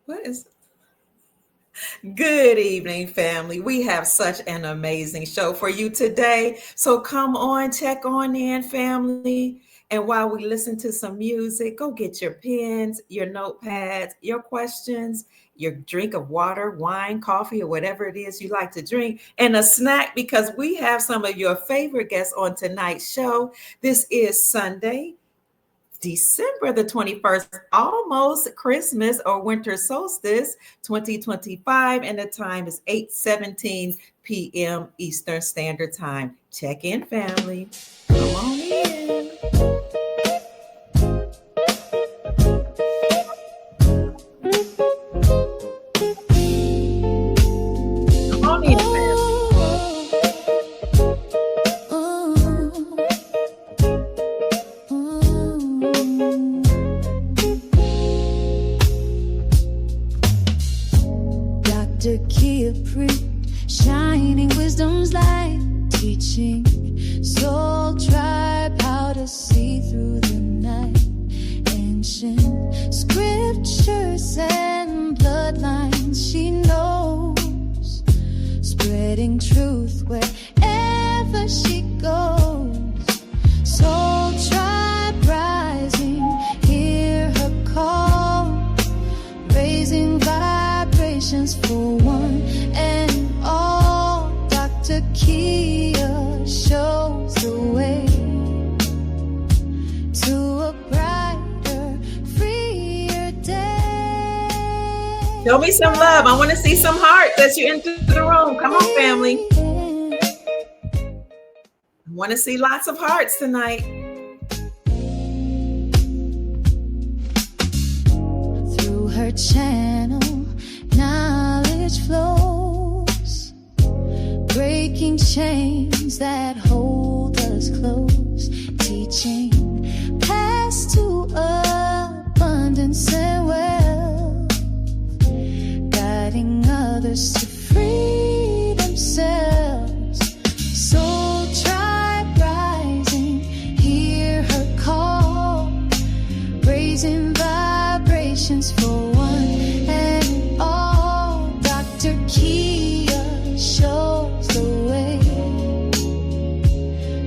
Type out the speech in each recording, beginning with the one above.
What is Good evening, family? We have such an amazing show for you today. So come on, check on in, family. And while we listen to some music, go get your pens, your notepads, your questions, your drink of water, wine, coffee, or whatever it is you like to drink, and a snack because we have some of your favorite guests on tonight's show. This is Sunday, December the 21st, almost Christmas or winter solstice 2025, and the time is 8:17 p.m. Eastern Standard Time. Check in, family. Come on in. Come on in, family. Pruitt, shining wisdom's light, teaching soul tribe how to see through the night. Ancient scriptures and bloodlines she knows, spreading truth wherever she goes. Soul tribe rising, hear her call, raising vibrations for one and all. Dr. Kia shows the way to a brighter, freer day. Show me some love. I want to see some hearts as you enter the room. Come on, family. I want to see lots of hearts tonight. Through her channel, knowledge flows, breaking chains that hold us close, teaching paths to abundance and wealth, guiding others to free themselves. Soul tribe rising, hear her call, raising vibrations for one and all. Dr. Kia shows the way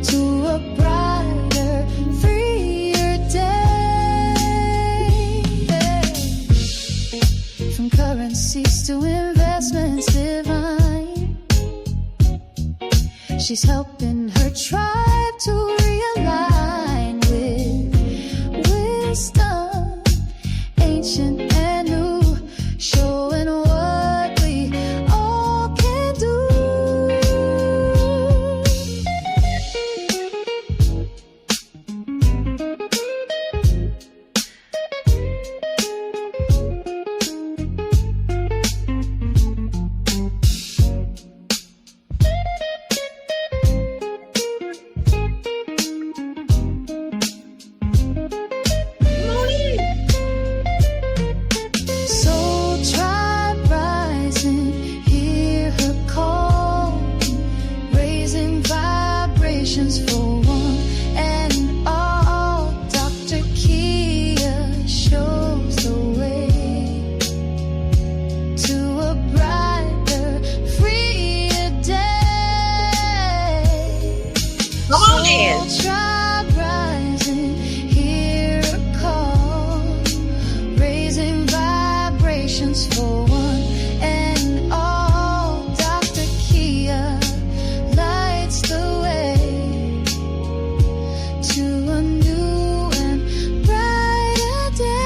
to a brighter, freer day. From currencies to investments divine, she's helping her tribe to realign with wisdom, ancient and new, showing what we all can do. Soul tribe rising, hear her call, raising vibrations for one and all. Dr. Kia shows the way to a brighter, freer day. Come on in. Soul tribe rising, hear a call, raising vibrations for one and all. Dr. Kia lights the way to a new and brighter day.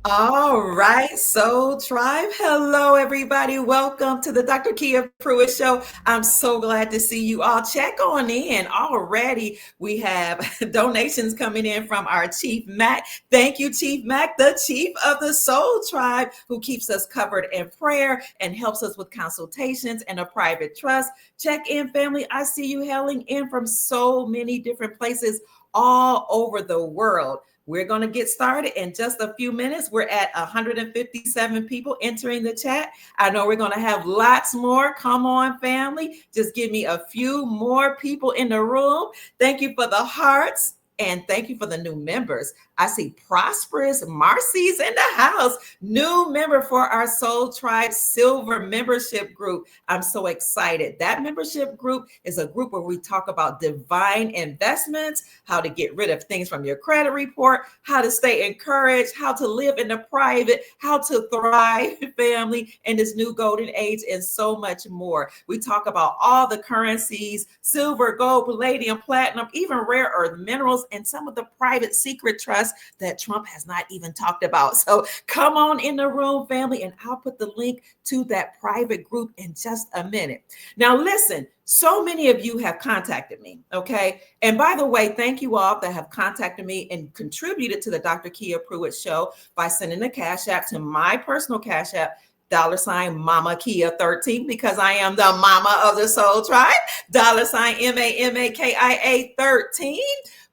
All right, Soul Tribe. Hello, everybody. Welcome to the Dr. Kia Pruitt Show. I'm so glad to see you all. Check on in. Already, we have donations coming in from our Chief Mac. Thank you, Chief Mac, the chief of the Soul Tribe, who keeps us covered in prayer and helps us with consultations and a private trust. Check in, family. I see you hailing in from so many different places all over the world. We're going to get started in just a few minutes. We're at 157 people entering the chat. I know we're going to have lots more. Come on, family. Just give me a few more people in the room. Thank you for the hearts. And thank you for the new members. I see Prosperous Marcy's in the house. New member for our Soul Tribe Silver membership group. I'm so excited. That membership group is a group where we talk about divine investments, how to get rid of things from your credit report, how to stay encouraged, how to live in the private, how to thrive, family, in this new golden age, and so much more. We talk about all the currencies, silver, gold, palladium, platinum, even rare earth minerals, and some of the private secret trusts that Trump has not even talked about. So come on in the room, family, and I'll put the link to that private group in just a minute. Now, listen, so many of you have contacted me, okay? And by the way, thank you all that have contacted me and contributed to the Dr. Kia Pruitt Show by sending a Cash App to my personal Cash App, $ Mama Kia 13, because I am the mama of the Soul Tribe, $ MAMAKIA 13.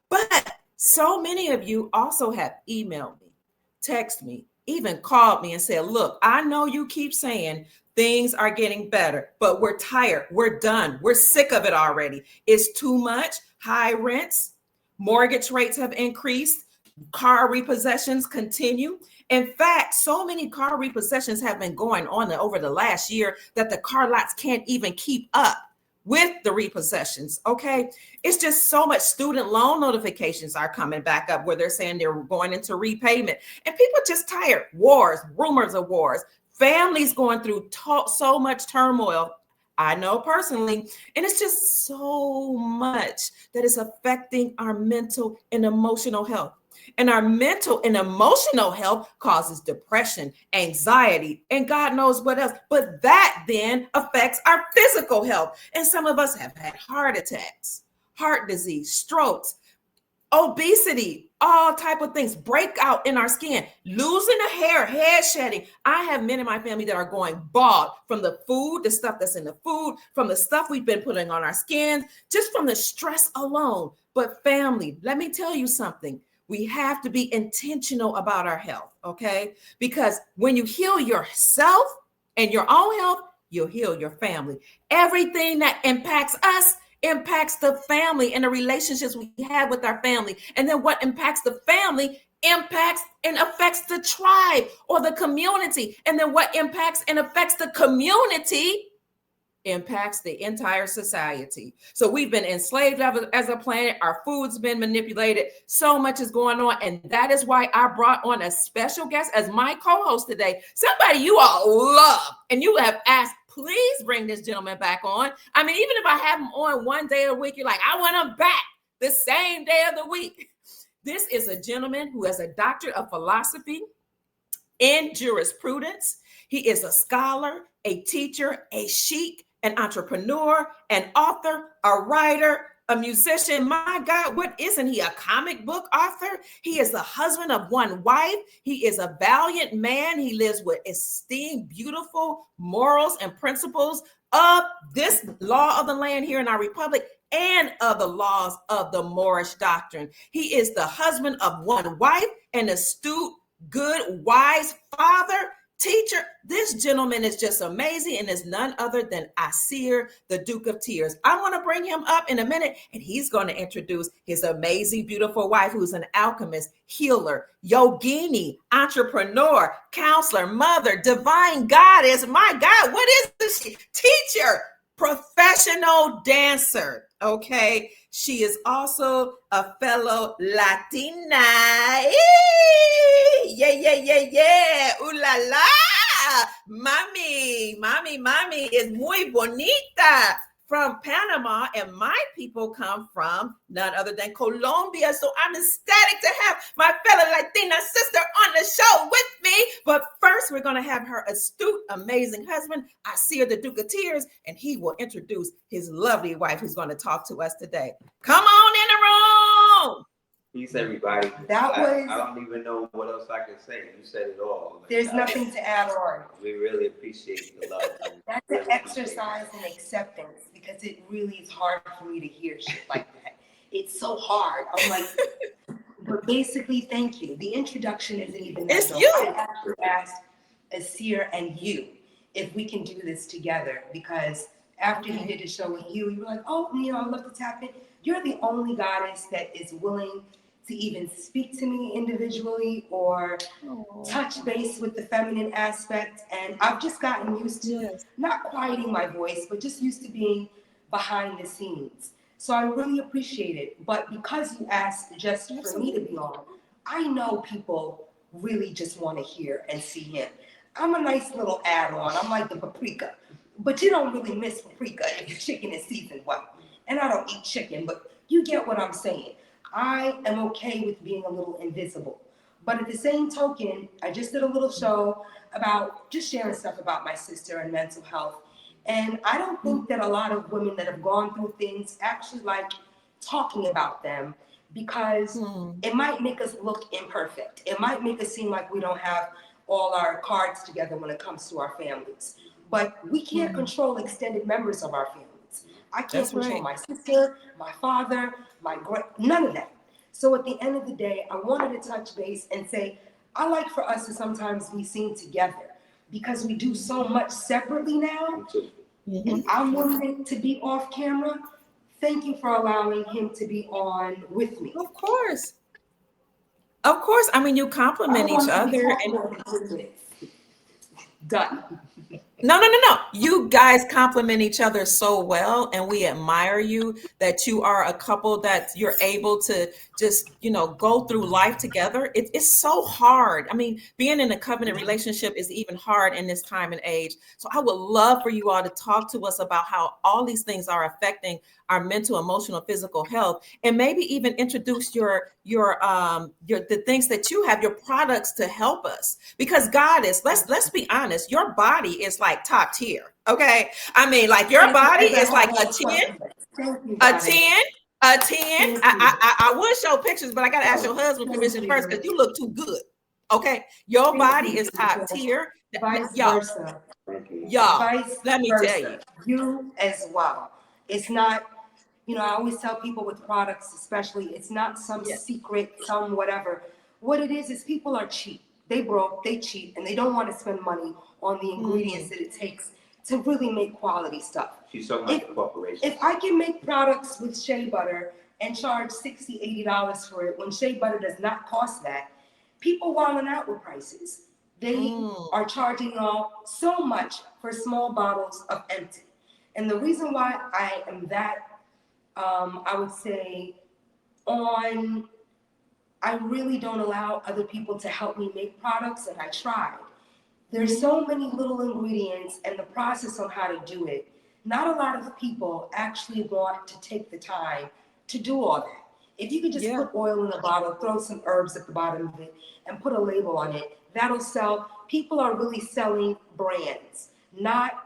But so many of you also have emailed me, text me, even called me and said, look, I know you keep saying things are getting better, but we're tired. We're done. We're sick of it already. It's too much. High rents, mortgage rates have increased, car repossessions continue. In fact, so many car repossessions have been going on over the last year that the car lots can't even keep up with the repossessions, okay? It's just so much. Student loan notifications are coming back up where they're saying they're going into repayment. And people just tired. Wars, rumors of wars, families going through so much turmoil. I know personally, and it's just so much that is affecting our mental and emotional health. And our mental and emotional health causes depression, anxiety, and God knows what else. But that then affects our physical health. And some of us have had heart attacks, heart disease, strokes, obesity, all type of things, breakout in our skin, losing the hair, head shedding. I have men in my family that are going bald from the food, the stuff that's in the food, from the stuff we've been putting on our skin, just from the stress alone. But family, let me tell you something. We have to be intentional about our health, okay? Because when you heal yourself and your own health, you'll heal your family. Everything that impacts us impacts the family and the relationships we have with our family. And then what impacts the family impacts and affects the tribe or the community. And then what impacts and affects the community impacts the entire society. So we've been enslaved as a planet. Our food's been manipulated. So much is going on. And that is why I brought on a special guest as my co-host today. Somebody you all love. And you have asked, please bring this gentleman back on. I mean, even if I have him on one day a week, you're like, I want him back the same day of the week. This is a gentleman who has a doctorate of philosophy in jurisprudence. He is a scholar, a teacher, a sheik, an entrepreneur, an author, a writer, a musician. My God, what isn't he? A comic book author? He is the husband of one wife. He is a valiant man. He lives with esteemed, beautiful morals and principles of this law of the land here in our republic and of the laws of the Moorish doctrine. He is the husband of one wife, an astute, good, wise father, teacher. This gentleman is just amazing and is none other than Aseer, the Duke of Tears. I want to bring him up in a minute and he's going to introduce his amazing, beautiful wife, who's an alchemist, healer, yogini, entrepreneur, counselor, mother, divine goddess. My God, what is this? Teacher, professional dancer. Okay. She is also a fellow Latina. Yeah. Ooh la la. Mami is muy bonita from Panama, and my people come from none other than Colombia. So I'm ecstatic to have my fellow Latina sister on the show with me. But first, we're going to have her astute, amazing husband, Aseer, the Duke of Tears, and he will introduce his lovely wife who's going to talk to us today. Come on in the room. Peace, everybody. I don't even know what else I can say. You said it all. There's nothing to add on. We really appreciate the love. That's an exercise in acceptance, because it really is hard for me to hear shit like that. It's so hard. I'm like, But basically, thank you. The introduction isn't even that It's dope. you. I actually asked Aseer and you if we can do this together because after he did the show with you, you were like, oh, I'd love to tap in. You're the only goddess that is willing to even speak to me individually or touch base with the feminine aspect. And I've just gotten used to not quieting my voice, but just used to being behind the scenes. So I really appreciate it. But because you asked just for me to be on, I know people really just want to hear and see him. I'm a nice little add-on. I'm like the paprika. But you don't really miss paprika if your chicken is seasoned well. And I don't eat chicken, but you get what I'm saying. I am okay with being a little invisible. But at the same token, I just did a little show about just sharing stuff about my sister and mental health. And I don't think that a lot of women that have gone through things actually like talking about them because it might make us look imperfect. It might make us seem like we don't have all our cards together when it comes to our families. But we can't control extended members of our families. I can't control my sister, my father, none of that. So at the end of the day, I wanted to touch base and say, I like for us to sometimes be seen together because we do so much separately now. And I'm willing to be off camera. Thank you for allowing him to be on with me. Of course. Of course. I mean, you compliment each other. And done. No. You guys compliment each other so well, and we admire you that you are a couple that you're able to just, go through life together. It's so hard. I mean, being in a covenant relationship is even hard in this time and age. So I would love for you all to talk to us about how all these things are affecting our mental, emotional, physical health, and maybe even introduce your the things that you have, your products to help us. Because God is, let's be honest, your body is like top tier. Okay. I mean, like your body is like a 10, a 10, a 10. I would show pictures, but I gotta ask your husband permission first because you look too good. Okay. Your body is top tier. Vice Y'all, versa. y'all, let me tell you. You as well. It's not, I always tell people with products, especially, it's not some secret, some whatever. What it is people are cheap. They broke, they cheat, and they don't want to spend money on the ingredients that it takes to really make quality stuff. She's talking about the corporation. If I can make products with shea butter and charge $60, $80 for it, when shea butter does not cost that, people wilding out with prices. They are charging y'all so much for small bottles of empty. And the reason why I am that, I would say, I really don't allow other people to help me make products, and I tried. There's so many little ingredients and the process on how to do it. Not a lot of people actually want to take the time to do all that. If you could just put oil in a bottle, throw some herbs at the bottom of it, and put a label on it, that'll sell. People are really selling brands, not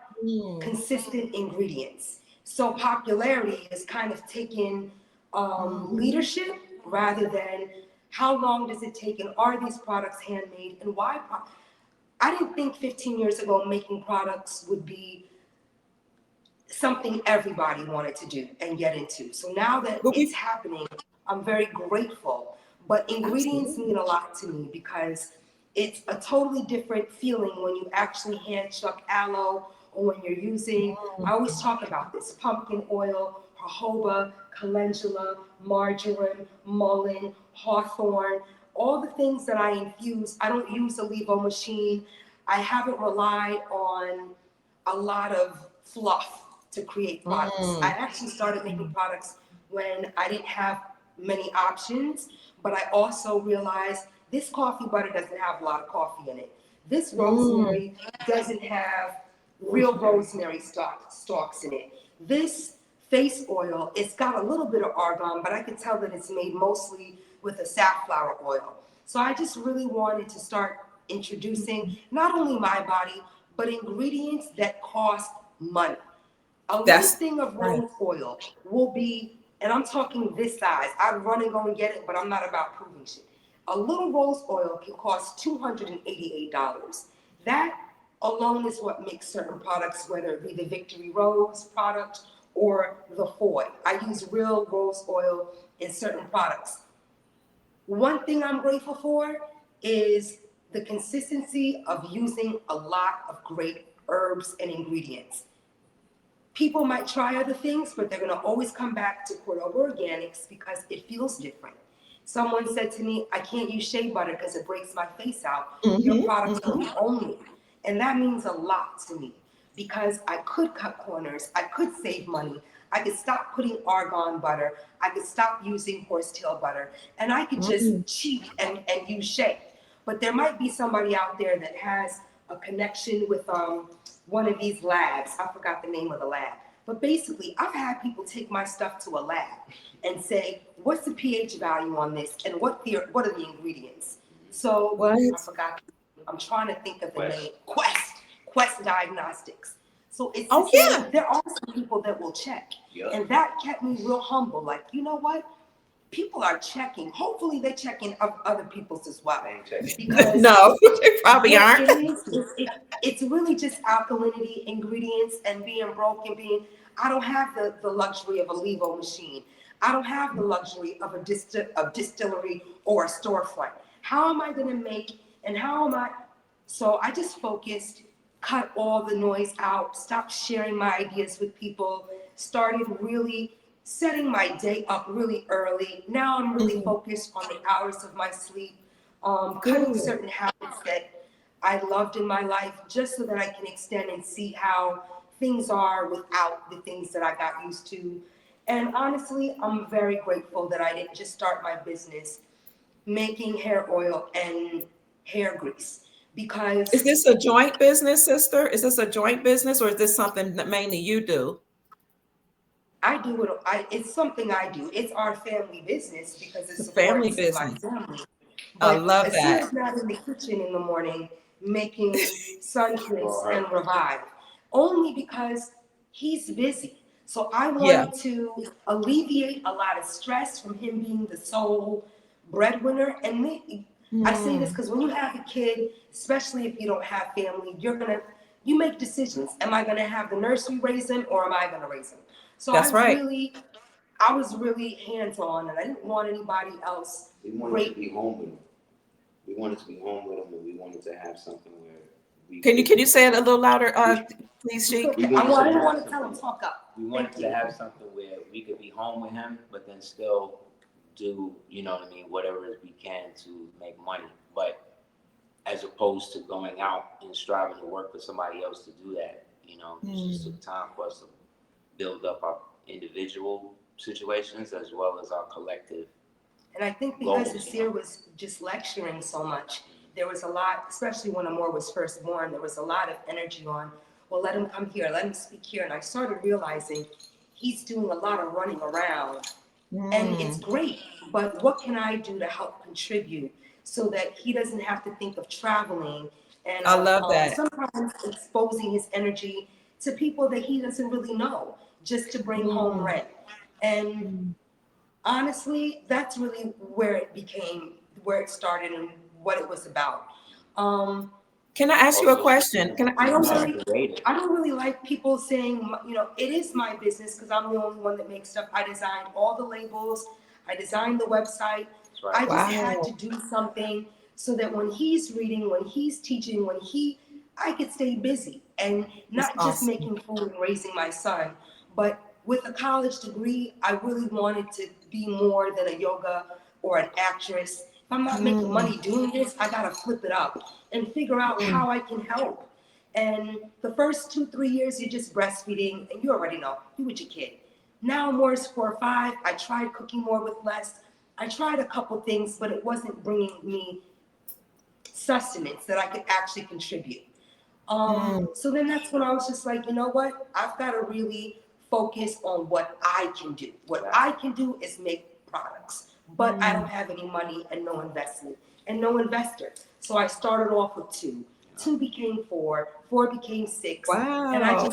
consistent ingredients. So popularity is kind of taking leadership rather than how long does it take and are these products handmade and why. I didn't think 15 years ago making products would be something everybody wanted to do and get into. So now that it's happening, I'm very grateful. But ingredients mean a lot to me because it's a totally different feeling when you actually hand chuck aloe or when you're using, I always talk about this, pumpkin oil, jojoba, calendula, marjoram, mullein, hawthorn, all the things that I infuse. I don't use a levo machine. I haven't relied on a lot of fluff to create products. I actually started making products when I didn't have many options, but I also realized this coffee butter doesn't have a lot of coffee in it. This rosemary doesn't have real rosemary stalks in it. This face oil, it's got a little bit of argan, but I can tell that it's made mostly with a safflower oil. So I just really wanted to start introducing not only my body, but ingredients that cost money. A little thing of rose oil will be, and I'm talking this size, I'd run and go and get it, but I'm not about proving shit. A little rose oil can cost $288. That alone is what makes certain products, whether it be the Victory Rose product or the Foy. I use real rose oil in certain products. One thing I'm grateful for is the consistency of using a lot of great herbs and ingredients. People might try other things, but they're going to always come back to Cordoba Organics because it feels different. Someone said to me, I can't use shea butter because it breaks my face out. Your products are the only. And that means a lot to me because I could cut corners. I could save money. I could stop putting argan butter. I could stop using horsetail butter. And I could just cheat and use shea. But there might be somebody out there that has a connection with one of these labs. I forgot the name of the lab. But basically, I've had people take my stuff to a lab and say, what's the pH value on this? And what are the ingredients? So What? I forgot. I'm trying to think of the name. Quest Diagnostics. So it's there are some people that will check. Yep. And that kept me real humble. Like, you know what? People are checking. Hopefully they're checking other people's as well. Because no, they probably aren't. It's really just alkalinity, ingredients, and being broke and being, I don't have the luxury of a Levo machine. I don't have the luxury of a distillery or a storefront. How am I going to make, and how am I? So I just focused, cut all the noise out, stopped sharing my ideas with people, started really setting my day up really early. Now I'm really focused on the hours of my sleep, cutting certain habits that I loved in my life just so that I can extend and see how things are without the things that I got used to. And honestly, I'm very grateful that I didn't just start my business making hair oil and hair grease. Because is this a joint business, sister? Is this a joint business, or is this something that mainly you do? I do it. It's something I do. It's our family business because it supports Family business. my family. I But love that. Aseer's not in the kitchen in the morning making sunsets and revive, only because he's busy. So I wanted to alleviate a lot of stress from him being the sole breadwinner. And I say this because when you have a kid, especially if you don't have family, you make decisions. Am I gonna have the nursery raise him, or am I gonna raise him? So That's right. I was really hands-on, and I didn't want anybody else. We wanted to be home with him. We wanted to be home with him, and we wanted to have something where we. Can you say it a little louder, please, Sheik? I didn't want to tell him talk up. We wanted to have something where we could be home with him, but then still do, you know what I mean, whatever we can to make money. But as opposed to going out and striving to work for somebody else to do that, you know, it just took time for us to build up our individual situations as well as our collective. And I think because Aseer was just lecturing so much, there was a lot, especially when Amor was first born, there was a lot of energy on, well, let him come here, let him speak here. And I started realizing he's doing a lot of running around. And it's great, but what can I do to help contribute so that he doesn't have to think of traveling and I love that. Sometimes exposing his energy to people that he doesn't really know, just to bring home rent. And honestly, that's really where it started and what it was about. Can I ask you a question? I don't really like people saying, you know, it is my business because I'm the only one that makes stuff. I designed all the labels. I designed the website. Right. I just had to do something so that when he's reading, when he's teaching, I could stay busy and not just making food and raising my son. But with a college degree, I really wanted to be more than a yoga or an actress. If I'm not making money doing this, I gotta flip it up and figure out how I can help. And the first 2-3 years, you're just breastfeeding, and you already know, you with your kid. Now more is 4 or 5. I tried cooking more with less. I tried a couple things, but it wasn't bringing me sustenance that I could actually contribute. So then that's when I was just like, you know what? I've got to really focus on what I can do. What I can do is make products, but I don't have any money and no investment and no investor. So I started off with 2. 2 became 4. 4 became 6. Wow. And I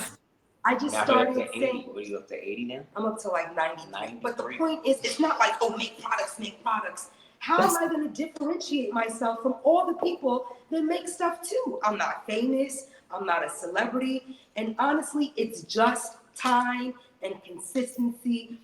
just now started saying, what are you up to 80 now? I'm up to like 90. But the point is, it's not like, oh, make products. How am I going to differentiate myself from all the people that make stuff too? I'm not famous. I'm not a celebrity. And honestly, it's just time and consistency.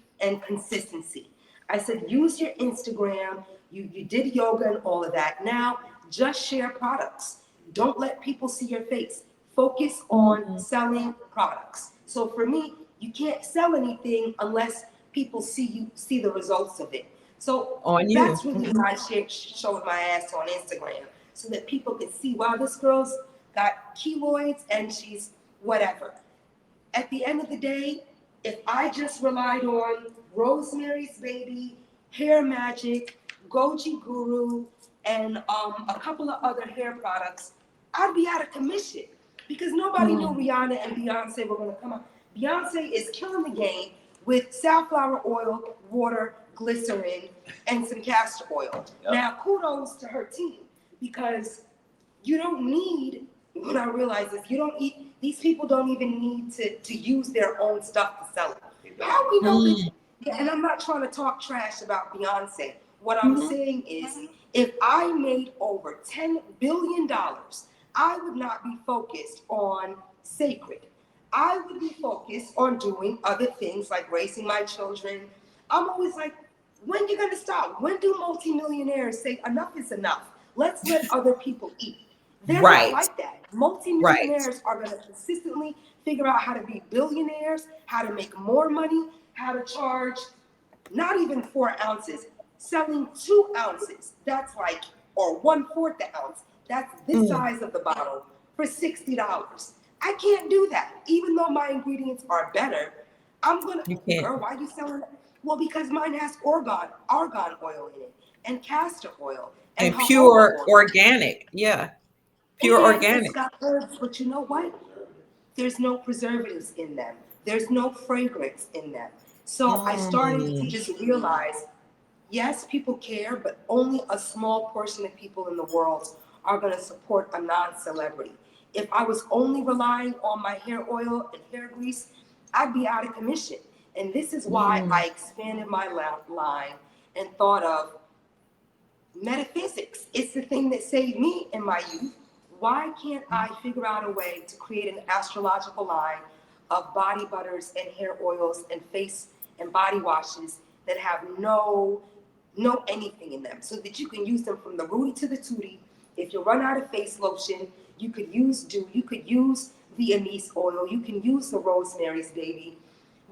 I said, use your Instagram, You did yoga and all of that. Now just share products. Don't let people see your face. Focus on selling products. So for me, you can't sell anything unless people see the results of it. So On you. that's really why I showed my ass on Instagram, so that people could see, wow, this girl's got keloids and she's whatever. At the end of the day, if I just relied on Rosemary's Baby, Hair Magic, Goji Guru, and a couple of other hair products, I'd be out of commission because nobody knew Rihanna and Beyonce were going to come out. Beyonce is killing the game with safflower oil, water, glycerin, and some castor oil. Yep. Now, kudos to her team, because you don't need, what I realize is these people don't even need to use their own stuff to sell it. How we know that? Yeah, and I'm not trying to talk trash about Beyonce. What I'm saying is, if I made over $10 billion, I would not be focused on sacred. I would be focused on doing other things like raising my children. I'm always like, when are you going to stop? When do multimillionaires say enough is enough? Let's let other people eat. They're not like that. Multimillionaires are going to consistently figure out how to be billionaires, how to make more money, how to charge not even 4 ounces, selling 2 ounces. That's like, or 1/4 the ounce. That's this size of the bottle for $60. I can't do that. Even though my ingredients are better, I'm going to, girl, why are you selling it? Well, because mine has argan oil in it, and castor oil. And pure organic. Yeah. Pure organic. It's got herbs, but you know what? There's no preservatives in them. There's no fragrance in them. So I started to just realize, yes, people care, but only a small portion of people in the world are going to support a non-celebrity. If I was only relying on my hair oil and hair grease, I'd be out of commission. And this is why I expanded my line and thought of metaphysics. It's the thing that saved me in my youth. Why can't I figure out a way to create an astrological line of body butters and hair oils and face and body washes that have no anything in them, so that you can use them from the rooty to the tootie. If you run out of face lotion, you could use dew, you could use the anise oil, you can use the Rosemary's Baby.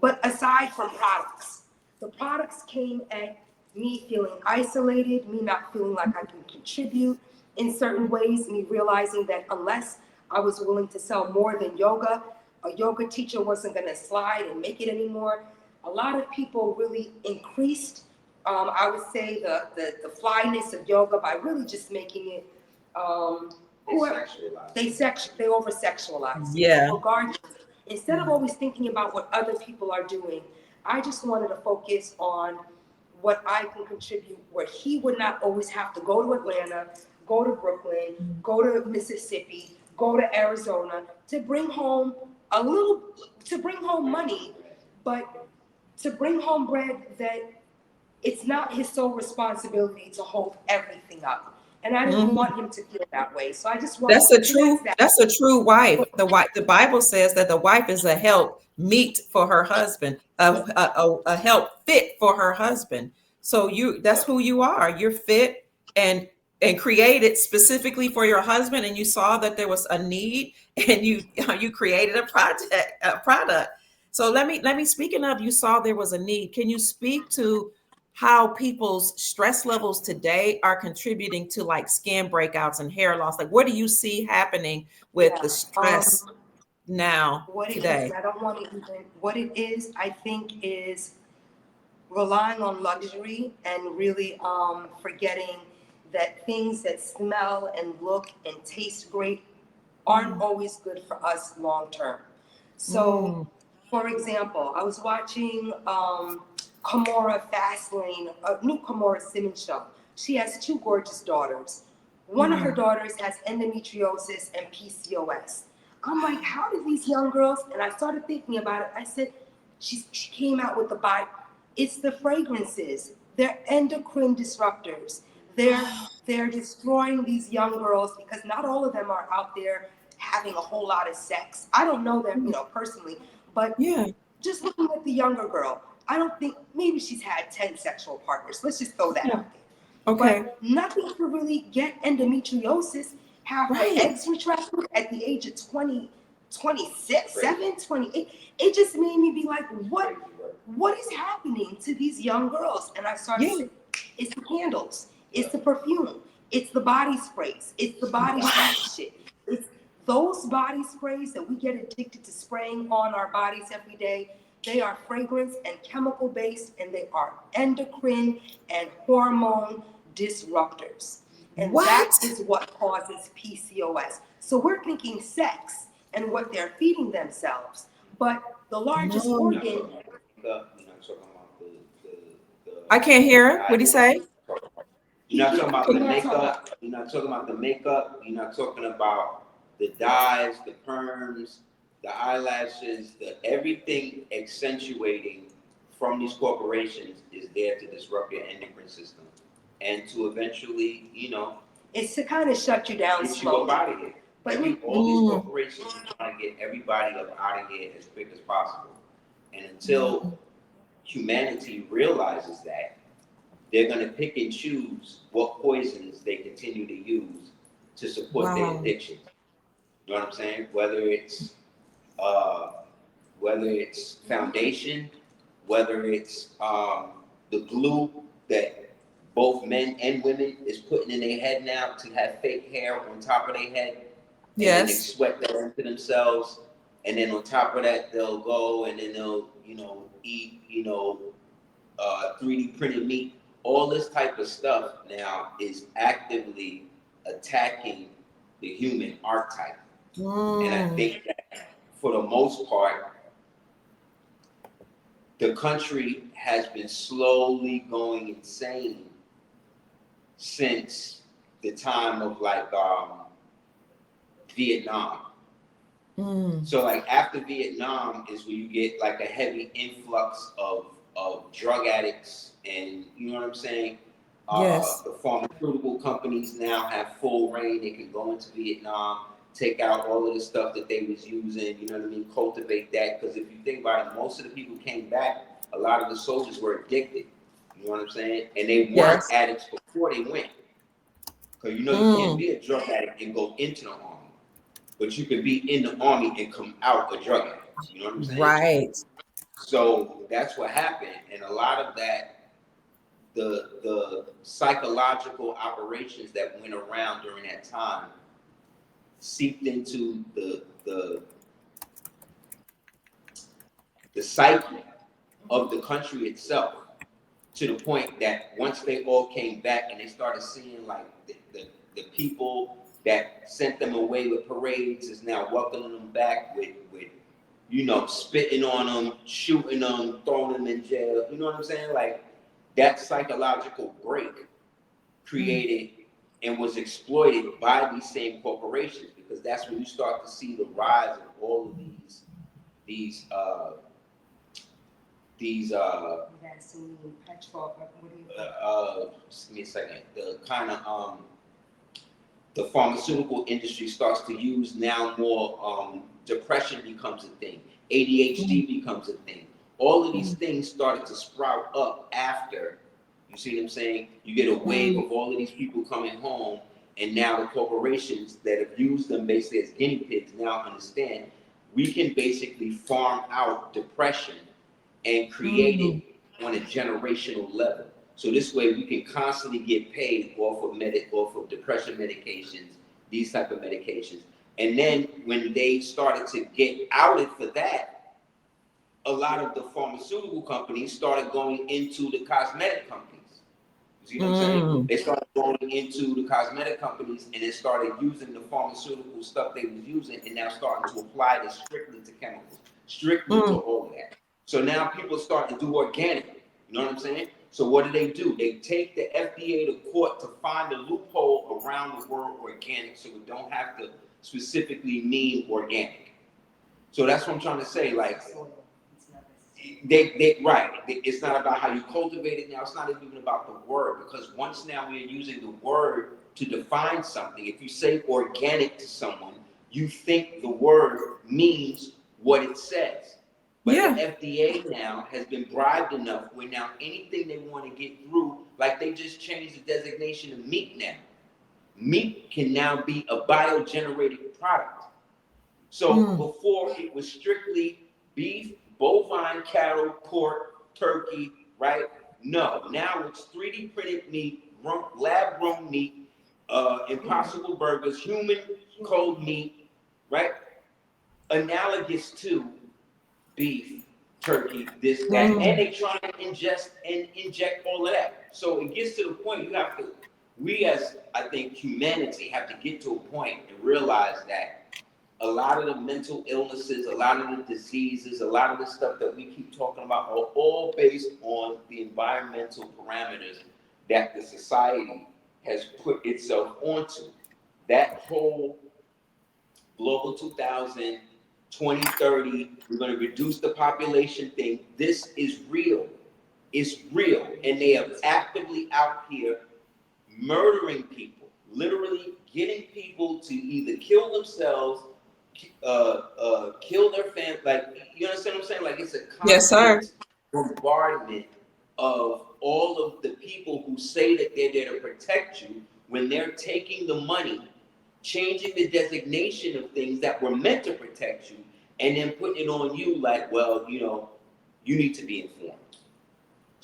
But aside from products, the products came at me feeling isolated, me not feeling like I can contribute in certain ways, me realizing that unless I was willing to sell more than yoga, a yoga teacher wasn't going to slide and make it anymore. A lot of people really increased, I would say, the flyness of yoga by really just making it, they over-sexualize it. Yeah. Regardless, instead of always thinking about what other people are doing, I just wanted to focus on what I can contribute, where he would not always have to go to Atlanta, go to Brooklyn, go to Mississippi, go to Arizona to bring home money, but to bring home bread that it's not his sole responsibility to hold everything up. And I didn't want him to feel that way. So I just wanted that's a true wife. The Bible says that the wife is a help meet for her husband, a help fit for her husband. So that's who you are. You're fit and created specifically for your husband, and you saw that there was a need, and you created a product. So let me speaking of, you saw there was a need. Can you speak to how people's stress levels today are contributing to like skin breakouts and hair loss? Like, what do you see happening with the stress now today? I don't want to even, what it is, I think, is relying on luxury and really forgetting that things that smell and look and taste great aren't always good for us long term. So, for example, I was watching Kamora Fastlane, a new Kamora Simmons show. She has 2 gorgeous daughters. One of her daughters has endometriosis and PCOS. I'm like, how do these young girls, and I started thinking about it. I said, she came out with the Bible. It's the fragrances. They're endocrine disruptors. They're destroying these young girls because not all of them are out there having a whole lot of sex. I don't know them, personally, but just looking at the younger girl, I don't think, maybe she's had 10 sexual partners. Let's just throw that out there. Okay. but nothing to really get endometriosis, have her Right. eggs retracted at the age of 20, 26, 7, 28. It just made me be like, what is happening to these young girls? And I started Yeah. saying, it's the candles, it's the perfume, it's the body sprays, it's the body wash shit. It's those body sprays that we get addicted to spraying on our bodies every day. They are fragrance and chemical based, and they are endocrine and hormone disruptors. And What? that is what causes PCOS. So we're thinking sex and what they're feeding themselves. But the largest No. You're not organ, talking about makeup. You're not talking about I can't hear her. What'd he the say? You're not talking about the You're not talking makeup. You're not talking about the makeup. You're not talking about the dyes, the perms, the eyelashes, the everything accentuating from these corporations is there to disrupt your endocrine system and to eventually, it's to kind of shut you down get you slowly. up out of here. But All these corporations are trying to get everybody up out of here as quick as possible. And until humanity realizes that, they're going to pick and choose what poisons they continue to use to support their Wow. addiction. You know what I'm saying? Whether it's foundation, whether it's the glue that both men and women is putting in their head now to have fake hair on top of their head, and then they Yes. sweat that into themselves, and then on top of that they'll go and then they'll eat 3D printed meat. All this type of stuff now is actively attacking the human archetype. And I think that for the most part, the country has been slowly going insane since the time of Vietnam. So like after Vietnam is where you get like a heavy influx of drug addicts, and you know what I'm saying? Yes. The pharmaceutical companies now have full reign. They can go into Vietnam, take out all of the stuff that they was using, you know what I mean, cultivate that. Because if you think about it, most of the people came back, a lot of the soldiers were addicted. You know what I'm saying? And they weren't Yes. addicts before they went. Because you can't be a drug addict and go into the army. But you can be in the army and come out a drug addict. You know what I'm saying? Right. So that's what happened. And a lot of that, the psychological operations that went around during that time seeped into the psyche of the country itself, to the point that once they all came back and they started seeing like the people that sent them away with parades is now welcoming them back with spitting on them, shooting them, throwing them in jail. You know what I'm saying? Like that psychological break created and was exploited by these same corporations, because that's when you start to see the rise of all of these vaccine, petrol, what do you just give me a second. The kind of the pharmaceutical industry starts to use now more. Depression becomes a thing. ADHD becomes a thing. All of these things started to sprout up after. You see what I'm saying? You get a wave of all of these people coming home, and now the corporations that have used them basically as guinea pigs now understand we can basically farm out depression and create it on a generational level. So this way we can constantly get paid off of depression medications, these type of medications. And then when they started to get outed for that, a lot of the pharmaceutical companies started going into the cosmetic companies. You see what I'm saying? They started going into the cosmetic companies and they started using the pharmaceutical stuff they was using, and now starting to apply this strictly to chemicals, strictly to all of that. So now people start to do organic. You know what I'm saying? So what do? They take the FDA to court to find a loophole around the word organic, so it don't have to specifically mean organic. So that's what I'm trying to say. Like, right. It's not about how you cultivate it now. It's not even about the word, because once now we're using the word to define something. If you say organic to someone, you think the word means what it says. But the FDA now has been bribed enough where now anything they want to get through, Like they just changed the designation of meat now. Meat can now be a biogenerated product. So before it was strictly beef, bovine, cattle, pork, turkey, right? No, now it's 3D printed meat, lab grown meat, impossible burgers, human cold meat, right? Analogous to beef, turkey, this, that, and they try to ingest and inject all of that. So it gets to the point we as, I think, humanity have to get to a point and realize that a lot of the mental illnesses, a lot of the diseases, a lot of the stuff that we keep talking about are all based on the environmental parameters that the society has put itself onto. That whole Global 2000, 2030, we're going to reduce the population thing. This is real. It's real. And they are actively out here murdering people, literally getting people to either kill themselves, kill their family. Like, you understand what I'm saying? Like, it's a Yes, sir. constant bombardment of all of the people who say that they're there to protect you when they're taking the money, changing the designation of things that were meant to protect you, and then putting it on you like, well, you need to be informed.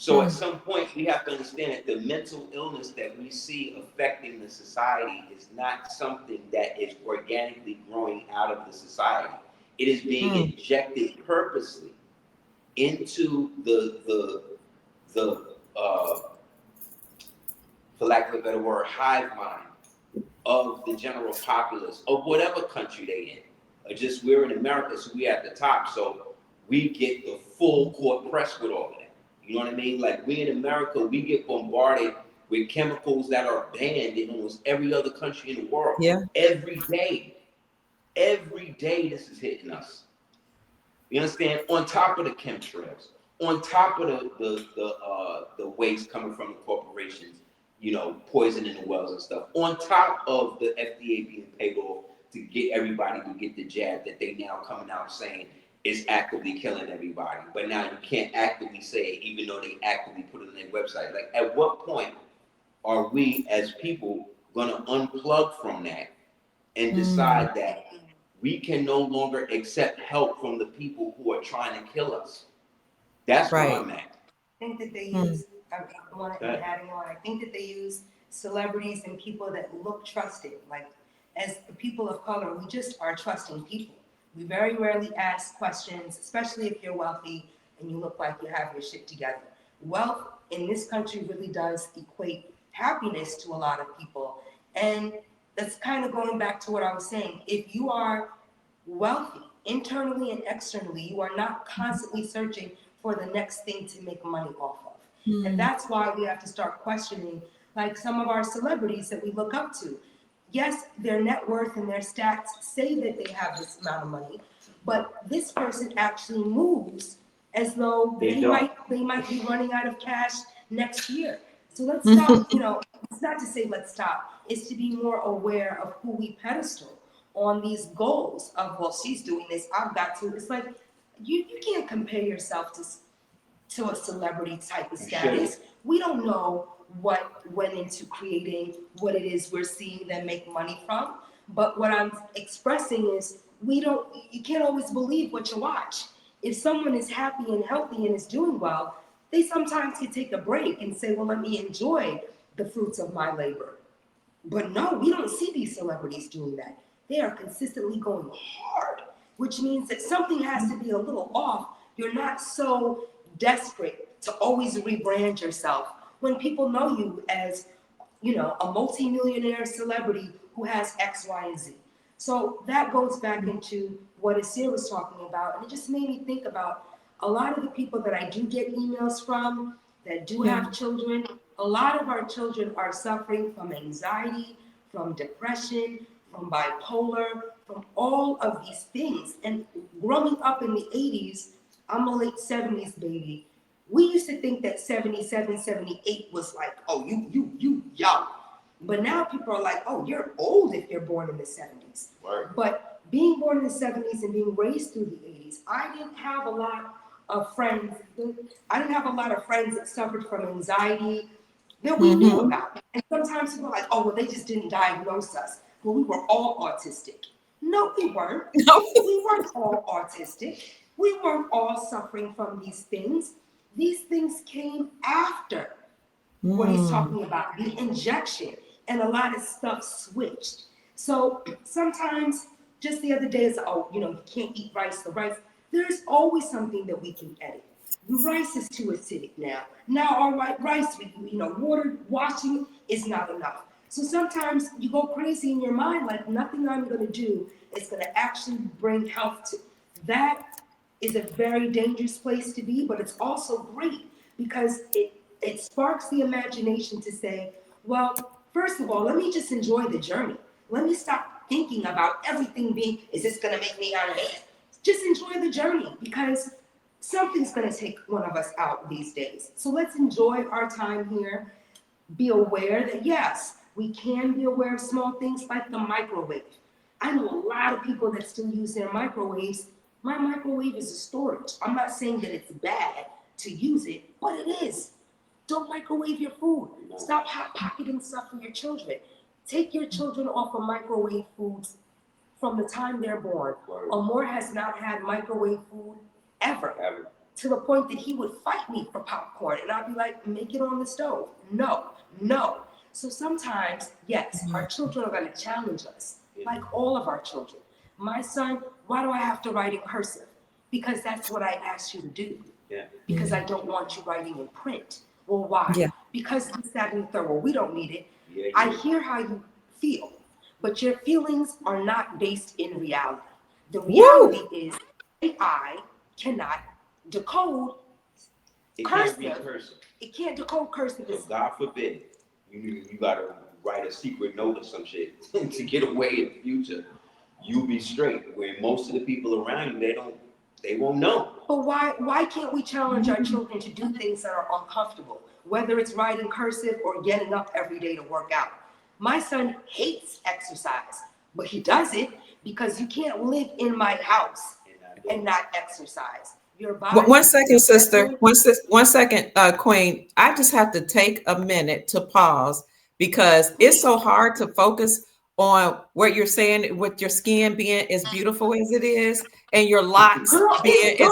So at some point, we have to understand that the mental illness that we see affecting the society is not something that is organically growing out of the society. It is being injected purposely into the for lack of a better word, hive mind of the general populace of whatever country they in. Just we're in America, so we at the top, so we get the full court press with all of that. You know what I mean? Like we in America, we get bombarded with chemicals that are banned in almost every other country in the world. Yeah. Every day this is hitting us. You understand? On top of the chemtrails, on top of the waste coming from the corporations, poisoning the wells and stuff. On top of the FDA being paid off to get everybody to get the jab that they now coming out saying is actively killing everybody. But now you can't actively say it, even though they actively put it on their website. Like, at what point are we as people going to unplug from that and decide that we can no longer accept help from the people who are trying to kill us? That's where I'm at. I think that they use, I want to adding on, I think that they use celebrities and people that look trusted. Like, as the people of color, we just are trusting people. We very rarely ask questions, especially if you're wealthy and you look like you have your shit together. Wealth in this country really does equate happiness to a lot of people. And that's kind of going back to what I was saying. If you are wealthy, internally and externally, you are not constantly searching for the next thing to make money off of. And that's why we have to start questioning, like, some of our celebrities that we look up to. Yes, their net worth and their stats say that they have this amount of money, but this person actually moves as though they might be running out of cash next year. So let's stop, it's not to say let's stop, it's to be more aware of who we pedestal on these goals of, well, she's doing this, I've got to. It's like, you can't compare yourself to a celebrity type of status. We don't know what went into creating what it is we're seeing them make money from. But what I'm expressing is you can't always believe what you watch. If someone is happy and healthy and is doing well, they sometimes can take a break and say, well, let me enjoy the fruits of my labor. But no, we don't see these celebrities doing that. They are consistently going hard, which means that something has to be a little off. You're not so desperate to always rebrand yourself when people know you as, a multimillionaire celebrity who has X, Y, and Z. So that goes back into what Aseer was talking about. And it just made me think about a lot of the people that I do get emails from that do have children. A lot of our children are suffering from anxiety, from depression, from bipolar, from all of these things. And growing up in the 80s, I'm a late 70s baby. We used to think that 77, 78 was like, oh, you young. But now people are like, oh, you're old if you're born in the 70s. Right. But being born in the 70s and being raised through the 80s, I didn't have a lot of friends that suffered from anxiety, that we knew about. And sometimes people are like, oh, well, they just didn't diagnose us. Well, we were all autistic. No, we weren't. No. We weren't all autistic. We weren't all suffering from these things. These things came after what he's talking about, the injection, and a lot of stuff switched. So sometimes, just the other day, it's, oh, you know, you can't eat rice, the rice. There's always something that we can edit. The rice is too acidic now. Now our rice, you know, water washing is not enough. So sometimes you go crazy in your mind, like nothing I'm going to do is going to actually bring health to. That is a very dangerous place to be, but it's also great because it sparks the imagination to say, well, first of all, let me just enjoy the journey. Let me stop thinking about everything being, is this going to make me unhappy? Just enjoy the journey because something's going to take one of us out these days. So let's enjoy our time here. Be aware that, yes, we can be aware of small things like the microwave. I know a lot of people that still use their microwaves. My microwave is a storage. I'm not saying that it's bad to use it, but it is. Don't microwave your food. Stop hot pocketing stuff for your children. Take your children off of microwave foods from the time they're born. Amor has not had microwave food ever. To the point that he would fight me for popcorn. And I'd be like, make it on the stove. No. So sometimes, yes, our children are going to challenge us, like all of our children. My son, why do I have to write in cursive? Because that's what I asked you to do. Because I don't want you writing in print. Well, why? Because this, that, and the third. Well, we don't need it. I hear how you feel, but your feelings are not based in reality. The reality is AI cannot decode cursive. It can't decode cursive. So God forbid, you gotta write a secret note or some shit to get away in the future. You'll be straight. Where most of the people around you, they won't know. But why can't we challenge our children to do things that are uncomfortable? Whether it's writing cursive or getting up every day to work out. My son hates exercise, but he does it because you can't live in my house and not exercise. Your body. 1 second, sister. 1 second, Queen. I just have to take a minute to pause because it's so hard to focus on what you're saying with your skin being as beautiful as it is and your locks being as.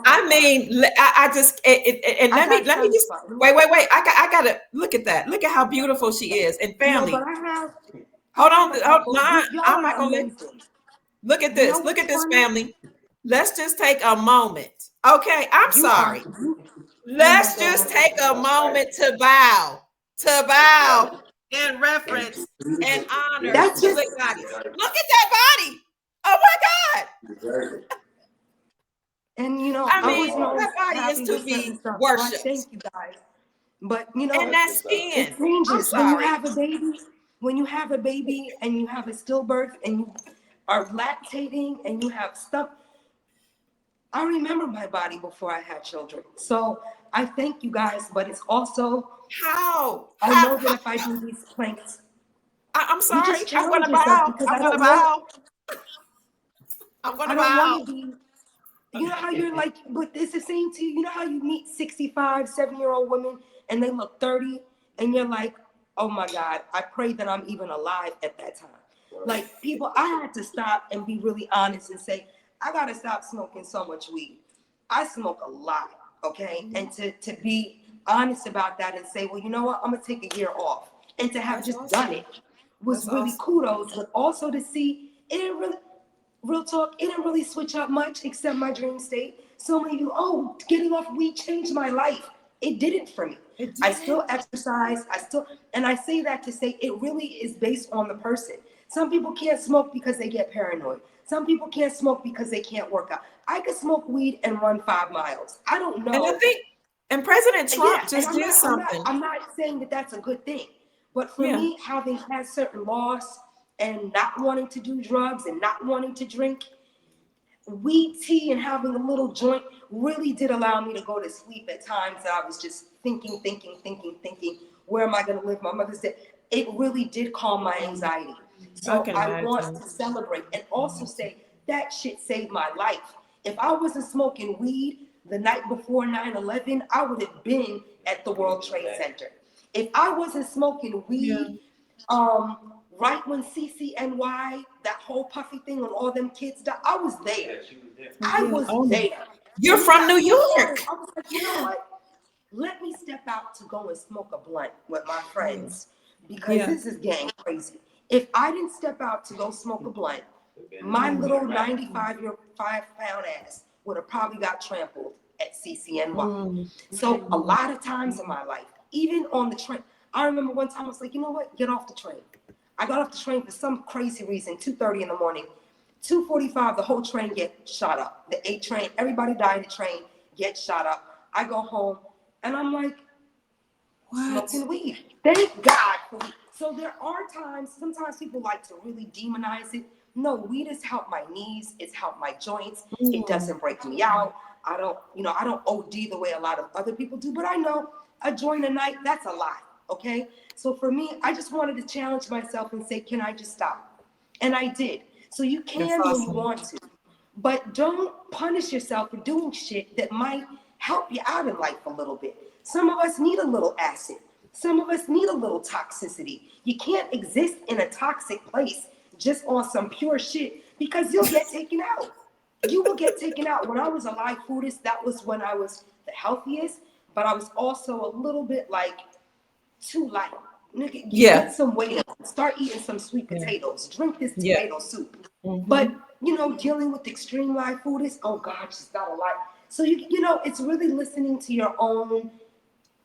I mean, I just and let me just wait. I gotta look at that. Look at how beautiful she is. And family, hold on. I'm not gonna look at this. Look at this, family. Let's just take a moment. Okay, I'm sorry. Let's just take a moment to bow in reference and honor That's to just, the body. Look at that body. Oh my God. And you know, I mean, that body is to be worshipped. Thank you guys. But you know, And that skin. it changes when you have a baby and you have a stillbirth and you are lactating and you have stuff. I remember my body before I had children. So I thank you guys, but it's also I know that if I do these planks, I'm sorry. I'm gonna bow. I'm gonna bow. You know how you're like, but it's the same to you. You know how you meet 65, 7-year-old women and they look 30 and you're like, oh my God, I pray that I'm even alive at that time. Like people, I had to stop and be really honest and say, I gotta stop smoking so much weed. I smoke a lot, okay? And to be honest about that and say, well, you know what? I'm gonna take a year off. And to have just done it was really kudos, but also to see it didn't really, real talk, it didn't really switch up much except my dream state. So many of you, getting off weed changed my life. It didn't for me. I still exercise. And I say that to say it really is based on the person. Some people can't smoke because they get paranoid. Some people can't smoke because they can't work out. I could smoke weed and run 5 miles. I don't know. And I think, and President Trump just did something. I'm not saying that that's a good thing. But for me, having had certain loss and not wanting to do drugs and not wanting to drink, weed tea and having a little joint really did allow me to go to sleep at times that I was just thinking, where am I going to live? My mother said, it really did calm my anxiety. So I want to celebrate and also say that shit saved my life. If I wasn't smoking weed the night before 9/11, I would have been at the World Trade Center. If I wasn't smoking weed, right when CCNY, that whole puffy thing on all them kids died, I was there. Yeah, she was there. I was there. You're And from New I York. was like, you know what? Let me step out to go and smoke a blunt with my friends because this is gang crazy. If I didn't step out to go smoke a blunt, my little 95-pound ass would have probably got trampled at CCNY. So a lot of times in my life, even on the train, I remember one time I was like, you know what? Get off the train. I got off the train for some crazy reason, 2:30 in the morning. 2:45, the whole train gets shot up. The 8 train, everybody died in the train, gets shot up. I go home and I'm like, smoking weed. Thank God for weed. So there are times, sometimes people like to really demonize it. No, weed has helped my knees. It's helped my joints. It doesn't break me out. I don't OD the way a lot of other people do, but I know a joint a night, that's a lot, okay? So for me, I just wanted to challenge myself and say, can I just stop? And I did. So you can when you want to, but don't punish yourself for doing shit that might help you out in life a little bit. Some of us need a little acid. Some of us need a little toxicity. You can't exist in a toxic place just on some pure shit because you'll get taken out. You will get taken out. When I was a live foodist, that was when I was the healthiest, but I was also a little bit like too light. Nigga, get some weight on. Start eating some sweet potatoes. Drink this tomato soup. But, dealing with extreme live foodists, oh God, she's got a lot. So, it's really listening to your own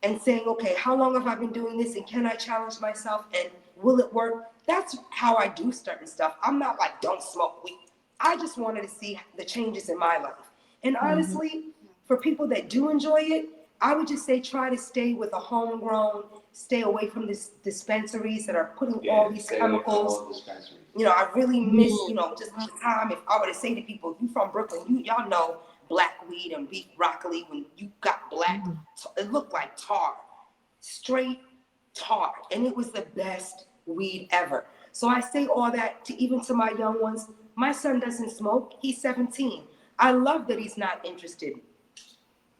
and saying, okay, how long have I been doing this and can I challenge myself and will it work? That's how I do certain stuff. I'm not like, don't smoke weed. I just wanted to see the changes in my life. And honestly, for people that do enjoy it, I would just say try to stay with a homegrown, stay away from these dispensaries that are putting all these chemicals. I really miss, just the time. If I were to say to people, you from Brooklyn, y'all know black weed and beef broccoli when you got black, it looked like tar, straight tar. And it was the best weed ever. So I say all that to my young ones. My son doesn't smoke. He's 17. I love that he's not interested.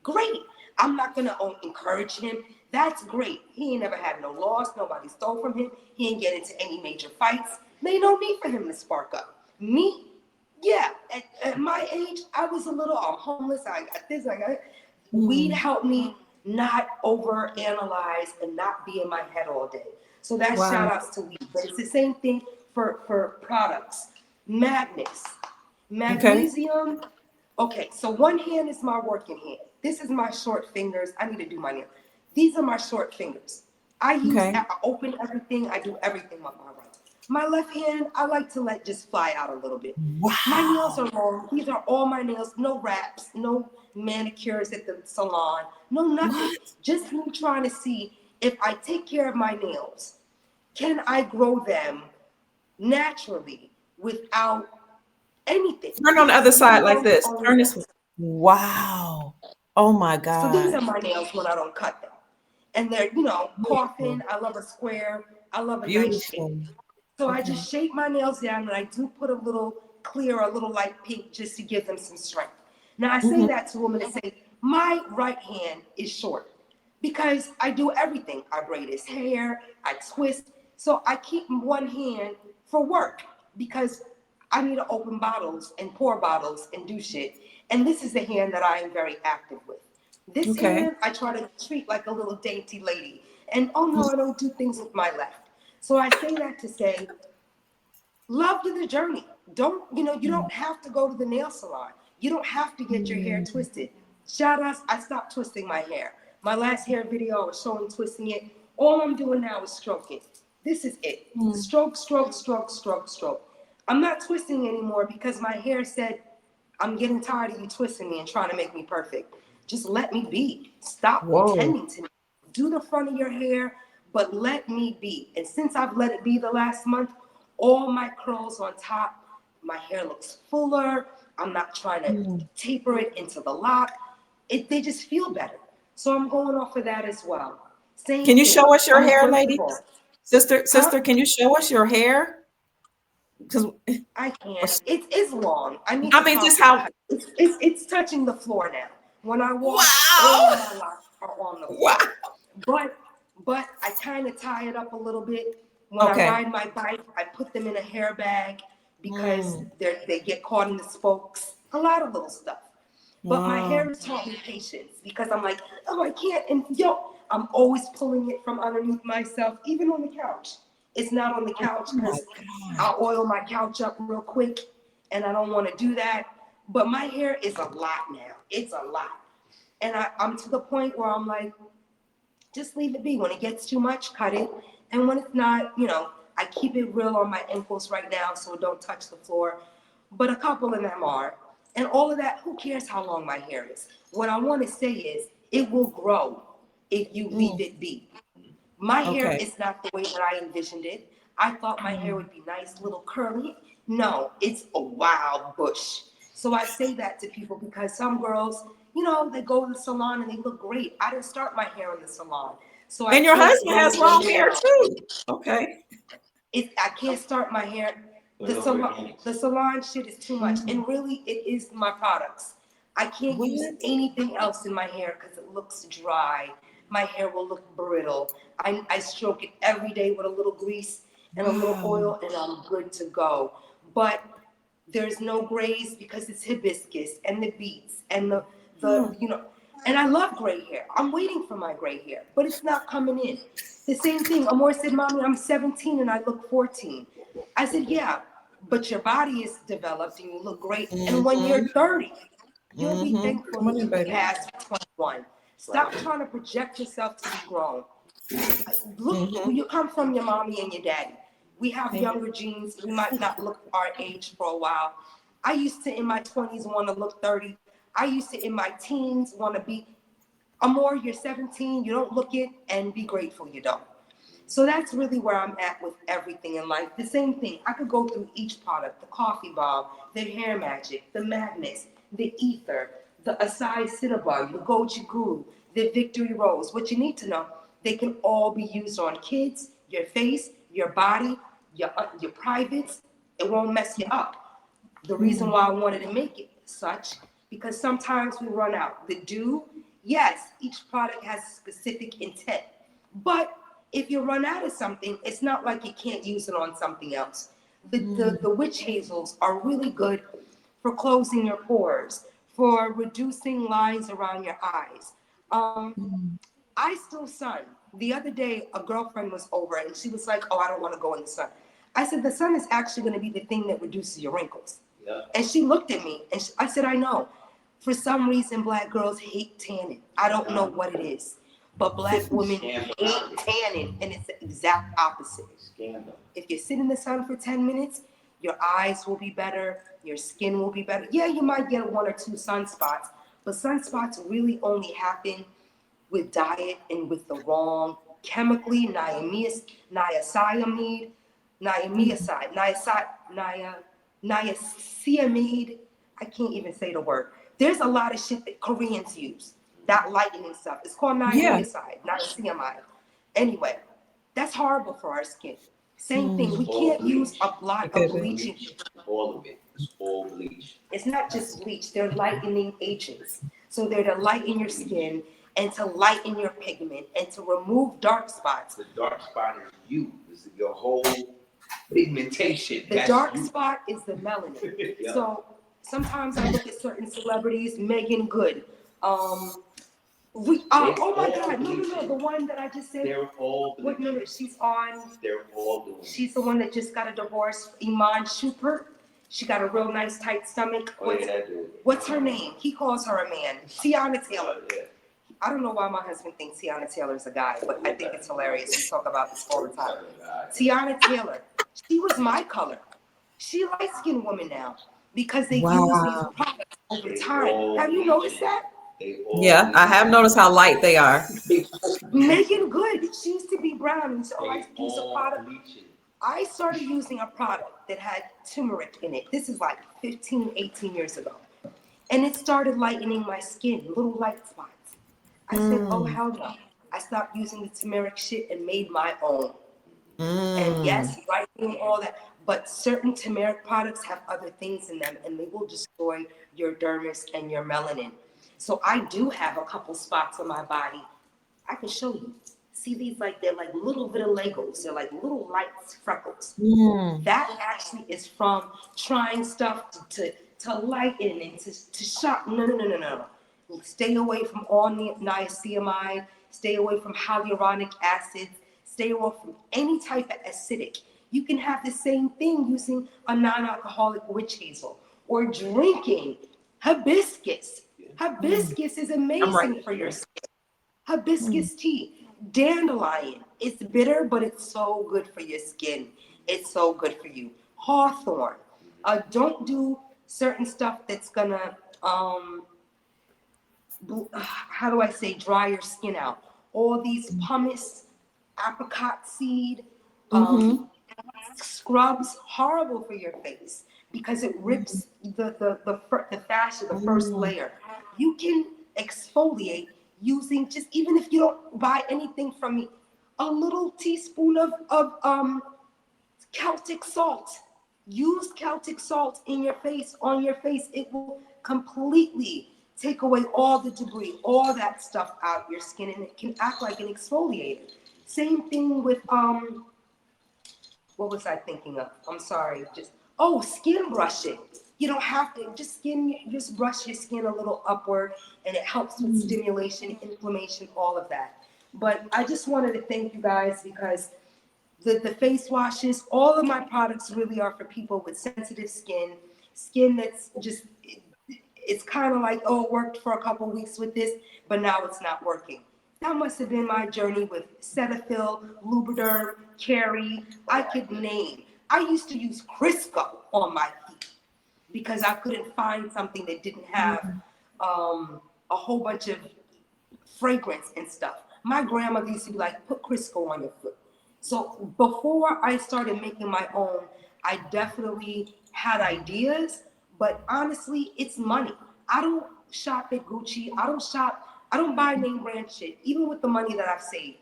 Great. I'm not going to encourage him. That's great. He ain't never had no loss. Nobody stole from him. He ain't get into any major fights. There's no need for him to spark up. Me, yeah. At my age, I was I'm homeless. I got this. I got it. Weed helped me not overanalyze and not be in my head all day. So that's shout outs to weed. But it's the same thing for products. Magnesium. Okay, so one hand is my working hand. This is my short fingers. I need to do my nails. These are my short fingers. I open everything. I do everything with my right. My left hand, I like to let just fly out a little bit. Wow. My nails are long. These are all my nails. No wraps, no manicures at the salon, no nothing. Just me trying to see if I take care of my nails, can I grow them naturally without anything? Turn on the other side like this. Turn this way. Wow. Oh my God. So these are my nails when I don't cut them. And they're, coffin. I love a square. I love a nice shape. So I just shape my nails down and I do put a little clear, a little light pink just to give them some strength. Now I say that to women and say, my right hand is short because I do everything. I braid his hair, I twist. So I keep one hand for work because I need to open bottles and pour bottles and do shit. And this is the hand that I am very active with. This hand, I try to treat like a little dainty lady. And oh no, I don't do things with my left. So I say that to say, love to the journey. You don't have to go to the nail salon. You don't have to get your hair twisted. Shout outs, I stopped twisting my hair. My last hair video, I was showing twisting it. All I'm doing now is stroking. This is it. Stroke, stroke, stroke, stroke, stroke. I'm not twisting anymore because my hair said, I'm getting tired of you twisting me and trying to make me perfect. Just let me be. Stop pretending to me. Do the front of your hair, but let me be. And since I've let it be the last month, all my curls on top, my hair looks fuller. I'm not trying to taper it into the lock. They just feel better. So I'm going off of that as well. Can you show us your hair, lady? Sister, can you show us your hair? Because I can't. It's long. Just how it's touching the floor now. When I walk, all my locks are on the floor. But but I kind of tie it up a little bit. When I Okay. ride my bike, I put them in a hair bag because Mm. they get caught in the spokes. A lot of little stuff. But my Wow. hair has taught me patience because I'm like, oh, I can't. And I'm always pulling it from underneath myself, even on the couch. It's not on the Oh couch my because God. I'll oil my couch up real quick and I don't want to do that. But my hair is a lot now. It's a lot. And I'm to the point where I'm like, just leave it be. When it gets too much, cut it. And when it's not, I keep it real on my ankles right now so it don't touch the floor. But a couple of them are. And all of that, who cares how long my hair is? What I want to say is it will grow if you leave Mm. it be. My hair Okay. is not the way that I envisioned it. I thought my hair Mm. would be nice, little curly. No, it's a wild bush. So I say that to people because some girls, they go to the salon and they look great. I didn't start my hair in the salon. So I And your can't husband really has long say hair now. too. Okay. I can't start my hair. What The about salon, organics? the salon shit is too much. Mm. And really, it is my products. I can't use What? anything else in my hair because it looks dry. My hair will look brittle. I stroke it every day with a little grease and a little Wow. oil, and I'm good to go. But there's no grays because it's hibiscus and the beets and the Mm. and I love gray hair. I'm waiting for my gray hair, but it's not coming in. The same thing. Amor said, Mommy, I'm 17 and I look 14. I said, yeah, but your body is developed and you look great. And when Mm-hmm. you're 30, you'll be Mm-hmm. thankful Come on that in, you baby. passed 21. Stop trying to project yourself to be grown. Look, Mm-hmm. you come from your mommy and your daddy. We have Thank younger genes. We might not look our age for a while. I used to, in my 20s, want to look 30. I used to, in my teens, want to be. Amor, you're 17, you don't look it, and be grateful you don't. So that's really where I'm at with everything in life. The same thing. I could go through each product: the coffee bomb, the hair magic, the magnets, the ether, the acai cinnabar, the goji guru, the victory rose. What you need to know, they can all be used on kids, your face, your body, your privates. It won't mess you up. The reason you. why I wanted to make it such, because sometimes we run out. The do, yes, each product has specific intent. But if you run out of something, it's not like you can't use it on something else. The witch hazels are really good for closing your pores, for reducing lines around your eyes. Mm. I still sun. The other day, a girlfriend was over and she was like, oh, I don't want to go in the sun. I said, the sun is actually going to be the thing that reduces your wrinkles. Yeah. And she looked at me and I said, I know. For some reason, black girls hate tanning. I don't know what it is. But black women hate tanning, and it's the exact opposite. Scandal. If you sit in the sun for 10 minutes, your eyes will be better, your skin will be better. Yeah, you might get one or two sunspots, but sunspots really only happen with diet and with the wrong chemically niacinamide, niacinamide. I can't even say the word. There's a lot of shit that Koreans use, that lightening stuff. It's called Yeah. niacinamide. Anyway, that's horrible for our skin. Same thing. We Mm. can't use a lot Okay, of baby. bleaching. All of it. It's all bleach. It's not just bleach, they're lightening agents. So they're to lighten your skin and to lighten your pigment and to remove dark spots. The dark spot is you. It's your whole pigmentation. The dark spot is the melanin. Yeah. So sometimes I look at certain celebrities, Megan Good. Oh my God, no, the one that I just said. They're all bleaching. What minute? She's on. They're all doing it. She's the one that just got a divorce, Iman Shumpert. She got a real nice tight stomach. Oh, yeah, that dude. What's her name? He calls her a man. Tiana Taylor. Oh, yeah. I don't know why my husband thinks Tiana Taylor's a guy, but I think it's hilarious. We talk about this all the time. Tiana Taylor, she was my color. She a light-skinned woman now because they use these Wow. products over time. Have you noticed that? Yeah, I have noticed how light they are. Megan Good, she used to be brown, and so I They use a all product. bleaching. I started using a product that had turmeric in it. This is like 15, 18 years ago. And it started lightening my skin, little light spots. I said, oh, hell no. I stopped using the turmeric shit and made my own. And yes, right, doing all that. But certain turmeric products have other things in them, and they will destroy your dermis and your melanin. So I do have a couple spots on my body. I can show you. see these like they're like little Legos. They're like little lights, freckles. Mm. That actually is from trying stuff to lighten and to shop. No. Stay away from all niacinamide. Stay away from hyaluronic acids. Stay away from any type of acidic. You can have the same thing using a non-alcoholic witch hazel or drinking hibiscus. Hibiscus is amazing for your skin. Hibiscus tea, dandelion. It's bitter, but it's so good for your skin. It's so good for you. Hawthorn. Don't do certain stuff that's gonna how do I say, dry your skin out. All these pumice, apricot seed, Mm-hmm. scrubs, horrible for your face because it rips the fascia, the first layer. You can exfoliate using just, even if you don't buy anything from me, a little teaspoon of Celtic salt. Use Celtic salt in your face, on your face. It will completely take away all the debris, all that stuff out your skin, and it can act like an exfoliator. Same thing with what was I thinking of? I'm sorry. Skin brushing. You don't have to just brush your skin a little upward, and it helps with stimulation, inflammation, all of that. But I just wanted to thank you guys because the face washes, all of my products really are for people with sensitive skin that's just, it's kind of like, oh, it worked for a couple weeks with this, but now it's not working. That must have been my journey with Cetaphil, Lubriderm, Carrie, I could name. I used to use Crisco on my feet because I couldn't find something that didn't have a whole bunch of fragrance and stuff. My grandmother used to be like, put Crisco on your foot. So before I started making my own, I definitely had ideas, but honestly, it's money. I don't shop at Gucci. I don't buy name brand shit, even with the money that I've saved.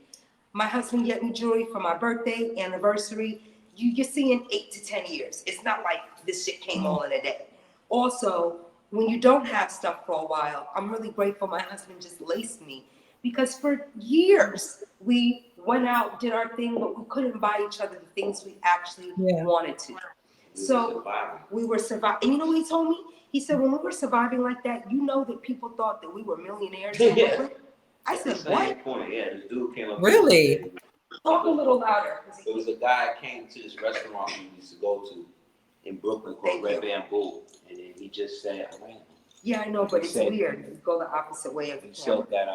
My husband get me jewelry for my birthday, anniversary. You're seeing 8 to 10 years. It's not like this shit came all in a day. Also, when you don't have stuff for a while, I'm really grateful my husband just laced me because for years we went out, did our thing, but we couldn't buy each other the things we actually wanted to. So we were surviving. And you know what he told me? He said, when we were surviving like that, you know that people thought that we were millionaires. I said, what? Point. Yeah, this dude came up. Really? Talk a little louder. There was a guy came to this restaurant we used to go to in Brooklyn called Red Bamboo, and then he just said, yeah, I know, but it's weird. You go the opposite way of the camera. Said that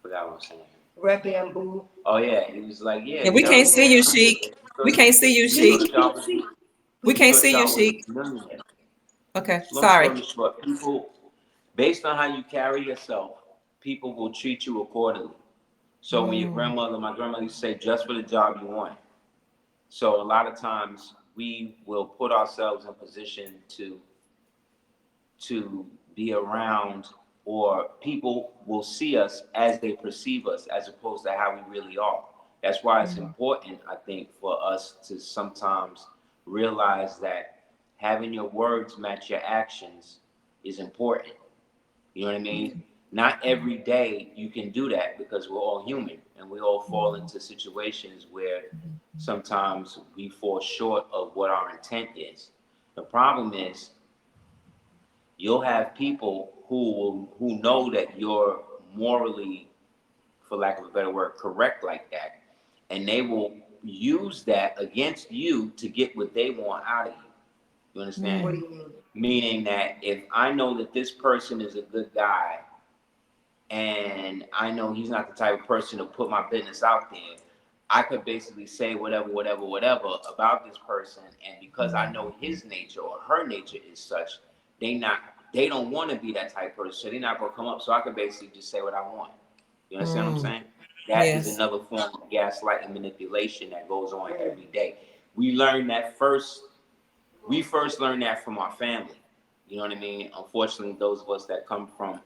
forgot what I'm saying. Red Bamboo. Oh yeah, he was like, yeah. We can't see you, Sheik. We can't see you, Sheik. We can't see you, Sheik. Okay, sorry. Short, people, based on how you carry yourself, people will treat you accordingly. So when my grandmother used to say, just for the job you want. So a lot of times we will put ourselves in position to be around, or people will see us as they perceive us as opposed to how we really are. That's why it's important, I think, for us to sometimes realize that having your words match your actions is important. You know what I mean? Not every day you can do that because we're all human and we all fall into situations where sometimes we fall short of what our intent is. The problem is you'll have people who know that you're morally, for lack of a better word, correct like that, and they will use that against you to get what they want out of you. You understand? What do you mean? Meaning that if I know that this person is a good guy and I know he's not the type of person to put my business out there, I could basically say whatever about this person, and because I know his nature or her nature is such, they don't want to be that type of person, so they're not gonna come up. So I could basically just say what I want. You understand what I'm saying? That is another form of gaslight and manipulation that goes on every day. We first learned that from our family. You know what I mean? Unfortunately, those of us that come from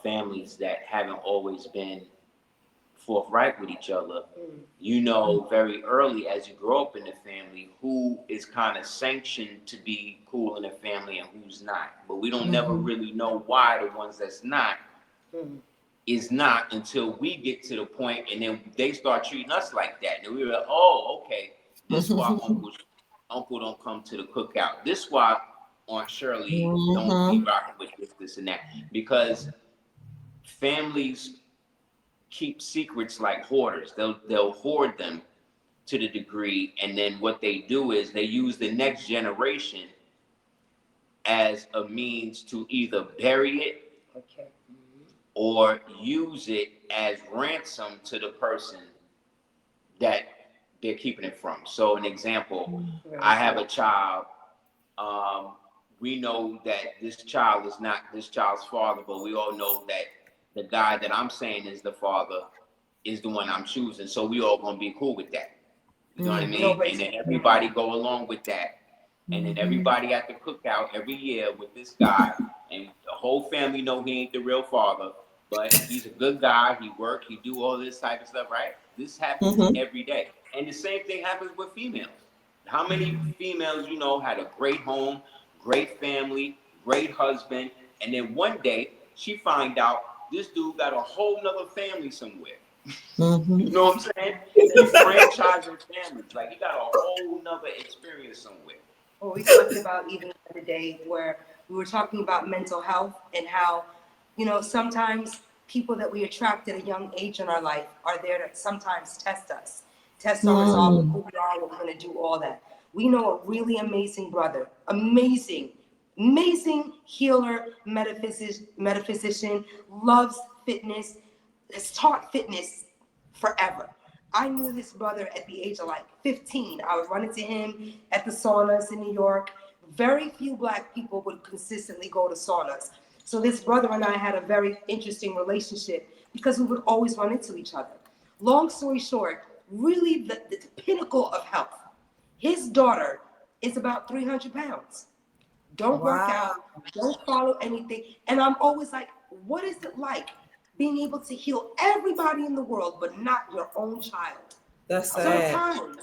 families that haven't always been forthright with each other, you know very early as you grow up in the family who is kind of sanctioned to be cool in the family and who's not. But we don't never really know why the ones that's not is not until we get to the point, and then they start treating us like that. And we were like, oh, okay, this is why uncle don't come to the cookout. This is why Aunt Shirley don't be rocking with this and that. Because families keep secrets like hoarders. They'll hoard them to the degree, and then what they do is they use the next generation as a means to either bury it or use it as ransom to the person that they're keeping it from. So an example, I have a child. We know that this child is not this child's father, but we all know that the guy that I'm saying is the father is the one I'm choosing. So we all gonna be cool with that. You know what I mean? And then everybody go along with that. And then everybody at the cookout every year with this guy, and the whole family know he ain't the real father, but he's a good guy. He work, he do all this type of stuff, right? This happens every day. And the same thing happens with females. How many females you know had a great home, great family, great husband, and then one day she find out this dude got a whole nother family somewhere. You know what I'm saying? He's franchising families. Like, he got a whole nother experience somewhere. Well, we talked about even the other day where we were talking about mental health and how, you know, sometimes people that we attract at a young age in our life are there to sometimes test us, test our resolve of who we are, what we're going to do, all that. We know a really amazing brother, amazing healer, metaphysician, loves fitness, has taught fitness forever. I knew this brother at the age of like 15. I was running to him at the saunas in New York. Very few Black people would consistently go to saunas. So this brother and I had a very interesting relationship because we would always run into each other. Long story short, really the pinnacle of health. His daughter is about 300 pounds. Don't work out, don't follow anything. And I'm always like, what is it like being able to heal everybody in the world, but not your own child? That's sad.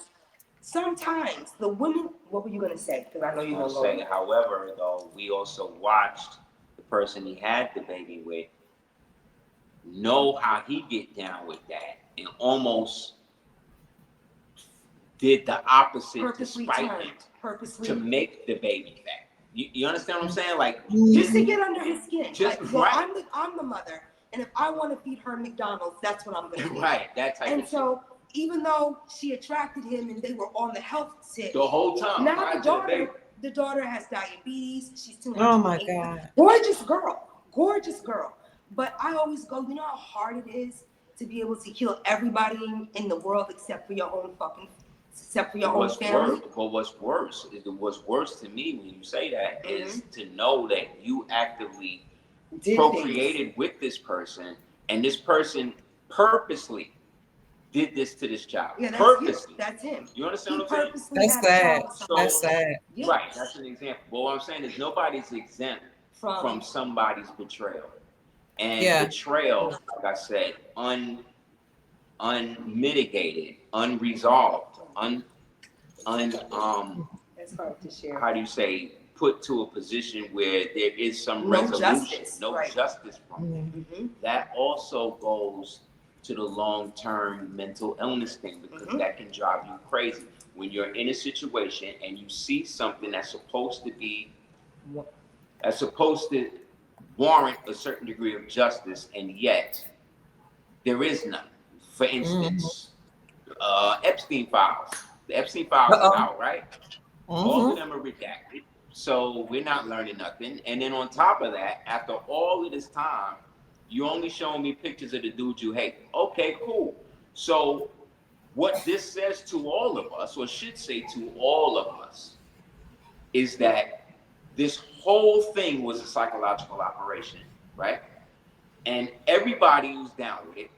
Sometimes the women, what were you going to say? Because I know you're going to say, however, though, we also watched the person he had the baby with know how he get down with that and almost did the opposite purposely despite him to make the baby fat. You understand what I'm saying? Like, just to get under his skin. Just like, well, I'm the mother, and if I want to feed her McDonald's, that's what I'm going to do. Right, that type of And so, even though she attracted him and they were on the health tip the whole time, now the daughter has diabetes. She's 200. Oh my God. Gorgeous girl. But I always go, you know how hard it is to be able to heal everybody in the world except for your own family. But what's worse to me when you say that is to know that you actively procreated with this person, and this person purposely did this to this child. Yeah, purposely. That's him. You understand what I'm saying? That's sad. That's sad. Yeah. Right, that's an example. But what I'm saying is nobody's exempt from somebody's betrayal. And betrayal, like I said, unmitigated, unresolved, that's hard to share. How do you say, put to a position where there is some resolution, justice from it. That also goes to the long-term mental illness thing, because that can drive you crazy. When you're in a situation and you see something that's supposed to warrant a certain degree of justice, and yet there is none. For instance, Epstein files. The Epstein files are out, right? All of them are redacted. So we're not learning nothing. And then on top of that, after all of this time, you only showing me pictures of the dude you hate. Okay, cool. So what this says to all of us, or should say to all of us, is that this whole thing was a psychological operation, right? And everybody who's down with it,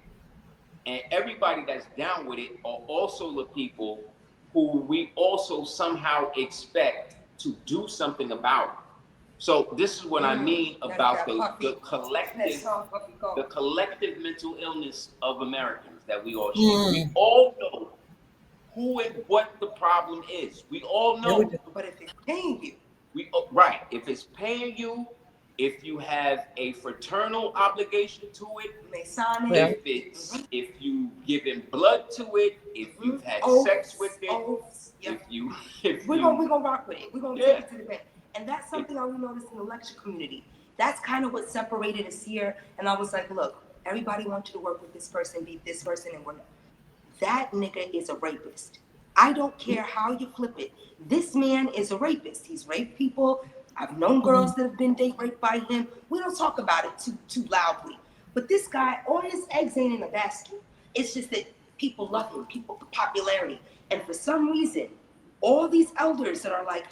and everybody that's down with it are also the people who we also somehow expect to do something about. So this is what I mean about the collective mental illness of Americans that we all share. We all know who and what the problem is. We all know. But if it's paying you, If it's paying you, if you have a fraternal obligation to it, Masonic. Yeah. if you giving blood to it, if you've had sex with it, Yep. if We're you gonna rock with it. We're gonna Yeah. take it to the bank. And that's something I we noticed in the lecture community. That's kind of what separated Aseer. And I was like, look, everybody wants you to work with this person, be this person, and we're not. That nigga is a rapist. I don't care how you flip it. This man is a rapist. He's raped people. I've known girls that have been date raped by him. We don't talk about it too loudly. But this guy, all his eggs ain't in a basket. It's just that people love him, people popularity. And for some reason, all these elders that are like,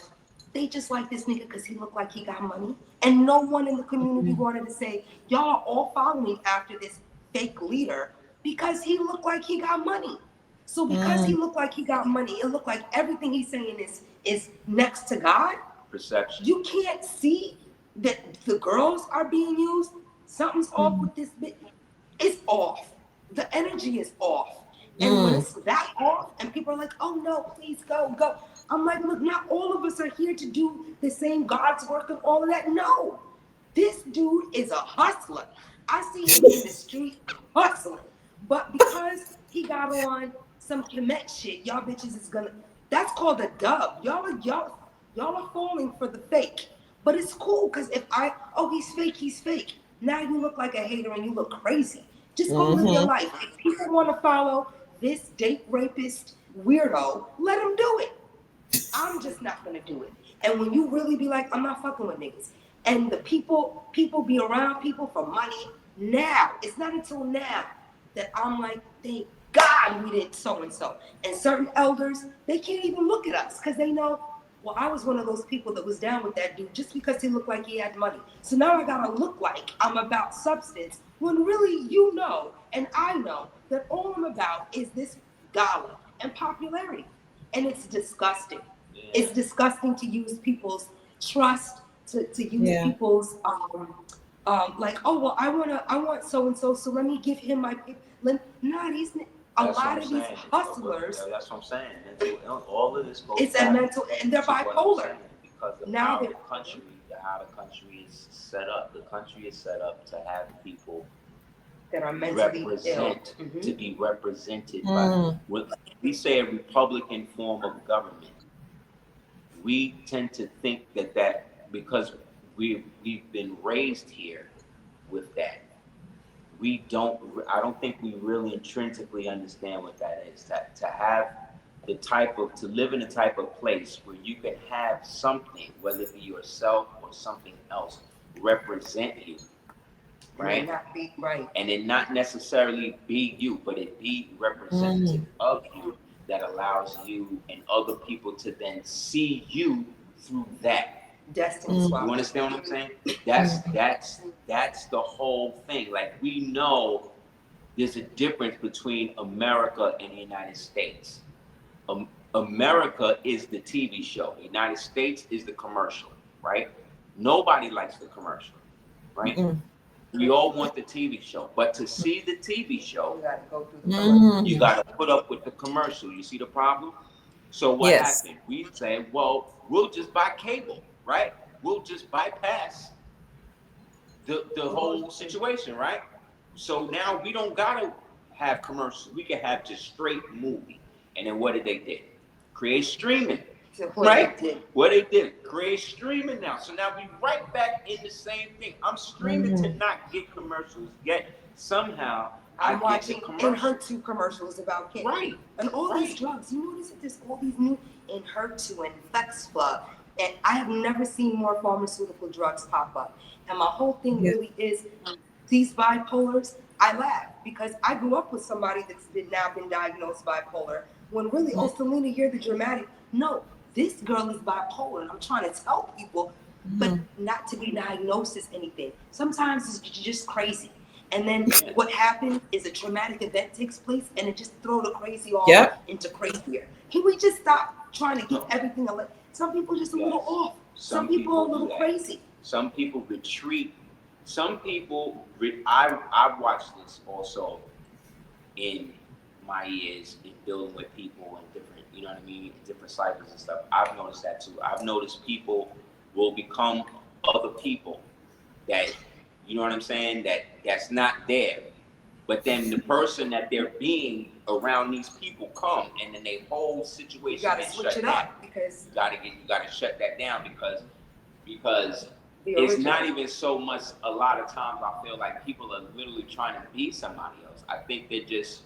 they just like this nigga because he looked like he got money. And no one in the community wanted to say, y'all are all following after this fake leader because he looked like he got money. So because he looked like he got money, it looked like everything he's saying is next to God. perception. You can't see that the girls are being used. Something's off with this bit. It's off. The energy is off. And when it's that off, and people are like, oh no, please go, go. I'm like, look, not all of us are here to do the same God's work and all of that. No. This dude is a hustler. I see him in the street hustling. But because he got on some Kemet shit, y'all bitches is gonna, that's called a dub. Y'all are falling for the fake. But it's cool, because if he's fake, he's fake. Now you look like a hater and you look crazy. Just go live your life. If people want to follow this date rapist weirdo, let them do it. I'm just not gonna do it. And when you really be like, I'm not fucking with niggas, and the people be around people for money, now, it's not until now that I'm like, thank God we did so and so. And certain elders, they can't even look at us because they know, well, I was one of those people that was down with that dude just because he looked like he had money. So now I gotta look like I'm about substance when really you know, and I know, that all I'm about is this gala and popularity. And it's disgusting. Yeah. It's disgusting to use people's trust, to use people's like, oh well, I want so and so, so let me give him my nah, these a lot of these hustlers. That's what I'm saying. Mental, all of this goes it's a mental, and they're bipolar. Because of now how the country is set up. The country is set up to have people that are mentally ill to be represented by what we say a Republican form of government. We tend to think that because we've been raised here with that. I don't think we really intrinsically understand what that is. To have to live in a type of place where you can have something, whether it be yourself or something else, represent you, right? And it not necessarily be you, but it be representative of you that allows you and other people to then see you through that. Destiny swap. You understand what I'm saying? That's the whole thing. Like, we know there's a difference between America and the United States. America is the TV show. The United States is the commercial, right? Nobody likes the commercial, right? We all want the TV show, but to see the TV show, you gotta go through the commercial. You gotta put up with the commercial. You see the problem? So what happened? We say, well, we'll just buy cable, right? We'll just bypass the whole situation, right? So now we don't gotta have commercials. We can have just straight movie. And then what did they do? Create streaming. Right? What they did, create streaming now. So now we right back in the same thing. I'm streaming to not get commercials, yet somehow I'm watching Enhertu commercials about kids. Right. And all these drugs. You notice that there's all these new Enhertu and Flexfla. And I have never seen more pharmaceutical drugs pop up. And my whole thing really is these bipolars. I laugh because I grew up with somebody that's been diagnosed bipolar. When really, Celina, you're the dramatic. No, this girl is bipolar. And I'm trying to tell people, but not to be diagnosed as anything. Sometimes it's just crazy. And then what happens is a traumatic event takes place and it just throws the crazy all into crazier. Can we just stop trying to get everything? Some people just a little off. Some people are a little crazy. Some people retreat. Some people, I've watched this also in my years in dealing with people and different, you know what I mean, different cycles and stuff. I've noticed that too. I've noticed people will become other people that, you know what I'm saying, that's not there. But then the person that they're being around these people come, and then they whole situation You gotta gets switch shut it down. up because You gotta shut that down because the it's original. not even so much. A lot of times I feel like people are literally trying to be somebody else. I think they're just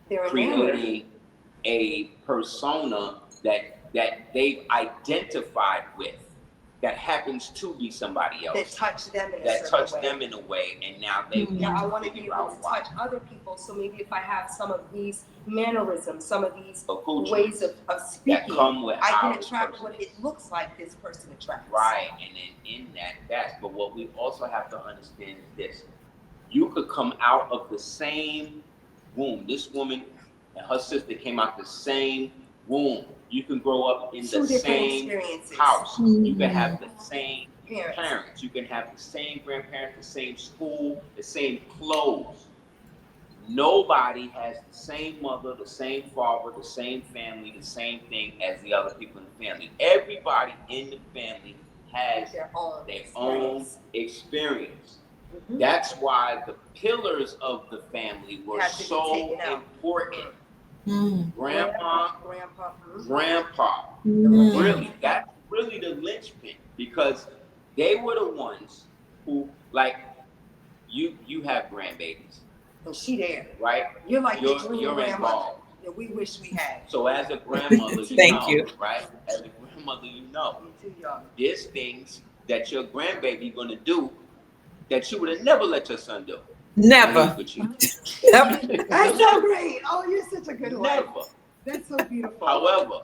They're enamored. creating a persona that they've identified with, that happens to be somebody That else, touch them in a that certain touch way. them in a way, and now they Mhm. Now I want want to to be figure able to out why. touch other people. So maybe if I have some of these mannerisms, some of these Accoutrements ways of that speaking, come with I how can this attract person what is. it looks like this person attracts. Right, and then in that's. But what we also have to understand is this: you could come out of the same womb. This woman and her sister came out the same womb. You can grow up in Two the different same experiences. house. You can have Mhm. the same Parents. parents. You can have the same grandparents, the same school, the same clothes. Nobody has the same mother, the same father, the same family, the same thing as the other people in the family. Everybody in the family has Their own their experience. own experience. Mhm. That's why the pillars of the family were Had to be so taken out. important. Mhm. Grandma, Grandpa. grandpa, Mhm. really, that's really the linchpin, because they were the ones who, like, you have grandbabies, And she there. right? You're like the dream You're grandmother involved. that we wish we had. So as a grandmother, you Thank know, you. right? As a grandmother, you know, You're too young. there's things that your grandbaby gonna do that you would have never let your son do when he was Never. with you. Never. That's so great. Oh, you're such a good one. Never. That's so beautiful. However,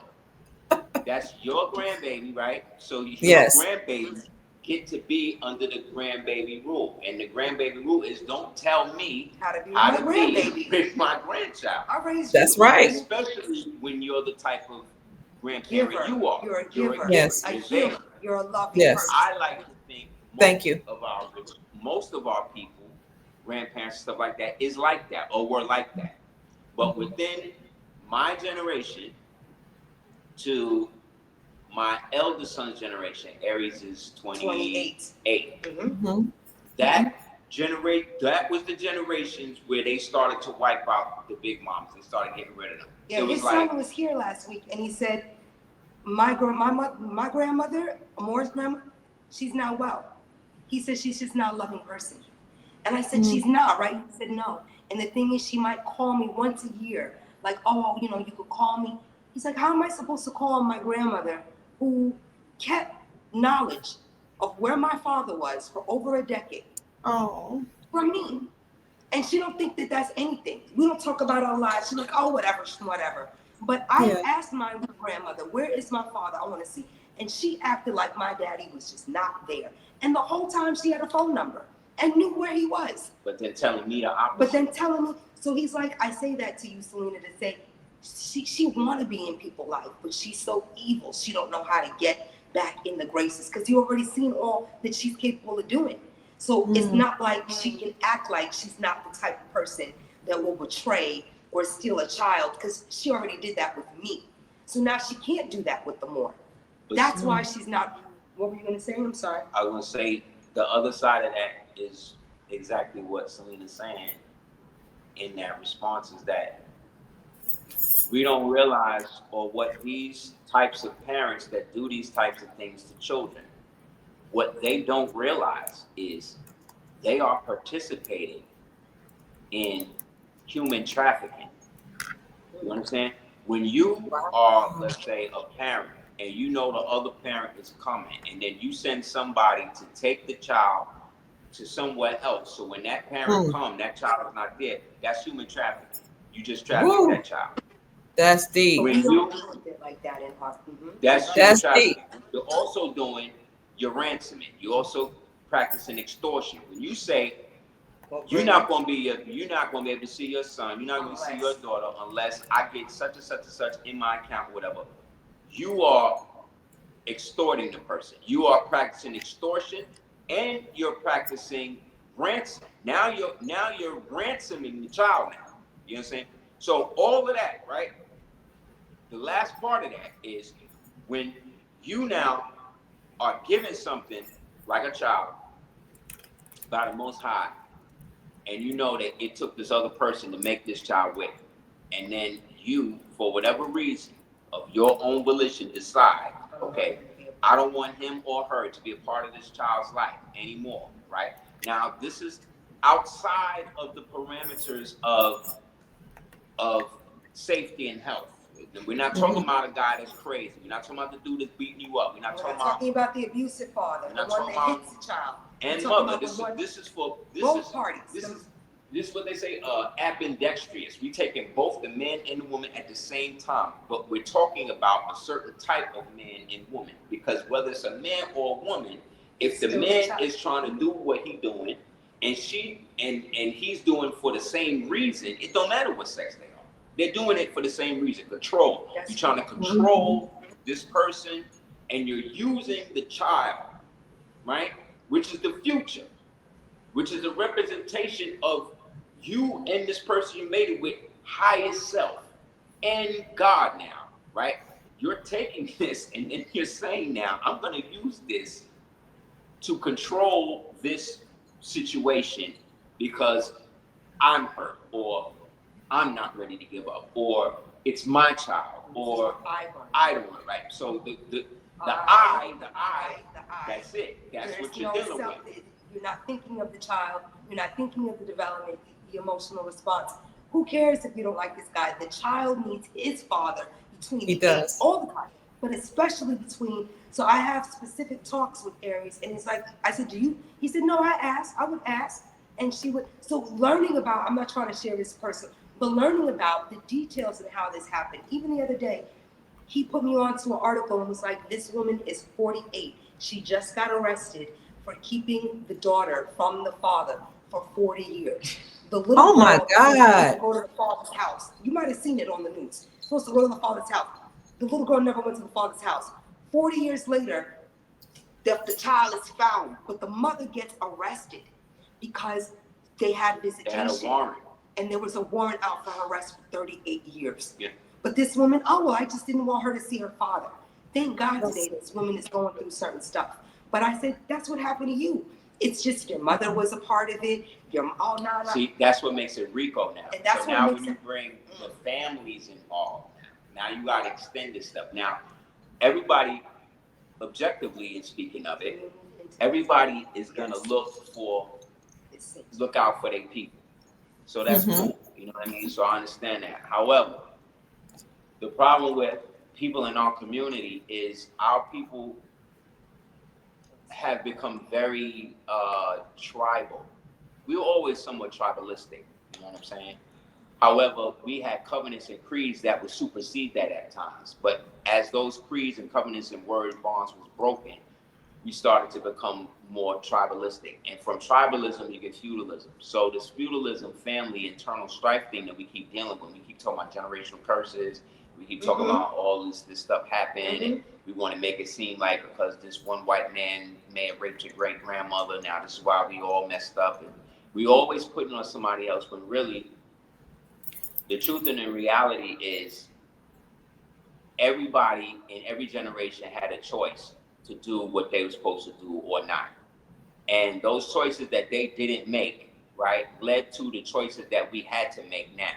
that's your grandbaby, right? So your Yes. grandbaby get to be under the grandbaby rule, and the grandbaby rule is don't tell me How to be how my to grandbaby. be with my grandchild. I raised That's you. right. Especially when you're the type of grandparent Giver. you are. You're a You're giver. a Yes. giver. A You're there. healer. You're a loving Yes. person. I like to think Thank you. most of our people, grandparents, stuff like that, is like that or were like that. But within my generation to my eldest son's generation, Aries is 28. Mm-hmm. Mhm. That was the generations where they started to wipe out the big moms. They started getting rid of them. Yeah, It was his like, son was here last week, and he said, my grandmother, Amore's grandma, she's not well. He said she's just not a loving person. And I said, she's not, right? He said, no. And the thing is, she might call me once a year, like, oh, you know, you could call me. He's like, how am I supposed to call my grandmother who kept knowledge of where my father was for over a decade Oh. from me? And she don't think that that's anything. We don't talk about our lives. She's like, oh, whatever, whatever. But I Yeah. asked my grandmother, where is my father? I want to see. And she acted like my daddy was just not there. And the whole time she had a phone number and knew where he was. but then telling me the opposite. But then telling me, so he's like, I say that to you, Celina, to say, she want to be in people's life, but she's so evil. She don't know how to get back in the graces because you already seen all that she's capable of doing. So it's not like she can act like she's not the type of person that will betray or steal a child, because she already did that with me. So now she can't do that with the more. But That's why she's not. What were you going to say? I'm sorry. I was gonna say the other side of that is exactly what Celina's saying in that response, is that we don't realize, or what these types of parents that do these types of things to children, what they don't realize is they are participating in human trafficking. You understand? When you are, let's say, a parent, and you know the other parent is coming, and then you send somebody to take the child to somewhere else. So when that parent comes, that child is not there. That's human trafficking. You just traffic Woo. that child. That's deep. When We you, don't do it like that in hospital. that's human That's trafficking. deep. You're also doing your ransoming. You're also practicing extortion. When you say you're not gonna be able to see your son, you're not gonna see your daughter unless I get such and such and such in my account, whatever. You are extorting the person. You are practicing extortion, and you're practicing ransom. Now you're ransoming the child now. You know what I'm saying? So all of that, right? The last part of that is when you now are given something like a child, by the Most High, and you know that it took this other person to make this child with, and then you, for whatever reason of your own volition, decide, okay, I don't want him or her to be a part of this child's life anymore, right? Now, this is outside of the parameters of safety and health. We're not talking about a guy that's crazy. We're not talking about the dude that's beating you up. We're not talking about the abusive father, the one that hits the child. And mother. This is both parties. This is what they say, ambidextrous. We taking both the man and the woman at the same time, but we're talking about a certain type of man and woman, because whether it's a man or a woman, if the man is trying to do what he's doing, and he's doing for the same reason, it don't matter what sex they are. They're doing it for the same reason, control. You're trying to control this person, and you're using the child, right? Which is the future, which is a representation of you and this person you made it with, highest self and God now, right? You're taking this and then you're saying now, I'm going to use this to control this situation because I'm hurt, or I'm not ready to give up, or it's my child, or I don't want, right? So the I, that's it. That's what you're dealing with. You're not thinking of the child. You're not thinking of the development, the emotional response. Who cares if you don't like this guy? The child needs his father between he does all the time, but especially between. So I have specific talks with Aries, and it's like, I said, do you? He said, no, I would ask. And she would, so learning about, I'm not trying to share this person, but learning about the details and how this happened. Even the other day, he put me onto an article and was like, this woman is 48. She just got arrested for keeping the daughter from the father for 40 years. The little oh my girl God. to go to the father's house. You might have seen it on the news. Supposed to go to the father's house. The little girl never went to the father's house. 40 years later, the child is found, but the mother gets arrested because they had visitation. They had a warrant. And there was a warrant out for her arrest for 38 years. Yeah. But this woman, oh, well, I just didn't want her to see her father. Thank God today this woman is going through certain stuff. But I said, that's what happened to you. It's just your mother was a part of it. See, that's what makes it RICO now. And that's so now when you bring the families involved, now you got to extend this stuff. Now, everybody, objectively in speaking of it, everybody is going to look out for their people. So that's cool. You know what I mean? So I understand that. However, the problem with people in our community is our people have become very tribal. We were always somewhat tribalistic, you know what I'm saying? However, we had covenants and creeds that would supersede that at times. But as those creeds and covenants and word bonds was broken, we started to become more tribalistic. And from tribalism, you get feudalism. So this feudalism, family, internal strife thing that we keep dealing with, we keep talking about generational curses, we keep talking about all this stuff happened, and we want to make it seem like because this one white man may have raped your great grandmother, now this is why we all messed up. And we always put it on somebody else, when really the truth and the reality is everybody in every generation had a choice to do what they were supposed to do or not. And those choices that they didn't make, right, led to the choices that we had to make now.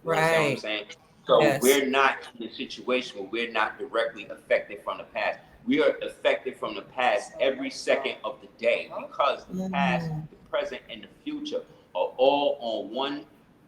You understand what I'm saying? So we're not in a situation where we're not directly affected from the past. We are affected from the past every second of the day, because the past, the present, and the future are all on one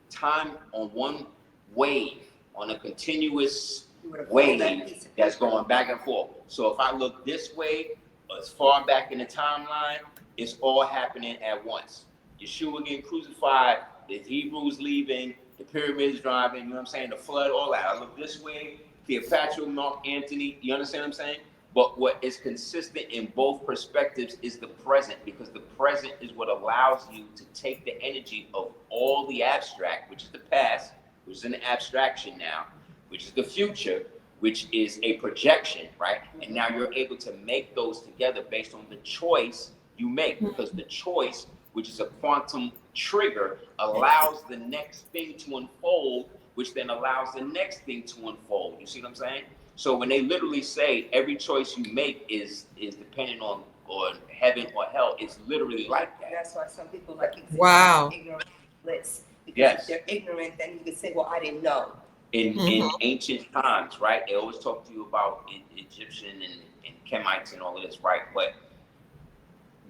time, on one wave, on a continuous wave that's going back and forth. So if I look this way, as far back in the timeline, it's all happening at once. Yeshua getting crucified, the Hebrews leaving, the pyramids driving, you know what I'm saying, the flood, all that. I look this way, Cleopatra, Mark Antony, you understand what I'm saying? But what is consistent in both perspectives is the present, because the present is what allows you to take the energy of all the abstract, which is the past, which is an abstraction now, which is the future, which is a projection, right? And now you're able to make those together based on the choice you make, because the choice, which is a quantum trigger, allows the next thing to unfold, which then allows the next thing to unfold. You see what I'm saying? So when they literally say every choice you make is dependent on or heaven or hell. It's literally like that. That's why some people like you say Wow. ignorant bliss. Because Yes. if they're ignorant, then you can say, well, I didn't know. In Mhm. ancient times, right? They always talk to you about Egyptian and Kemites and all of this, right? But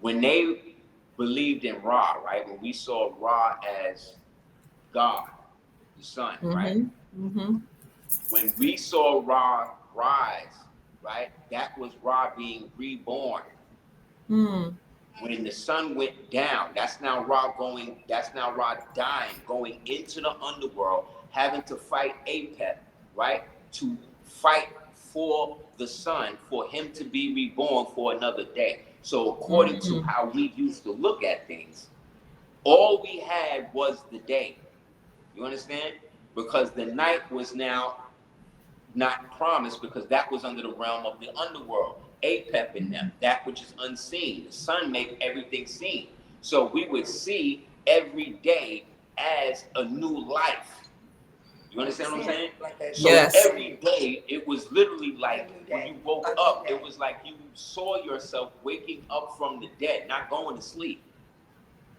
when they believed in Ra, right? When we saw Ra as God, the sun, right? Mhm. When we saw Ra rise, right? That was Ra being reborn. Mhm. When the sun went down, that's now Ra dying, going into the underworld, having to fight Apep, right? To fight for the sun, for him to be reborn for another day. So according to Mhm. how we used to look at things, all we had was the day. You understand? Because the night was now not promised, because that was under the realm of the underworld. Apep in them, that which is unseen. The sun make everything seen. So we would see every day as a new life. You understand what I'm saying? Like a So Yes. every day, it was literally like new when day, you woke a new up, day. it was like you saw yourself waking up from the dead, not going to sleep.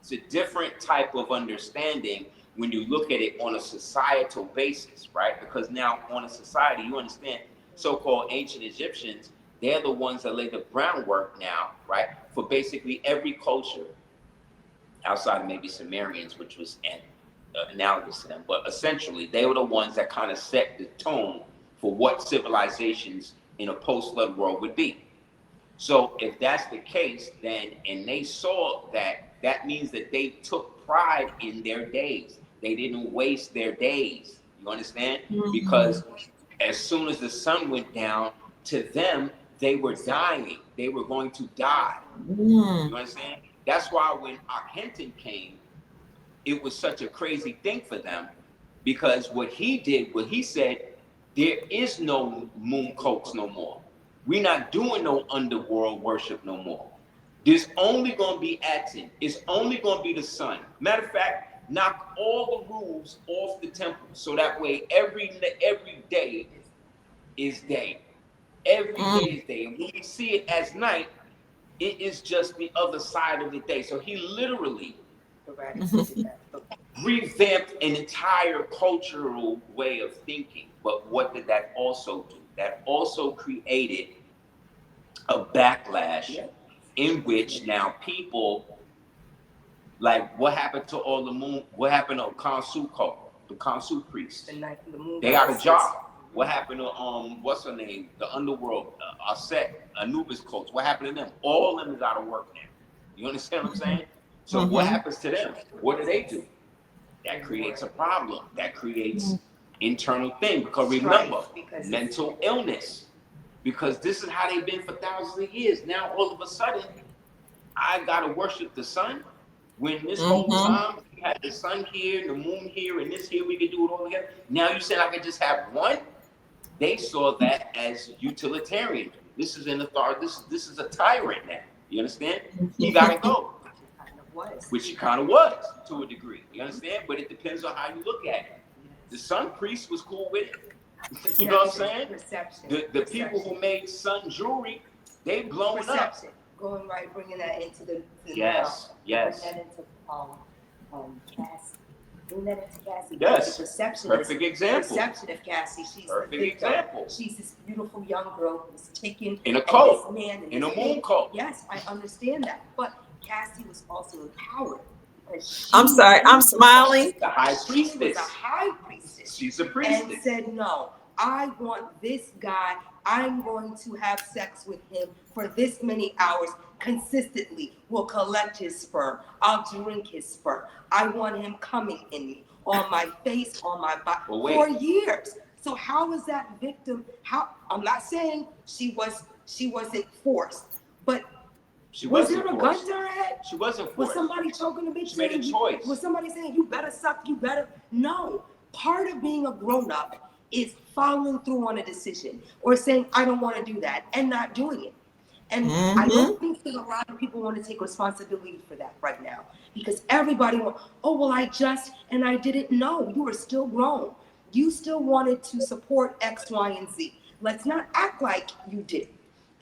It's a different type of understanding when you look at it on a societal basis, right? Because now on a society, you understand so-called ancient Egyptians, they're the ones that lay the groundwork now, right? For basically every culture outside of maybe Sumerians, which was analogous to them. But essentially, they were the ones that kind of set the tone for what civilizations in a post-flood world would be. So if that's the case, then, and they saw that, that means that they took pride in their days. They didn't waste their days. You understand? Mhm. Because as soon as the sun went down, to them, they were dying. They were going to die. Mhm. You understand? That's why when Akhenaten came, it was such a crazy thing for them, because what he did, what he said, there is no moon cults no more. We're not doing no underworld worship no more. There's only going to be Aten. It's only going to be the sun. Matter of fact, knock all the rules off the temple, so that way every day is day. Every day Mm. is day. And when we see it as night, it is just the other side of the day. So he literally revamped an entire cultural way of thinking. But what did that also do? That also created a backlash in which now people, like, what happened to all the moon? What happened to Kansu cult, the Kansu priests? They got a job. What happened to what's her name? The underworld, Aset, Anubis cults. What happened to them? All of them is out of work now. You understand what I'm saying? So what Mhm. happens to them? What do? That creates a problem. That creates internal thing. Because remember, mental illness. Because this is how they've been for thousands of years. Now all of a sudden, I gotta worship the sun. When this whole Mhm. time we had the sun here, the moon here, and this here, we could do it all together. Now you said I could just have one. They saw that as utilitarian. This is an authority. This is a tyrant now. You understand? He gotta go. Which he kind of was to a degree. You understand? But it depends on how you look at it. The sun priest was cool with it. You know what I'm saying? The people who made sun jewelry, they blowing up. Going right, bringing that into the Yes, yes. bring that into Cassie. Bring that into Cassie. Yes. The perception Perfect example. Perception of Cassie. She's Perfect the victim. example. She's this beautiful young girl who was taken In a cult. This man In a moon cult. Yes, I understand that. But Cassie was also empowered because I'm sorry. I'm smiling. The high priestess. She was a high priestess. She's a priestess. And said, no, I want this guy. I'm going to have sex with him for this many hours consistently. We'll collect his sperm. I'll drink his sperm. I want him coming in me, on my face, on my body, for years. So how is that victim? How? I'm not saying she wasn't forced, but was there a gun to her head? She wasn't forced. Was somebody choking a bitch? She made a choice. Was somebody saying you better suck? You better? No. Part of being a grown up is following through on a decision or saying I don't want to do that and not doing it. And I don't think that a lot of people want to take responsibility for that right now because everybody wants, oh, well, I didn't know. You were still grown. You still wanted to support X, Y, and Z. Let's not act like you did.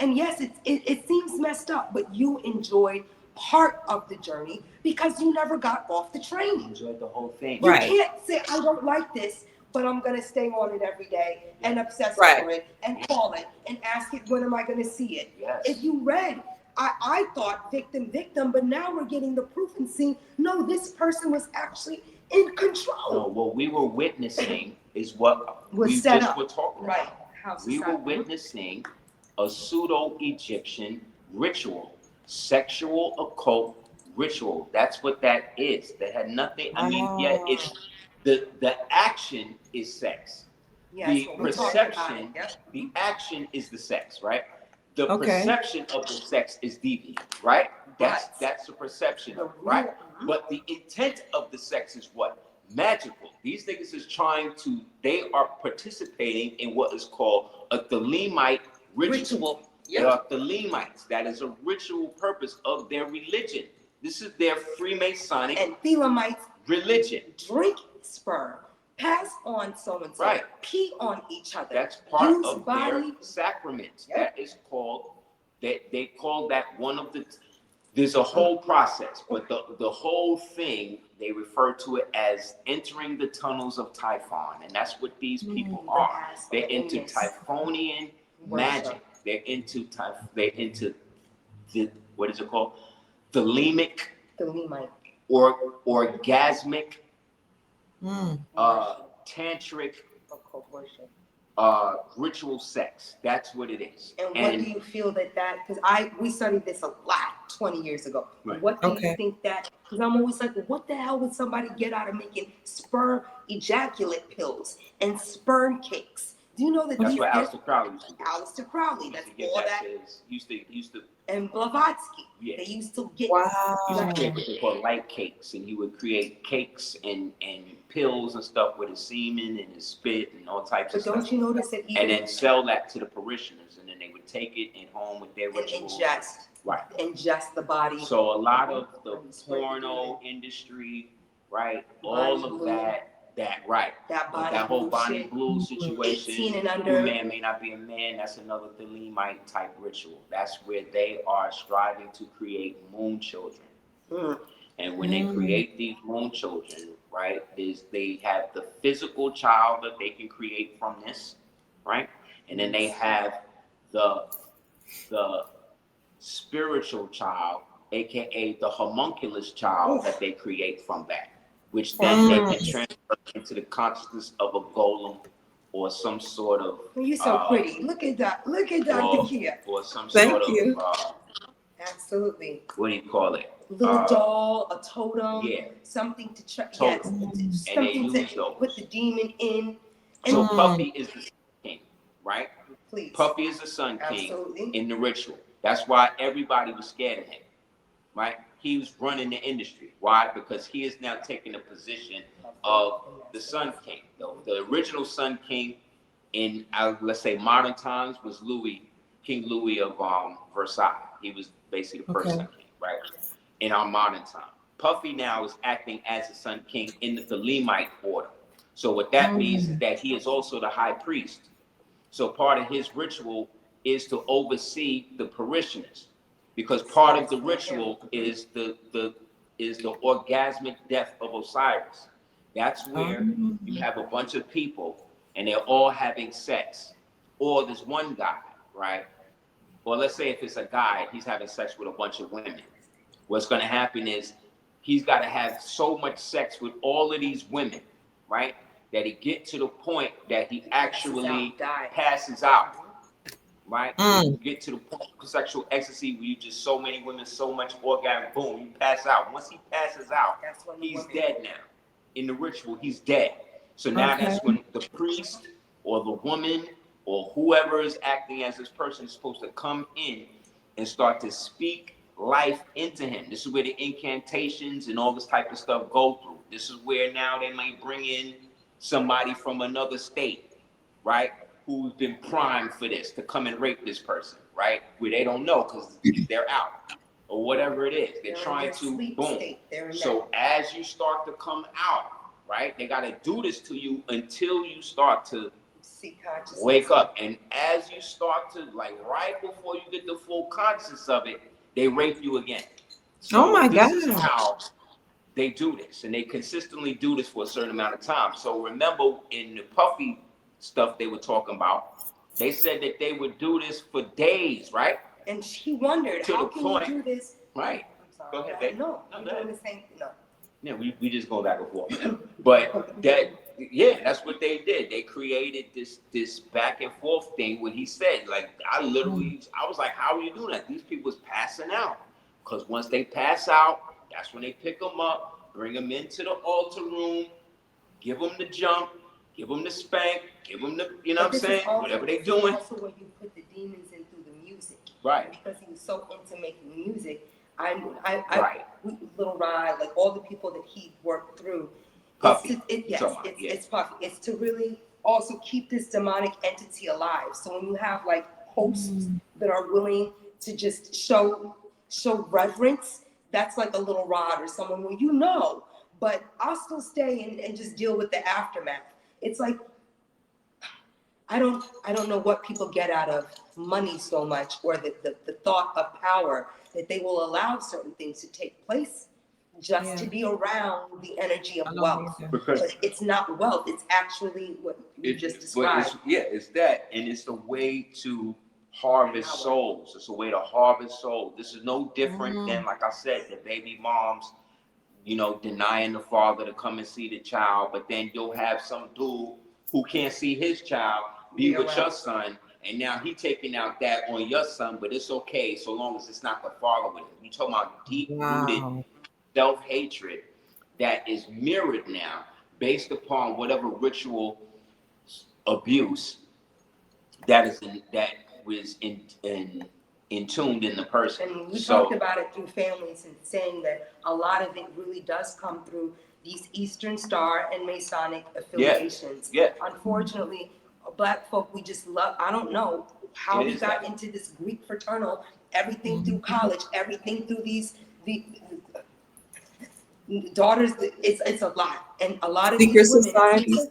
And yes, it seems messed up, but you enjoyed part of the journey because you never got off the train. Enjoyed the whole thing. You Right. can't say, I don't like this, but I'm going to stay on it every day and obsess Right. over it and call it and ask it, when am I going to see it? Yes. If you read, I thought victim, but now we're getting the proof and seeing, no, this person was actually in control. No, what we were witnessing is what Was we set just up. were talking Right. about. How We were society- witnessing a pseudo-Egyptian ritual, sexual occult ritual. That's what that is. That had nothing, I mean, yeah, it's the action is sex. Yeah, The that's what we talked about. perception, Yep. the action is the sex, right? The Okay. perception of the sex is deviant, right? That's the perception of it, right? But the intent of the sex is what? Magical. These niggas is they are participating in what is called a Thelemite ritual. Yep. They are Thelemites. That is a ritual purpose of their religion. This is their Freemasonic And Thelemites religion. drink sperm, pass on so-and-so, Right. pee on each other. That's part Use of body- their sacraments. Yep. That is called, they call that one of the, there's a whole process, but the whole thing, they refer to it as entering the tunnels of Typhon. And that's what these people are. They're into Typhonian magic. They're into the, what is it called? Thelemic, Thelemite. orgasmic, Mm. tantric, Occult worship. ritual sex. That's what it is. And what do you feel that, because we studied this a lot 20 years ago. Right. What do Okay. you think that, because I'm always like, what the hell would somebody get out of making sperm ejaculate pills and sperm cakes? Do you know that That's these what guys- Aleister Crowley used to do. Aleister Crowley, Used that's to give all that that, to his- used to and Blavatsky. Yeah. They used to get Wow. used to create what they call light cakes, and he would create cakes and pills and stuff with his semen and his spit and all types But of stuff. don't you notice that And then sell that to the parishioners, and then they would take it in home with their and ritual. ingest the body? So a lot of the porno industry, right? All Bonnie of Blue. that that body that whole blue Bonnie shit, Blue situation. 18 and Who under. may or may not be a man, that's another Thelemite type ritual. That's where they are striving to create moon children. Mm. And when they create these moon children, right, they have the physical child that they can create from this, right? And then they have the spiritual child, aka the homunculus child that they create from that, which then they can transfer into the consciousness of a golem or some sort of You're so pretty. Look at that. Look at Dr. Kia. or some Thank sort you. of Absolutely. what do you call it? Little doll, a totem, Yeah. something to check. Totem. Yes, And they something use to those. put the demon in. So Mm. Puffy is the Sun King, right? Please. Puffy is the Sun King Absolutely. in the ritual. That's why everybody was scared of him, right? He was running the industry. Why? Because he is now taking the position of the Sun King. The original Sun King in, let's say, modern times was King Louis of Versailles. He was basically the first Okay. Sun King, right? In our modern time. Puffy now is acting as the Sun King in the Thelemite order. So what that means is that he is also the high priest. So part of his ritual is to oversee the parishioners, because part of the ritual is the orgasmic death of Osiris. That's where you have a bunch of people and they're all having sex, or there's one guy, right? Or let's say if it's a guy, he's having sex with a bunch of women. What's going to happen is he's got to have so much sex with all of these women, right, that he get to the point that he actually passes out, right? You get to the point of sexual ecstasy where you just so many women, so much orgasm, boom, you pass out. Once he passes out, he's dead now. In the ritual, he's dead. So now that's when the priest or the woman or whoever is acting as this person is supposed to come in and start to speak life into him. This is where the incantations and all this type of stuff go through. This is where now they might bring in somebody from another state, right, who's been primed for this, to come and rape this person, right, where they don't know because they're out or whatever it is. They're trying to, boom. So as you start to come out, right, they got to do this to you until you start to See consciousness. Wake up. And as you start to, like, right before you get the full conscious of it, they rape you again. So Oh my this is God. how they do this, and they consistently do this for a certain amount of time. So remember, in the Puffy stuff they were talking about, they said that they would do this for days, right? And she wondered, To how the can point, you do this? right? I'm sorry. Go ahead, babe. No, No, I'm go doing ahead. the same. No. Yeah, we just go back and forth. But that, yeah, that's what they did. They created this back and forth thing where he said, like, I was like, how are you doing that? These people's passing out. Because once they pass out, that's when they pick them up, bring them into the altar room, give them the jump, give them the spank, give them the, you know what I'm saying? Whatever they doing. Also, when you put the demons in through the music, Right. Because he was so into making music, Right. Little Ride, like all the people that he worked through. Puffy. It's Puffy. It's to really also keep this demonic entity alive. So when you have like hosts that are willing to just show reverence, that's like a little rod or someone where you know, but I'll still stay and just deal with the aftermath. It's like I don't know what people get out of money so much, or the thought of power that they will allow certain things to take place just to be around the energy of wealth. But it's not wealth, it's actually what you just described. It's that, and it's a way to harvest souls. It's a way to harvest souls. This is no different than, like I said, the baby moms, you know, denying the father to come and see the child, but then you'll have some dude who can't see his child be with your son, and now he taking out that on your son, but it's okay so long as it's not the father with him. You talking about deep-rooted self-hatred that is mirrored now based upon whatever ritual abuse that was tuned in the person. And we talked about it through families and saying that a lot of it really does come through these Eastern Star and Masonic affiliations. Yeah. Unfortunately, Black folk, we just love, I don't know how we got into this Greek fraternal, everything through college, everything through the daughters, it's a lot. And a lot of secret these women, societies.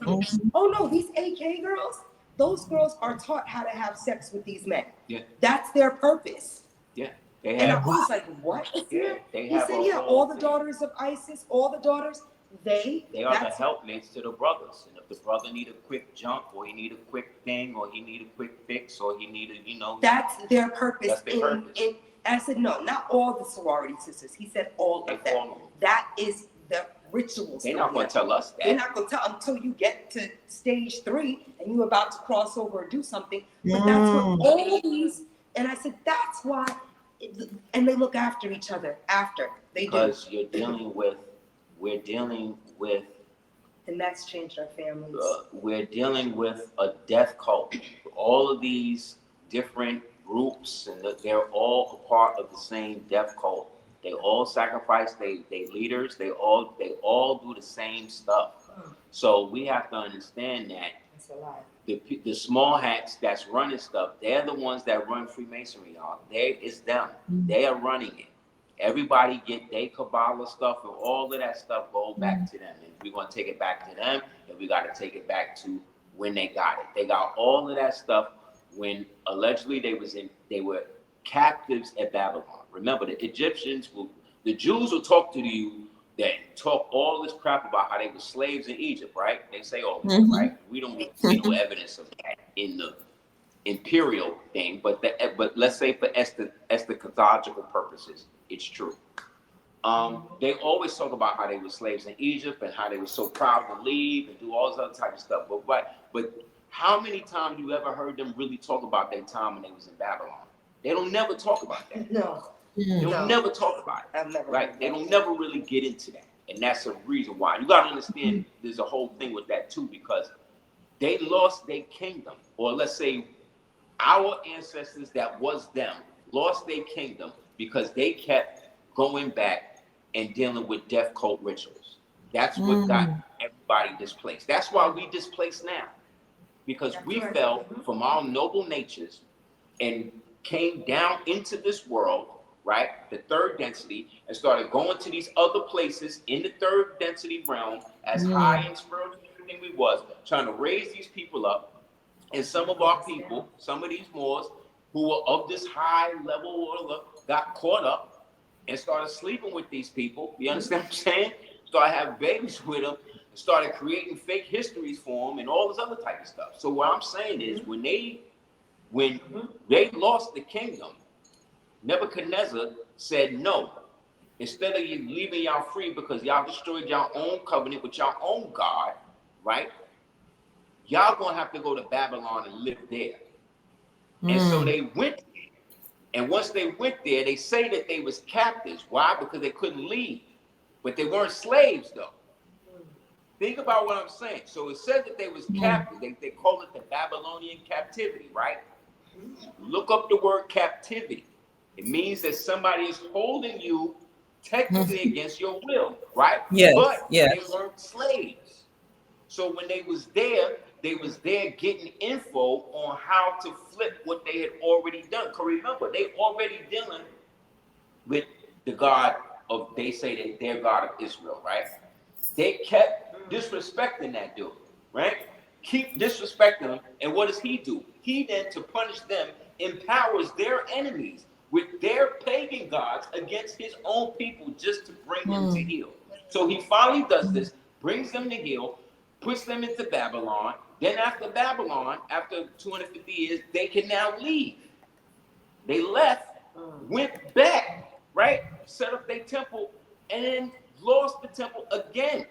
oh no, these AK girls, those girls are taught how to have sex with these men. Yeah. That's their purpose. Yeah. And I was like, what? Yeah, he said, all the daughters of ISIS, all the daughters, they are the helpmates to the brothers. And if the brother need a quick jump, or he need a quick thing, or he need a quick fix, or he need a, you know. That's their purpose. That's their purpose. I said, no, not all the sorority sisters. He said all of them. That is the rituals. They're not going to tell us that. They're not going to tell until you get to stage 3 and you're about to cross over or do something. But that's what all these, and I said, that's why, and they look after each other after they do. Because we're dealing with, and that's changed our families. We're dealing with a death cult. All of these different groups, and they're all a part of the same death cult. They all sacrifice their leaders. They all do the same stuff. So we have to understand that That's a lot. the small hats that's running stuff, they're the ones that run Freemasonry, y'all. It's them. They are running it. Everybody get their Kabbalah stuff, and all of that stuff go back to them. And we're going to take it back to them, and we got to take it back to when they got it. They got all of that stuff when allegedly they were captives at Babylon. Remember, the Jews will talk to you, that talk all this crap about how they were slaves in Egypt, right? They say all this, right? We don't see no evidence of that in the imperial thing, but let's say for eschatological purposes, it's true. They always talk about how they were slaves in Egypt and how they were so proud to leave and do all this other type of stuff. But how many times you ever heard them really talk about their time when they was in Babylon? They don't never talk about that. No. They don't never talk about it. I've never. Right? They don't never really get into that. And that's the reason why. You got to understand there's a whole thing with that too, because they lost their kingdom. Or let's say our ancestors that was them lost their kingdom because they kept going back and dealing with death cult rituals. That's what got everybody displaced. That's why we displaced now. Because we fell from our noble natures and came down into this world, right, the third density, and started going to these other places in the third density realm, as high and spiritual everything we was, trying to raise these people up, And some of our people, some of these Moors who were of this high level got caught up and started sleeping with these people. You understand what I'm saying? Started having babies with them, and started creating fake histories for them and all this other type of stuff. So what I'm saying is when they lost the kingdom, Nebuchadnezzar said, no, instead of you leaving y'all free because y'all destroyed y'all own covenant with y'all own God, right? Y'all gonna have to go to Babylon and live there. And so they went there. And once they went there, they say that they was captives. Why? Because they couldn't leave. But they weren't slaves, though. Think about what I'm saying. So it says that they was captives. They call it the Babylonian captivity, right? Look up the word captivity. It means that somebody is holding you technically against your will, right? Yes, But yes. they weren't slaves. So when they was there getting info on how to flip what they had already done. Because remember, they already dealing with the God of, they say that their God of Israel, right? They kept disrespecting that dude, right? Keep disrespecting him. And what does he do? He then, to punish them, empowers their enemies with their pagan gods against his own people just to bring them to heel. So he finally does this, brings them to heel, puts them into Babylon. Then after Babylon, after 250 years, they can now leave. They left, went back, right? Set up their temple, and then lost the temple again.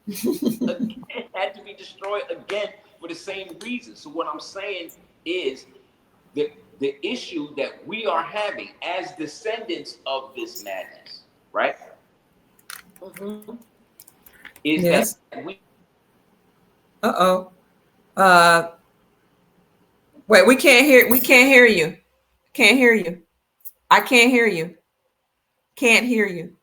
Again, had to be destroyed again for the same reason. So what I'm saying is the issue that we are having as descendants of this madness, right? Is Yes. that we Wait, we can't hear you. Can't hear you. I can't hear you. Can't hear you.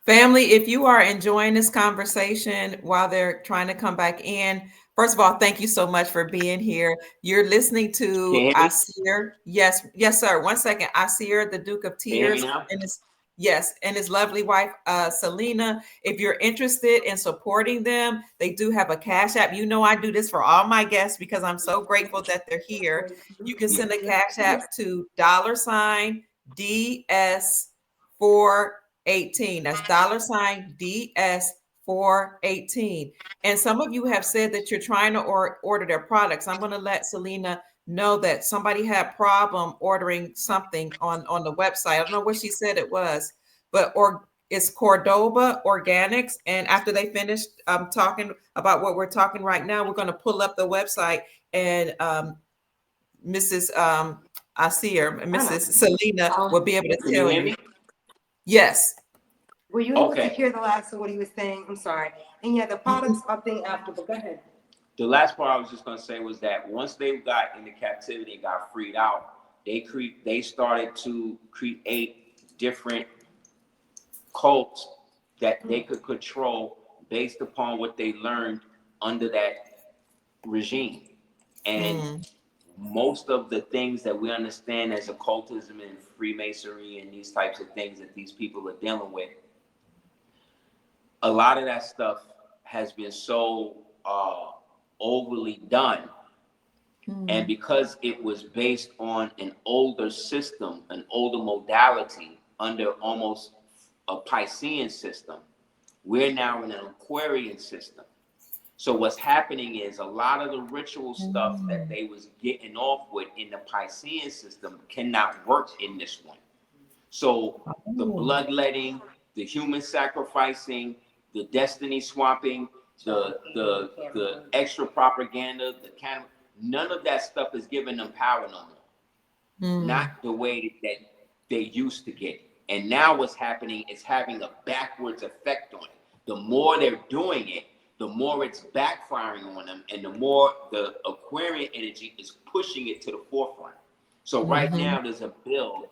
Family, if you are enjoying this conversation while they're trying to come back in, first of all, thank you so much for being here. You're listening to can Aseer. Yes, yes, sir. One second. Aseer, the Duke of hear me Tears, now? and his lovely wife, Celina. If you're interested in supporting them, they do have a Cash App. You know, I do this for all my guests because I'm so grateful that they're here. You can send a Cash App to $DS418. That's $DS418. And some of you have said that you're trying to order their products. I'm going to let Celina know that somebody had problem ordering something on the website. I don't know what she said it was, but it's Cordoba Organics. And after they finish talking about what we're talking right now, we're going to pull up the website, and Mrs. Aseer and Mrs. Celina will be able to Can you tell hear you. me? Yes. Were you able to Okay. hear the last of what he was saying? I'm sorry. And yeah, the products are thing after, but go ahead. The last part I was just gonna say was that once they got into captivity and got freed out, they started to create different cults that they could control based upon what they learned under that regime. And most of the things that we understand as occultism and Freemasonry and these types of things that these people are dealing with, a lot of that stuff has been so overly done. And because it was based on an older system, an older modality under almost a Piscean system, we're now in an Aquarian system. So what's happening is a lot of the ritual stuff that they was getting off with in the Piscean system cannot work in this one. So the bloodletting, the human sacrificing, the destiny swapping, the extra propaganda, the kind of, none of that stuff is giving them power no more. Not the way that they used to get. And now what's happening is having a backwards effect on it. The more they're doing it, the more it's backfiring on them, and the more the Aquarian energy is pushing it to the forefront. So right now there's a bill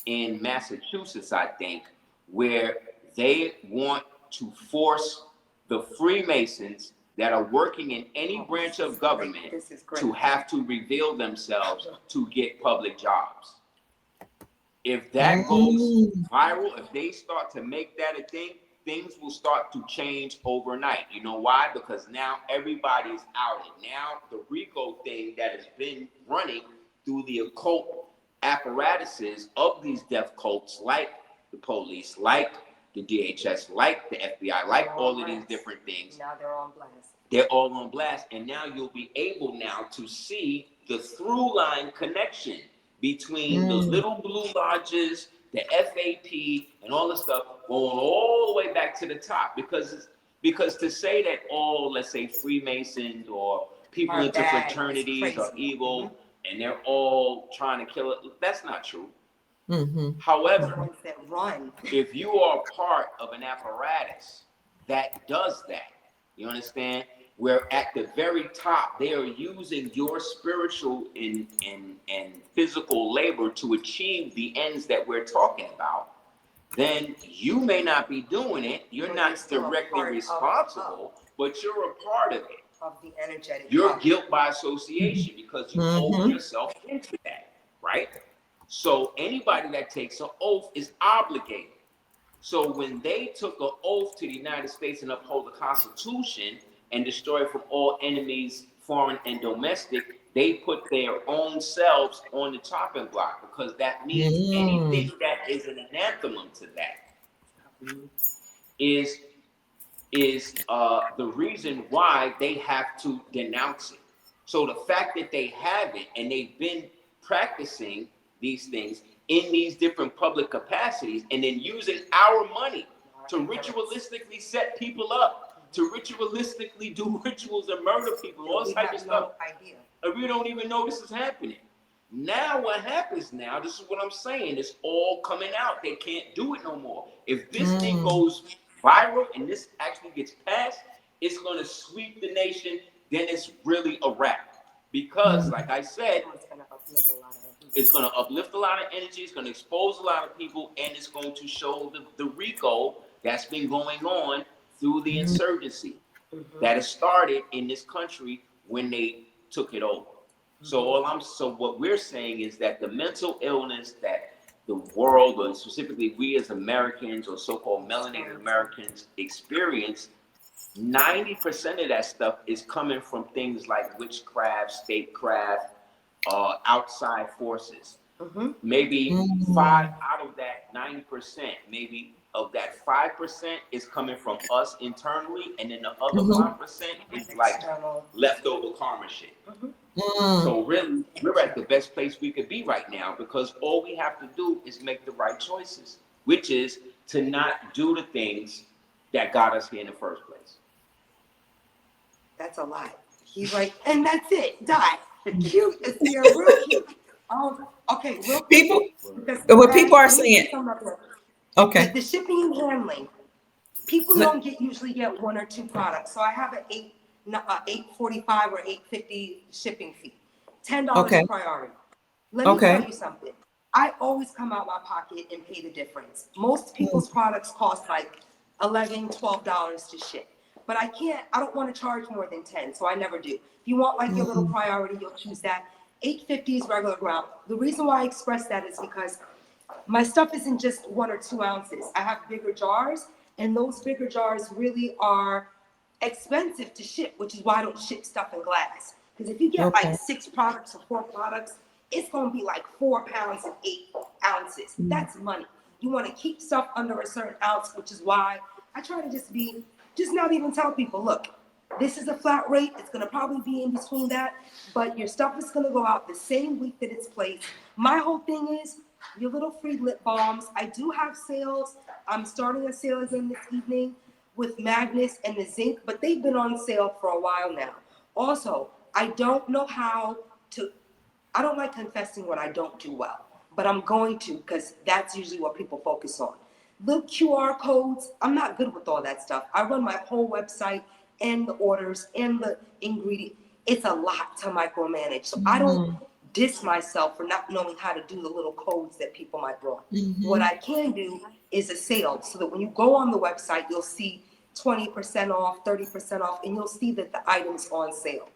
in Massachusetts, I think, where they want to force the Freemasons that are working in any branch of government to have to reveal themselves to get public jobs. If that goes viral, if they start to make that a thing, things will start to change overnight. You know why? Because now everybody's out. And now the RICO thing that has been running through the occult apparatuses of these death cults, like the police, like the DHS, like the FBI, like all of these different things. Now they're on blast. They're all on blast, and now you'll be able now to see the through line connection between the little blue lodges, the FAP, and all this stuff going all the way back to the top. Because to say that all, let's say, Freemasons or people into fraternities are evil and they're all trying to kill it, that's not true. However, if you are part of an apparatus that does that, you understand? Where at the very top, they are using your spiritual and physical labor to achieve the ends that we're talking about, then you may not be doing it. You're not directly responsible, but you're a part of it. Of the energetic. You're guilt by association because you hold yourself into that, right? So anybody that takes an oath is obligated. So when they took an oath to the United States and uphold the Constitution and destroy from all enemies, foreign and domestic, they put their own selves on the chopping block, because that means anything that is an anathema to that is the reason why they have to denounce it. So the fact that they have it and they've been practicing these things in these different public capacities, and then using our money to ritualistically set people up, to ritualistically do rituals and murder people, all this type of stuff. And we don't even know this is happening. Now what happens now, this is what I'm saying, it's all coming out. They can't do it no more. If this thing goes viral and this actually gets passed, it's going to sweep the nation, then it's really a wrap. Because, like I said, it's going to uplift a lot of energy, it's going to expose a lot of people, and it's going to show the RICO that's been going on through the insurgency that has started in this country when they took it over. So what we're saying is that the mental illness that the world, or specifically we as Americans or so-called melanated Americans experience, 90% of that stuff is coming from things like witchcraft, statecraft, outside forces. Maybe 5 out of that 90%, maybe of that 5% is coming from us internally, and then the other 5% is like leftover karma shit. So really, we're at the best place we could be right now, because all we have to do is make the right choices, which is to not do the things that got us here in the first place. That's a lot. He's like, and that's it. Die. Cute. Aseer, real cute. Okay, real quick. People, what people are saying. Okay. The shipping and handling. People don't usually get 1 or 2 products. So I have an $8.45 or $8.50 shipping fee. $10 priority. Let me tell you something. I always come out my pocket and pay the difference. Most people's products cost like $11, $12 to ship. But I don't want to charge more than 10, so I never do. If you want like your little priority, you'll choose that. $8.50 is regular ground. The reason why I express that is because my stuff isn't just 1 or 2 ounces. I have bigger jars, and those bigger jars really are expensive to ship, which is why I don't ship stuff in glass. Because if you get like 6 products or 4 products, it's going to be like 4 pounds and 8 ounces. That's money. You want to keep stuff under a certain ounce, which is why I try to just not even tell people, look, this is a flat rate. It's going to probably be in between that, but your stuff is going to go out the same week that it's placed. My whole thing is your little free lip balms. I do have sales. I'm starting a sale again this evening with Magnus and the zinc, but they've been on sale for a while now. Also, I don't like confessing what I don't do well, but I'm going to, because that's usually what people focus on. The QR codes, I'm not good with all that stuff. I run my whole website and the orders and the ingredient. It's a lot to micromanage. So I don't diss myself for not knowing how to do the little codes that people might want. What I can do is a sale, so that when you go on the website, you'll see 20% off, 30% off, and you'll see that the item's on sale.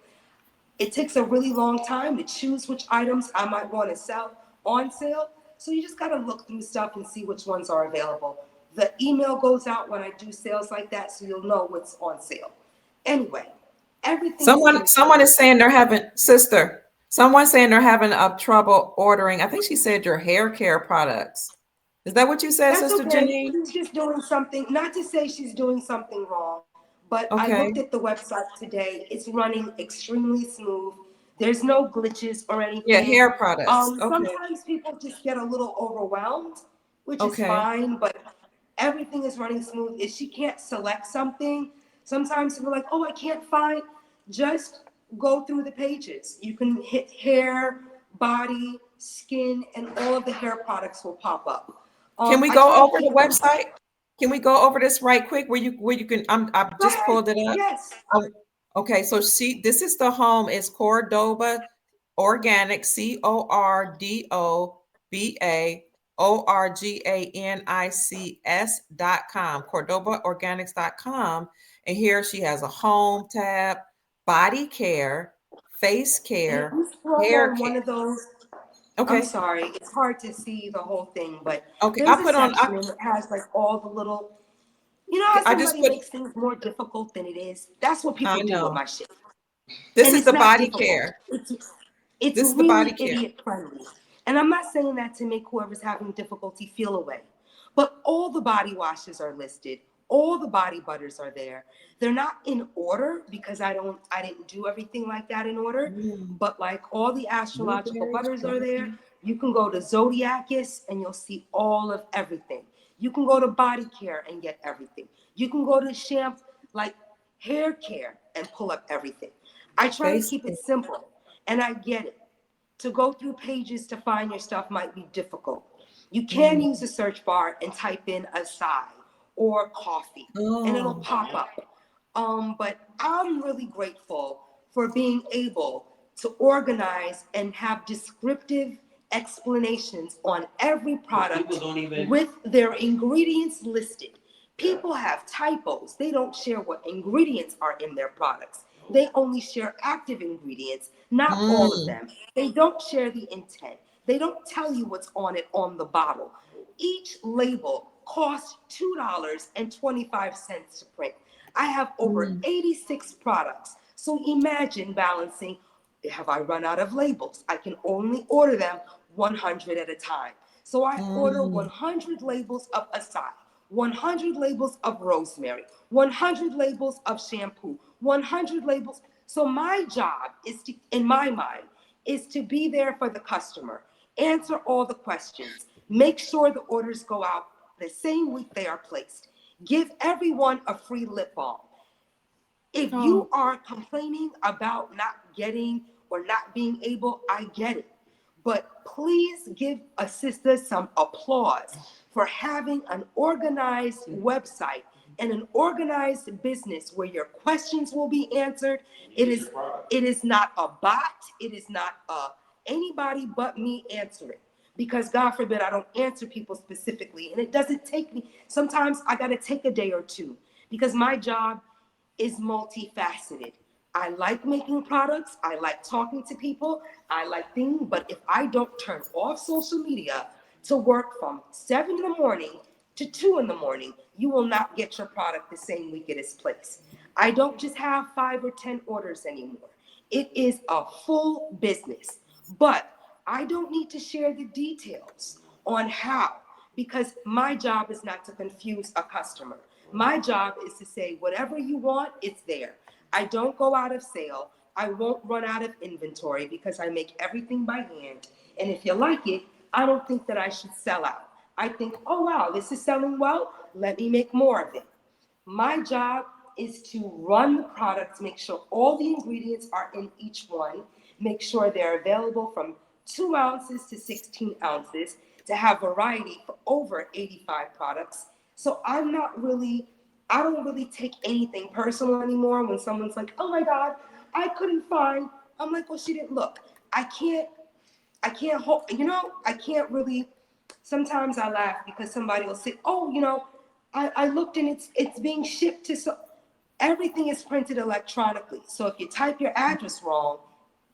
It takes a really long time to choose which items I might want to sell on sale. So you just got to look through stuff and see which ones are available. The email goes out when I do sales like that, so you'll know what's on sale. Anyway, everything is running Someone smooth. is saying they're having sister. Someone's saying they're having trouble ordering. I think she said your hair care products. Is that what you said, That's Sister okay. Janine? She's just doing something, not to say she's doing something wrong, but I Okay. looked at the website today. It's running extremely smooth. There's no glitches or Yeah, anything. hair products. Okay. Sometimes people just get a little overwhelmed, which is Okay. fine, but everything is running smooth. If she can't select something, sometimes people are like, oh, I can't find, just go through the pages. You can hit hair, body, skin, and all of the hair products will pop up. Can we I go try to over the keep them. website? Can we go over this right quick where you can I've Go just ahead. pulled it up. Yes. Okay, so this is the home. It's Cordoba Organic, CORDOBAORGANICS.com, CordobaOrganics.com. And here she has a home tab, body care, face And if care, you scroll hair on one care. of those, I'm Okay. sorry, it's hard to see the whole thing, but Okay. there's a section and it has like all the little, you know how I just somebody put, makes things more difficult than it is? That's what I people do with know. my shit. This And is it's the not body difficult. care. It's This is the body really care. idiot friendly. And I'm not saying that to make whoever's having difficulty feel away. But all the body washes are listed. All the body butters are there. They're not in order because I didn't do everything like that in order. Mm, But like all the astrological blueberries, butters are there. buttercream. You can go to Zodiacus and you'll see all of everything. You can go to body care and get everything. You can go to shampoo, like hair care, and pull up everything. I try to keep it Facebook. simple, and I get it. To go through pages to find your stuff might be difficult. You can Mm. use the search bar and type in acai or coffee, and it'll Oh, pop up. But I'm really grateful for being able to organize and have descriptive explanations on every product People don't even. with their ingredients listed. People have typos. They don't share what ingredients are in their products. They only share active ingredients, not all of mm, them. They don't share the intent. They don't tell you what's on it on the bottle. Each label costs $2.25 to print. I have over mm, 86 products. So imagine balancing, have I run out of labels? I can only order them 100 at a time. So I order mm, 100 labels of acai, 100 labels of rosemary, 100 labels of shampoo, 100 labels. So my job is to, in my mind, is to be there for the customer, answer all the questions, make sure the orders go out the same week they are placed, give everyone a free lip balm. If oh, you are complaining about not getting or not being able, I get it. But please give a sister some applause for having an organized website and an organized business where your questions will be answered. It is not a bot. It is not anybody but me answering. Because God forbid I don't answer people specifically. And it doesn't take me, sometimes I got to take a day or two because my job is multifaceted. I like making products. I like talking to people. I like things. But if I don't turn off social media to work from 7 in the morning to 2 in the morning, you will not get your product the same week it is placed. I don't just have 5 or 10 orders anymore. It is a full business. But I don't need to share the details on how, because my job is not to confuse a customer. My job is to say, whatever you want, it's there. I don't go out of sale. I won't run out of inventory because I make everything by hand. And if you like it, I don't think that I should sell out. I think, oh, wow, this is selling well. Let me make more of it. My job is to run the products, make sure all the ingredients are in each one, make sure they're available from 2 ounces to 16 ounces, to have variety for over 85 products. So I don't really take anything personal anymore when someone's like, oh my God, I couldn't find. I'm like, well, she didn't look. I can't hold, I can't really, sometimes I laugh because somebody will say, oh, I looked and it's being shipped to, so everything is printed electronically. So if you type your address wrong,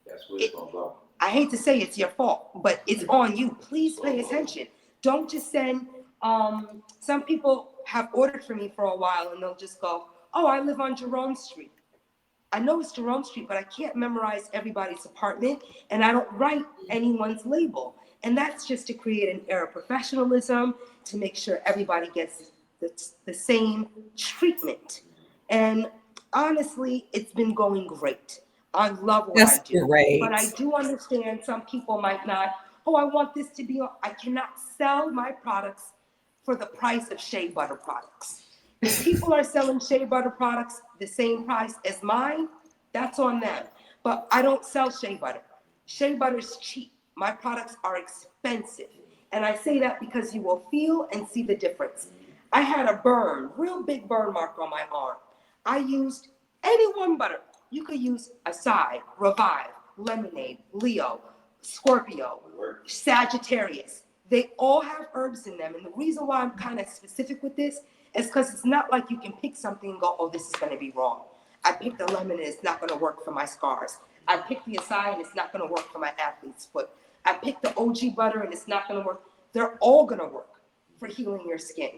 That's where it's gonna go. I hate to say it's your fault, but it's on you. Please pay attention. Don't just send, some people have ordered from me for a while and they'll just go, oh, I live on Jerome Street. I know it's Jerome Street, but I can't memorize everybody's apartment and I don't write anyone's label. And that's just to create an air of professionalism, to make sure everybody gets the same treatment. And honestly, it's been going great. I love what That's I do. great. But I do understand some people might not, oh, I want this to be, I cannot sell my products for the price of shea butter products. If people are selling shea butter products the same price as mine, that's on them. But I don't sell shea butter. Shea butter is cheap. My products are expensive. And I say that because you will feel and see the difference. I had a burn, real big burn mark on my arm. I used any one butter. You could use Aseer, Revive, Lemonade, Leo, Scorpio, Sagittarius. They all have herbs in them. And the reason why I'm kind of specific with this is because it's not like you can pick something and go, oh, this is going to be wrong. I picked the lemon and it's not going to work for my scars. I picked the Aseer and it's not going to work for my athlete's foot. I picked the OG butter and it's not going to work. They're all going to work for healing your skin.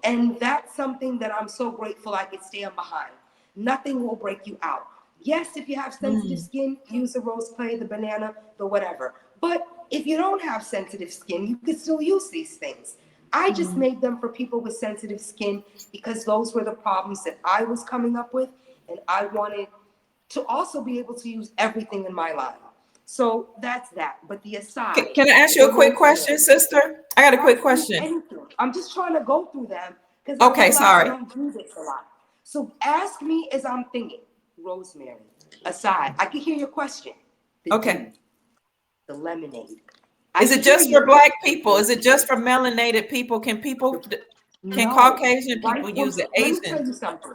And that's something that I'm so grateful I could stand behind. Nothing will break you out. Yes, if you have sensitive skin, use the rose clay, the banana, the whatever. But if you don't have sensitive skin, you can still use these things. I just made them for people with sensitive skin because those were the problems that I was coming up with. And I wanted to also be able to use everything in my line. So that's that. But the Aseer. Can I ask you a quick question, sister? I got a quick question. Anything. I'm just trying to go through them because Okay, sorry. I don't do this a lot. So ask me as I'm thinking. Rosemary, Aseer. I can hear your question. Okay. The lemonade. Is it just for Black people? Is it just for melanated people? Can Caucasian people use the Asian? Let me tell you something.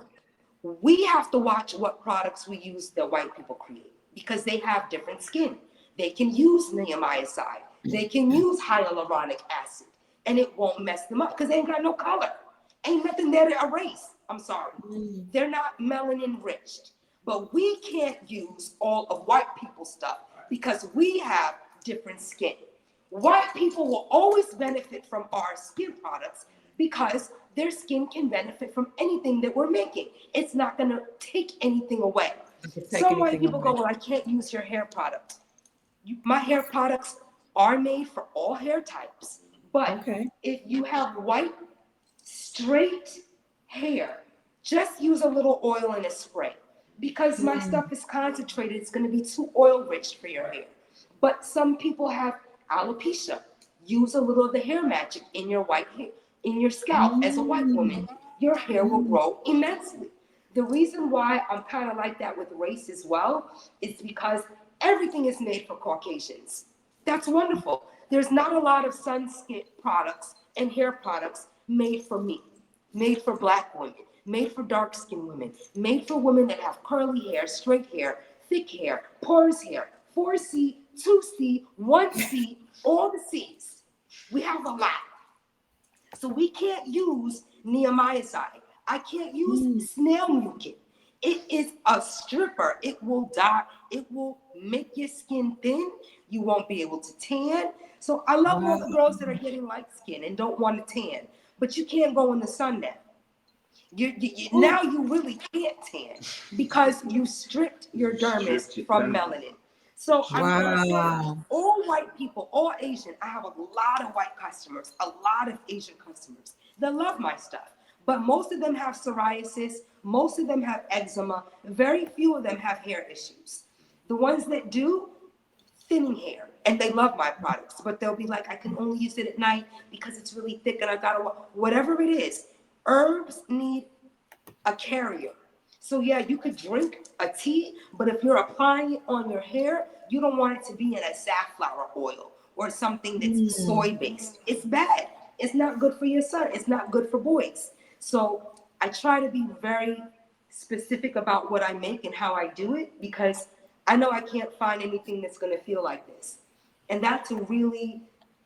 We have to watch what products we use that white people create because they have different skin. They can use niacinamide. They can use hyaluronic acid and it won't mess them up because they ain't got no color. Ain't nothing there to erase. I'm sorry. They're not melanin rich. But we can't use all of white people's stuff because we have different skin. White people will always benefit from our skin products because their skin can benefit from anything that we're making. It's not going to take anything away. Some white people go, well, I can't use your hair product. My hair products are made for all hair types. But if you have white, straight hair, just use a little oil in a spray. Because my stuff is concentrated, it's going to be too oil rich for your hair. But some people have alopecia. Use a little of the hair magic in your white hair, in your scalp. As a white woman, your hair will grow immensely. The reason why I'm kind of like that with race as well is because everything is made for Caucasians. That's wonderful. There's not a lot of sunscreen products and hair products made for me, made for Black women, made for dark-skinned women, made for women that have curly hair, straight hair, thick hair, porous hair, 4C, 2C, 1C, all the C's. We have a lot. So we can't use niacinamide. I can't use snail mucin. It is a stripper. It will dye. It will make your skin thin. You won't be able to tan. So I love all the girls that are getting light skin and don't want to tan, but you can't go in the sun now. Now you really can't tan because you stripped your dermis from melanin. So I'm gonna say all white people, all Asian, I have a lot of white customers, a lot of Asian customers that love my stuff. But most of them have psoriasis, most of them have eczema, very few of them have hair issues. The ones that do, thinning hair, and they love my products, but they'll be like, I can only use it at night because it's really thick and I gotta, whatever it is. Herbs need a carrier. So yeah, you could drink a tea, but if you're applying it on your hair, you don't want it to be in a safflower oil or something that's soy-based. It's bad. It's not good for your son. It's not good for boys. So I try to be very specific about what I make and how I do it because I know I can't find anything that's going to feel like this. And that's really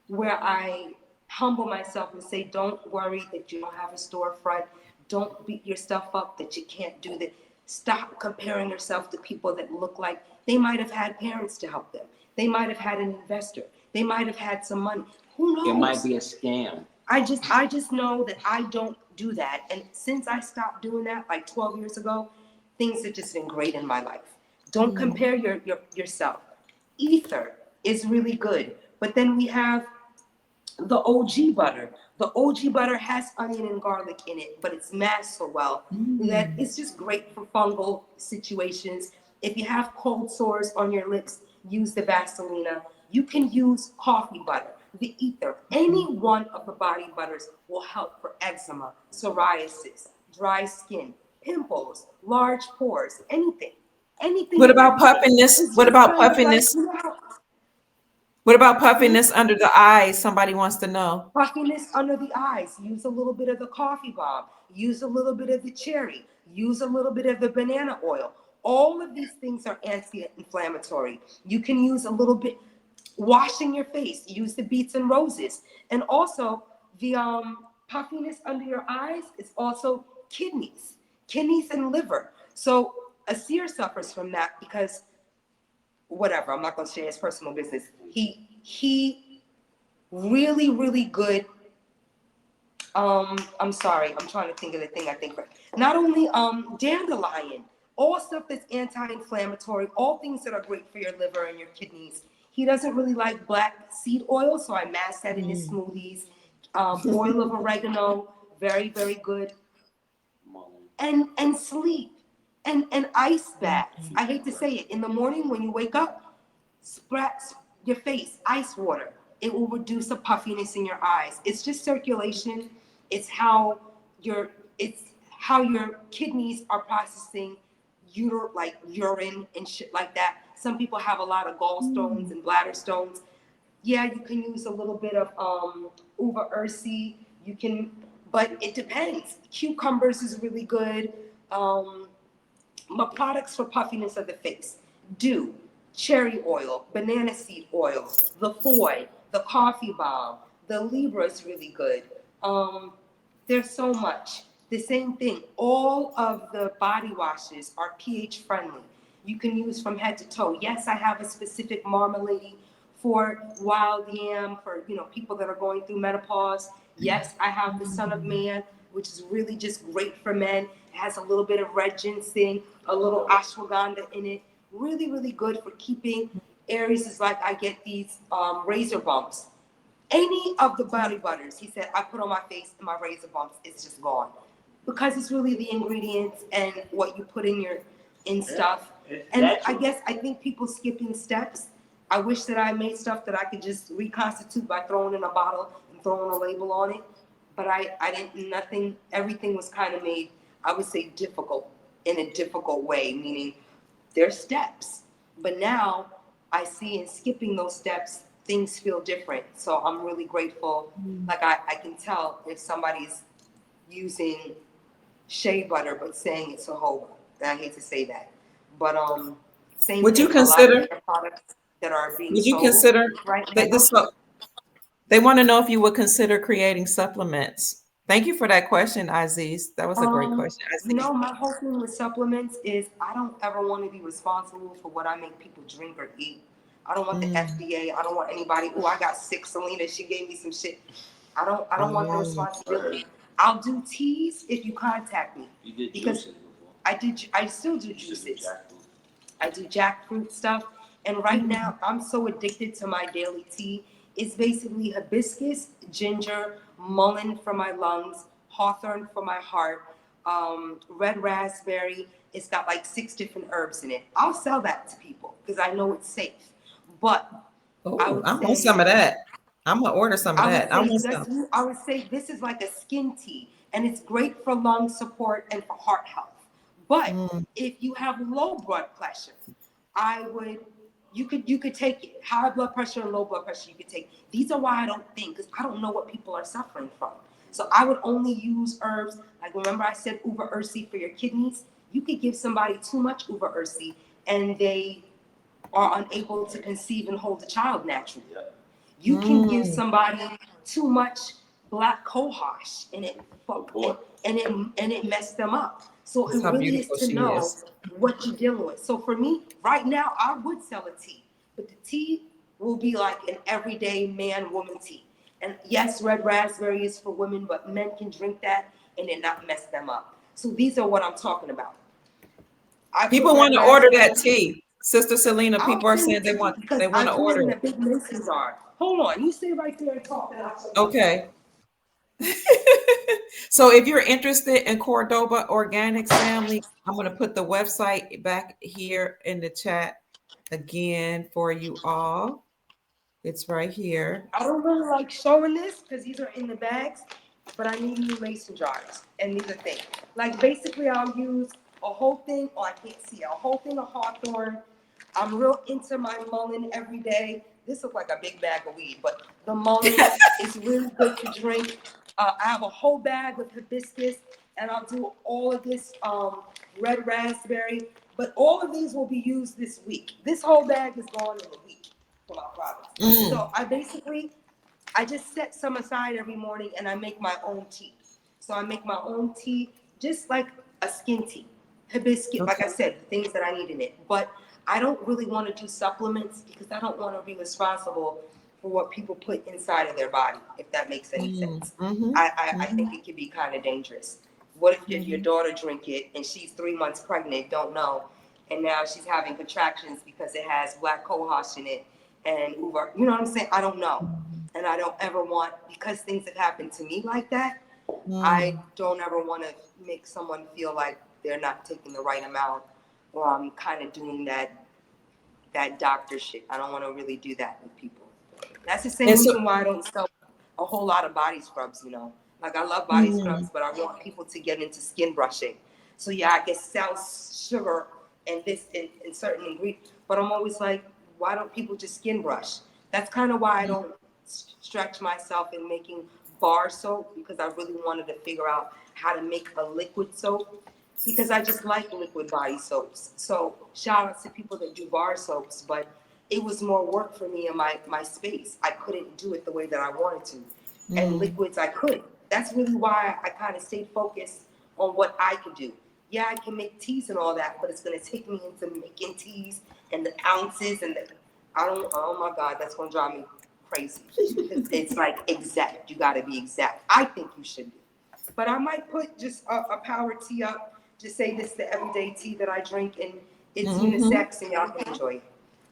where I humble myself and say, don't worry that you don't have a storefront. Don't beat yourself up that you can't do that. Stop comparing yourself to people that look like they might have had parents to help them. They might have had an investor. They might have had some money. Who knows? It might be a scam. I just know that I don't do that. And since I stopped doing that like 12 years ago, things have just been great in my life. Don't compare yourself. Ether is really good. But then we have the OG butter. The OG butter has onion and garlic in it, but it's masked so well that it's just great for fungal situations. If you have cold sores on your lips, use the Vaselina. You can use coffee butter, the ether. Any one of the body butters will help for eczema, psoriasis, dry skin, pimples, large pores, anything. Anything What and about everything. puffiness? It's What just about kind of like, puffiness? What about Mhm. puffiness under the eyes? Somebody wants to know. Puffiness under the eyes. Use a little bit of the coffee bomb. Use a little bit of the cherry. Use a little bit of the banana oil. All of these things are anti-inflammatory. You can use a little bit washing your face. Use the beets and roses. And also the puffiness under your eyes is also kidneys and liver. So Aseer suffers from that because whatever. I'm not going to share his personal business. He really, really good. I'm sorry, I'm trying to think of the thing I think. Not only dandelion, all stuff that's anti-inflammatory, all things that are great for your liver and your kidneys. He doesn't really like black seed oil, so I mask that in his smoothies. Oil of oregano, very, very good. And sleep. And ice baths. I hate to say it. In the morning when you wake up, spread your face, ice water. It will reduce the puffiness in your eyes. It's just circulation. It's how your kidneys are processing like urine and shit like that. Some people have a lot of gallstones and bladder stones. Yeah, you can use a little bit of uva ursi. You can, but it depends. Cucumbers is really good. My products for puffiness of the face: dew, cherry oil, banana seed oil, the foy, the coffee bomb, the Libra is really good. There's so much. The same thing. All of the body washes are pH friendly. You can use from head to toe. Yes, I have a specific marmalade for wild yam, for people that are going through menopause. Yes, I have the Son of Man, which is really just great for men. It has a little bit of red ginseng, a little ashwagandha in it. Really, really good for keeping areas. Is like I get these razor bumps. Any of the body butters, he said, I put on my face and my razor bumps, it's just gone. Because it's really the ingredients and what you put in stuff. And I think people skipping steps. I wish that I made stuff that I could just reconstitute by throwing in a bottle and throwing a label on it. But I didn't, nothing, everything was kind of made, I would say, difficult in a difficult way, meaning there's steps. But now I see in skipping those steps, things feel different. So I'm really grateful. Like I can tell if somebody's using shea butter but saying it's jojoba. And I hate to say that. But same Would you thing. A lot of consider? their products that are being Would you sold consider right that now. this? They want to know if you would consider creating supplements. Thank you for that question, Aziz. That was a great question, Aziz. My whole thing with supplements is I don't ever want to be responsible for what I make people drink or eat. I don't want the FDA. I don't want anybody. Oh, I got sick, Celina. She gave me some shit. I don't want the responsibility. I'll do teas if you contact me. You did because juices before. I still do You should do juices. jackfruit. I do jackfruit stuff. And right now, I'm so addicted to my daily tea. It's basically hibiscus, ginger, mullein for my lungs, hawthorn for my heart, red raspberry. It's got like 6 different herbs in it. I'll sell that to people because I know it's safe. But I Oh, would I want say some of that. I'm gonna order some of that. I want some. I would say this is like a skin tea, and it's great for lung support and for heart health. But Mm, if you have low blood pressure, I would you could take it. High blood pressure and low blood pressure you could take. These are why I don't think, because I don't know what people are suffering from. So I would only use herbs. Like remember I said uva ursi for your kidneys. You could give somebody too much uva ursi and they are unable to conceive and hold a child naturally. You can give mm. somebody too much black cohosh and it messed them up. So That's it how really is beautiful to she know is. what you're dealing with. So for me, right now, I would sell a tea, but the tea will be like an everyday man-woman tea. And yes, red raspberry is for women, but men can drink that. and it not mess them up. So these are what I'm talking about. People want to order that tea. Sister Celina, I'll people are send saying it to you because they I want to put it order in a it. big mason jar. Hold on, you stay right there and talk. And I'll show you. Okay. So if you're interested in Cordoba Organics family, I'm going to put the website back here in the chat again for you all. It's right here. I don't really like showing this because these are in the bags, but I need new mason jars, and these are things. Like basically, I'll use a whole thing. Oh, I can't see it. A whole thing of hawthorn. I'm real into my mullein every day. This looks like a big bag of weed, but the mullein is really good to drink. I have a whole bag of hibiscus, and I'll do all of this red raspberry. But all of these will be used this week. This whole bag is gone in a week for my products. So I just set some aside every morning and I make my own tea. So I make my own tea just like a skin tea. Hibiscus, like I said, the things that I need in it. But I don't really want to do supplements because I don't want to be responsible for what people put inside of their body, if that makes any sense. I think it can be kind of dangerous. What if your daughter drink it and she's 3 months pregnant, don't know, and now she's having contractions because it has black cohosh in it and Uber, you know what I'm saying? I don't know. And I don't ever want, because things have happened to me like that, I don't ever want to make someone feel like they're not taking the right amount, or I'm kind of doing that doctor shit. I don't want to really do that with people. That's the same reason why I don't sell a whole lot of body scrubs, you know. Like I love body scrubs, but I want people to get into skin brushing. So yeah, I can sell sugar and this and certain ingredients, but I'm always like, why don't people just skin brush? That's kind of why I don't stretch myself in making bar soap, because I really wanted to figure out how to make a liquid soap, because I just like liquid body soaps. So shout out to people that do bar soaps, but it was more work for me in my space. I couldn't do it the way that I wanted to. And liquids I could. That's really why I kind of stayed focused on what I could do. Yeah, I can make teas and all that, but it's gonna take me into making teas and the ounces and oh my God, that's gonna drive me crazy. It's like exact, you gotta be exact. I think you should be. But I might put just a power tea up, just say this is the everyday tea that I drink and it's unisex and y'all can enjoy it.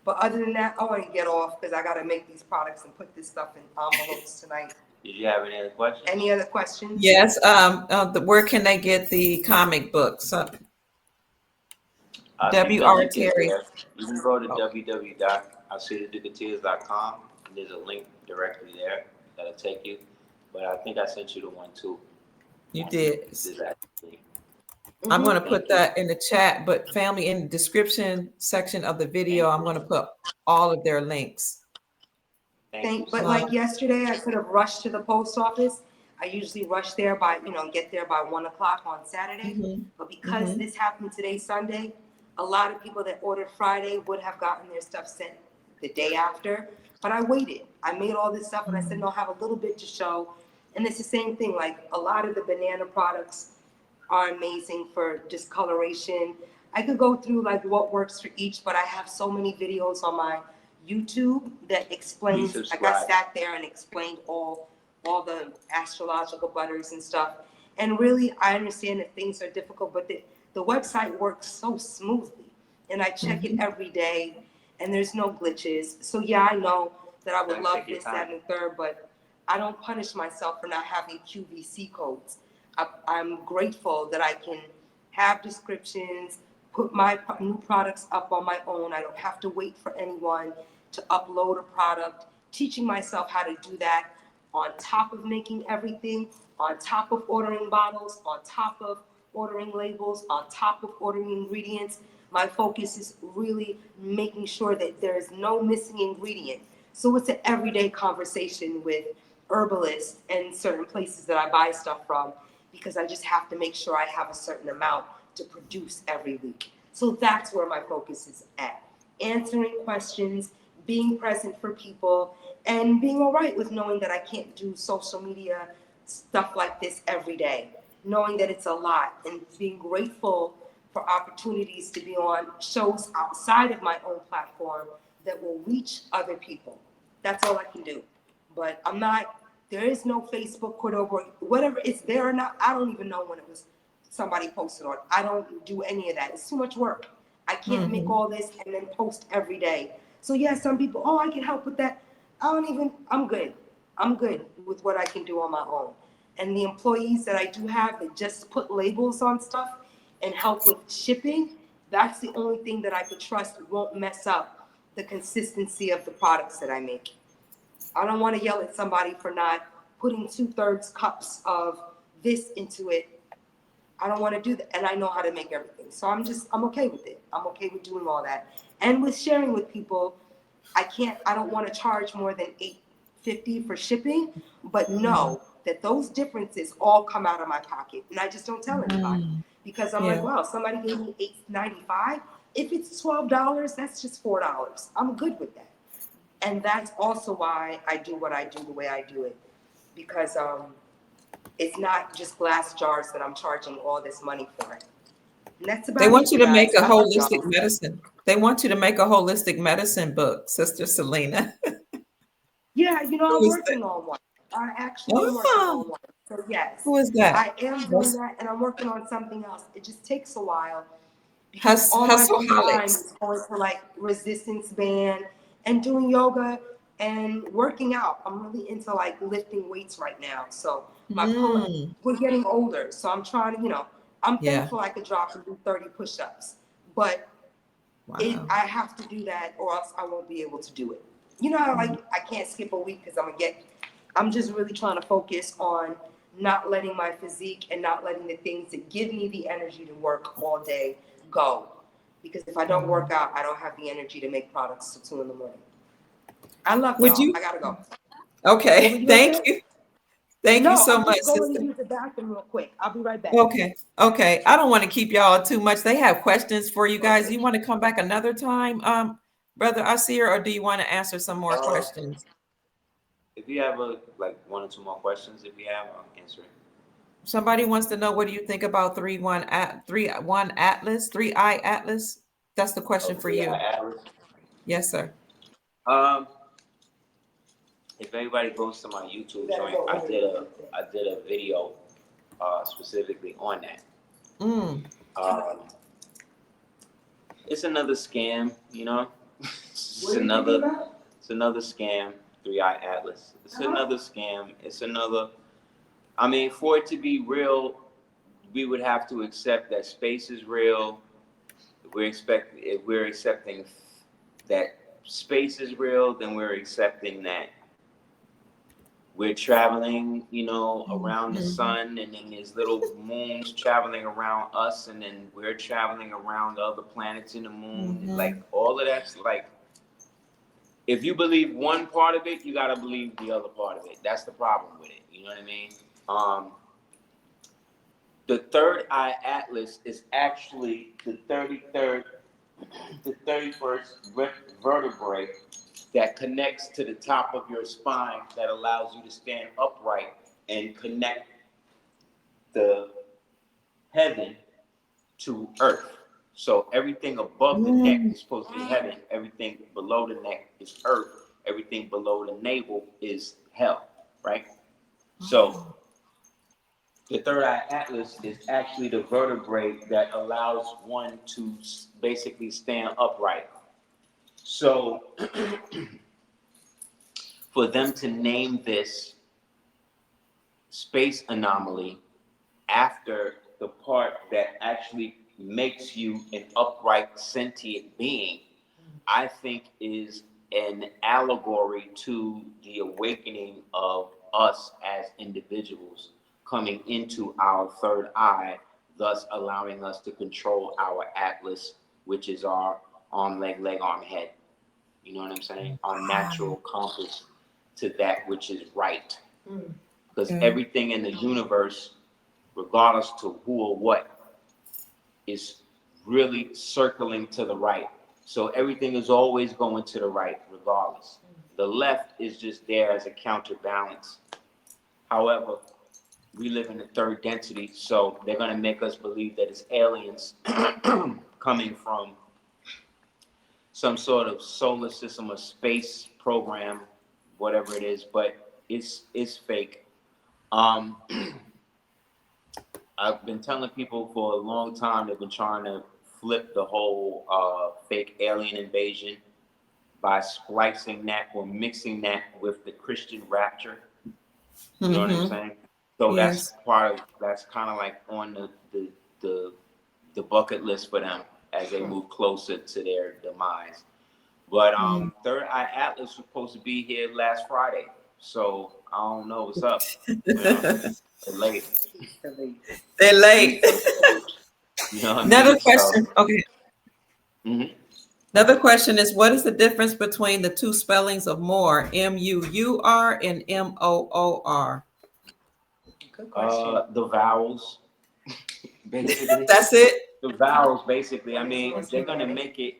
But other than that, I want to get off because I got to make these products and put this stuff in envelopes tonight. Did you have any other questions? Any other questions? Yes. Where can they get the comic books? W.R. Terry. You can go to www.aseerdeducatives.com. There's a link directly there that'll take you. But I think I sent you the one too. You did. I'm going to put that in the chat, but family, in the description section of the video, I'm going to put all of their links. But like yesterday, I could have rushed to the post office. I usually rush there by, get there by 1 o'clock on Saturday. But because this happened today, Sunday, a lot of people that ordered Friday would have gotten their stuff sent the day after. But I waited. I made all this stuff and I said, no, I have a little bit to show. And it's the same thing. Like a lot of the banana products are amazing for discoloration. I could go through like what works for each, but I have so many videos on my YouTube that explains, like I sat there and explained all the astrological butters and stuff. And really, I understand that things are difficult, but the website works so smoothly. And I check it every day and there's no glitches. So yeah, I know that I would love this, that, and the third, but I don't punish myself for not having QVC codes. I'm grateful that I can have descriptions, put my new products up on my own. I don't have to wait for anyone to upload a product. Teaching myself how to do that on top of making everything, on top of ordering bottles, on top of ordering labels, on top of ordering ingredients. My focus is really making sure that there is no missing ingredient. So it's an everyday conversation with herbalists and certain places that I buy stuff from, because I just have to make sure I have a certain amount to produce every week. So that's where my focus is at. Answering questions, being present for people, and being all right with knowing that I can't do social media stuff like this every day. Knowing that it's a lot and being grateful for opportunities to be on shows outside of my own platform that will reach other people. That's all I can do. But I'm not There is no Facebook, Cordoba, whatever it's there or not. I don't even know when it was somebody posted on. I don't do any of that. It's too much work. I can't make all this and then post every day. So yeah, some people, oh, I can help with that. I'm good. I'm good with what I can do on my own. And the employees that I do have that just put labels on stuff and help with shipping, that's the only thing that I could trust won't mess up the consistency of the products that I make. I don't want to yell at somebody for not putting 2/3 cups of this into it. I don't want to do that. And I know how to make everything. So I'm okay with it. I'm okay with doing all that. And with sharing with people, I don't want to charge more than $8.50 for shipping, but know that those differences all come out of my pocket. And I just don't tell anybody because I'm like, wow, somebody gave me $8.95. If it's $12, that's just $4. I'm good with that. And that's also why I do what I do the way I do it, because it's not just glass jars that I'm charging all this money for. And that's about They want it, you to make guys. a I love holistic y'all. medicine. They want you to make a holistic medicine book, Sister Celina. Yeah, I'm Who is that? working on one. I actually am working Oh, on one. So yes, who is that? I am doing that, and I'm working on something else. It just takes a while because all my free time Hustleaholics. is going to like resistance band and doing yoga and working out. I'm really into like lifting weights right now. So we're getting older. So I'm trying to, I'm Yeah. thankful I could drop and do 30 push-ups, but Wow. I have to do that or else I won't be able to do it. Like I can't skip a week because I'm just really trying to focus on not letting my physique and not letting the things that give me the energy to work all day go. Because if I don't work out, I don't have the energy to make products till 2 a.m. I love Would y'all. you? I gotta go. Okay. Thank you. Thank you No, so I'm much, just going to sister. use the bathroom real quick. I'll be right back. Okay. Okay. I don't want to keep y'all too much. They have questions for you guys. You want to come back another time, Brother Aseer, or do you want to answer some more questions? If you have like 1 or 2 more questions, if you have, I'll answer it. Somebody wants to know, what do you think about 3-1 Atlas, 3-eye Atlas? That's the question for you. Yes, sir. If anybody goes to my YouTube joint, I did a video specifically on that. It's another scam, It's another scam. 3-eye Atlas. It's another scam. It's another. I mean, for it to be real, we would have to accept that space is real. If we're accepting that space is real, then we're accepting that we're traveling, around the sun, and then there's little moons traveling around us, and then we're traveling around the other planets in the moon. Like all of that's like, if you believe one part of it, you gotta believe the other part of it. That's the problem with it. You know what I mean? The third eye atlas is actually the 31st vertebrae that connects to the top of your spine, that allows you to stand upright and connect the heaven to earth. So everything above the neck is supposed to be heaven. Everything below the neck is earth. Everything below the navel is hell, right? So the third eye atlas is actually the vertebrae that allows one to basically stand upright. So for them to name this space anomaly after the part that actually makes you an upright, sentient being, I think is an allegory to the awakening of us as individuals coming into our third eye, thus allowing us to control our atlas, which is our arm, leg, arm, head. You know what I'm saying? Our natural compass to that which is right. Because everything in the universe, regardless to who or what, is really circling to the right. So everything is always going to the right, regardless. The left is just there as a counterbalance. However, we live in the third density, so they're going to make us believe that it's aliens coming from some sort of solar system or space program, whatever it is. But it's fake. Um, I've been telling people for a long time they've been trying to flip the whole fake alien invasion by splicing that or mixing that with the Christian rapture. You know what I'm saying? So Yes. that's kind of like on the the bucket list for them as they move closer to their demise. But Third Eye Atlas was supposed to be here last Friday, so I don't know what's up. You know, they're late. They're late. You know what I Another mean? question. Okay. Mhm. Another question is, what is the difference between the two spellings of more, M-U-U-R and M-O-O-R? Good question. The vowels, basically. That's it? The vowels, basically. I mean, Yes, they're gonna okay. make it.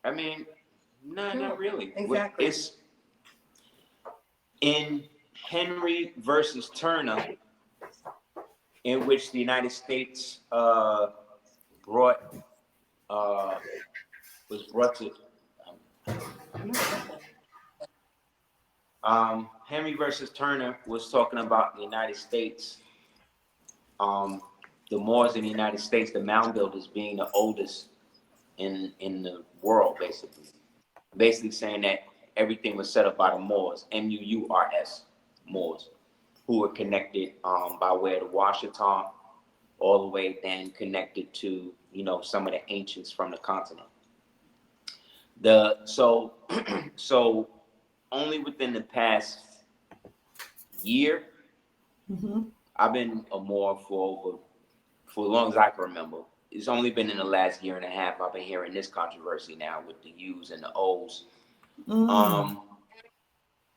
I mean, no, No, not really. exactly. It's in Henry versus Turner, in which the United States brought was brought to Henry versus Turner was talking about the United States, the Moors in the United States, the mound builders being the oldest in the world, basically saying that everything was set up by the Moors, M-U-U-R-S, Moors, who were connected by way of the Washita, all the way then connected to, you know, some of the ancients from the continent. So so only within the past year, I've been a Moor for as long as I can remember. It's only been in the last year and a half I've been hearing this controversy now with the U's and the O's.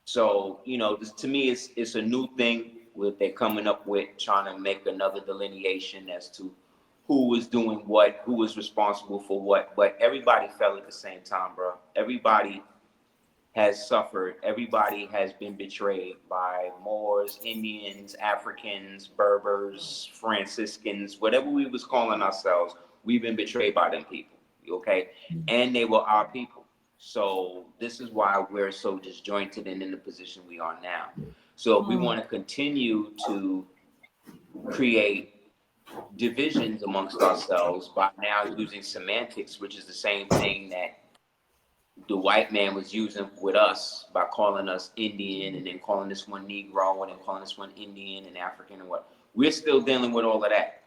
So, you know, this, to me, it's a new thing with they're coming up with trying to make another delineation as to who was doing what, who was responsible for what. But everybody fell at the same time, bro. Everybody has suffered. Everybody has been betrayed by Moors, Indians, Africans, Berbers, Franciscans, whatever we was calling ourselves. We've been betrayed by them people, okay? And they were our people. So this is why we're so disjointed and in the position we are now. So if we want to continue to create divisions amongst ourselves by now using semantics, which is the same thing that the white man was using with us by calling us Indian and then calling this one Negro and then calling this one Indian and African and what. We're still dealing with all of that.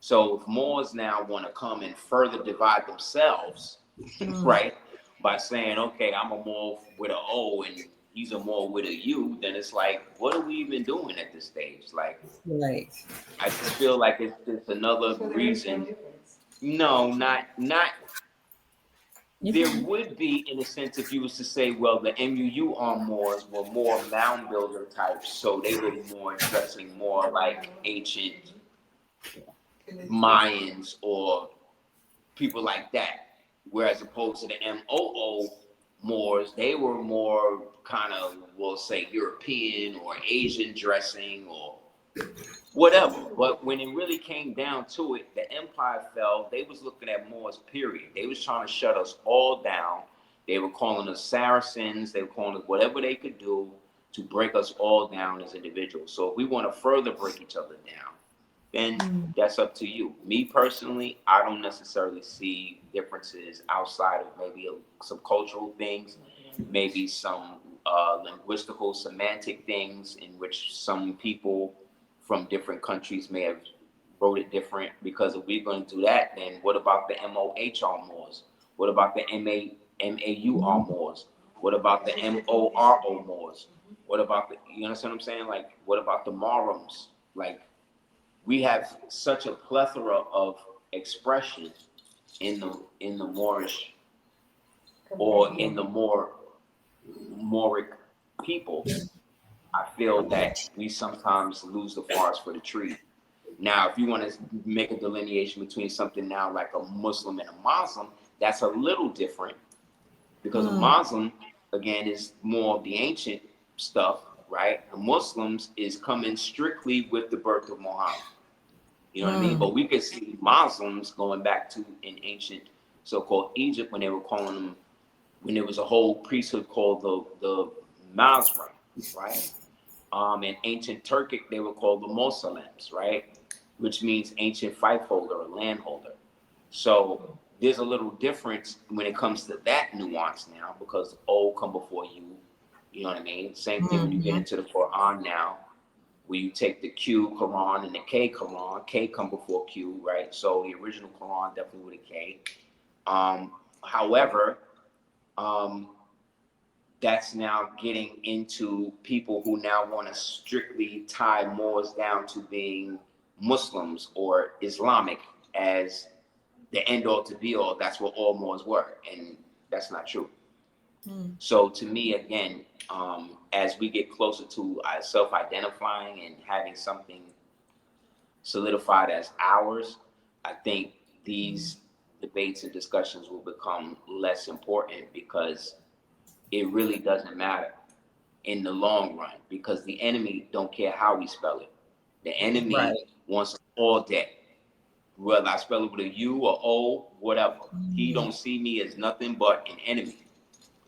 So if Moors now want to come and further divide themselves, right, by saying, okay, I'm a Moor with an O and he's a Moor with a U, then it's like, what are we even doing at this stage? Like, Right. I just feel like it's just another reason. No, not. There would be, in a sense, if you was to say, well, the MUU Moors were more mound builder types, so they were more dressing more like ancient Mayans or people like that. Whereas opposed to the MOO Moors, they were more kind of, we'll say, European or Asian dressing or whatever. But when it really came down to it, the empire fell. They was looking at Moors, period. They was trying to shut us all down. They were calling us Saracens. They were calling us whatever they could do to break us all down as individuals. So if we want to further break each other down, then that's up to you. Me personally, I don't necessarily see differences outside of maybe some cultural things, maybe some linguistical, semantic things in which some people from different countries may have wrote it different. Because if we're going to do that, then what about the MOHR Moors? What about the MAUR Moors? What about the MORO Moors? What about the, you understand what I'm saying? Like, what about the Morums? Like, we have such a plethora of expression in the Moorish or in the more Moric people. I feel that we sometimes lose the forest for the tree. Now, if you want to make a delineation between something now like a Muslim and a Muslim, that's a little different because a Muslim, again, is more of the ancient stuff, right? The Muslims is coming strictly with the birth of Muhammad. You know what I mean? But we could see Muslims going back to in ancient so-called Egypt when they were calling them, when there was a whole priesthood called the Mazra, right? In ancient Turkic, they were called the Moslems, right? Which means ancient fief holder or landholder. So there's a little difference when it comes to that nuance now, because O come before you. You know what I mean? Same thing when you get into the Quran now, where you take the Q Quran and the K Quran. K come before Q, right? So the original Quran definitely with a K. However, that's now getting into people who now want to strictly tie Moors down to being Muslims or Islamic as the end all to be all. That's what all Moors were, and that's not true. So to me, again, as we get closer to self-identifying and having something solidified as ours, I think these debates and discussions will become less important, because it really doesn't matter in the long run, because the enemy don't care how we spell it. The enemy wants us all dead. Whether I spell it with a U or O, whatever. He don't see me as nothing but an enemy.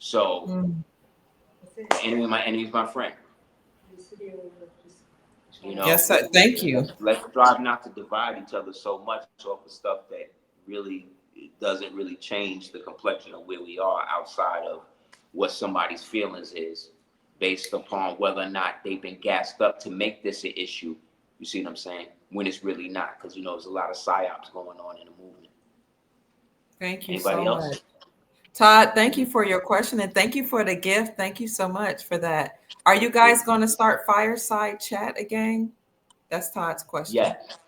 So the enemy, my enemy is my friend. You know, Yes, sir. Thank you. let's strive not to divide each other so much off of stuff that really doesn't really change the complexion of where we are outside of what somebody's feelings is, based upon whether or not they've been gassed up to make this an issue. You see what I'm saying? When it's really not, because there's a lot of psyops going on in the movement. Thank you Anybody so else? much. Todd, thank you for your question, and thank you for the gift. Thank you so much for that. Are you guys going to start fireside chat again? That's Todd's question. Yes.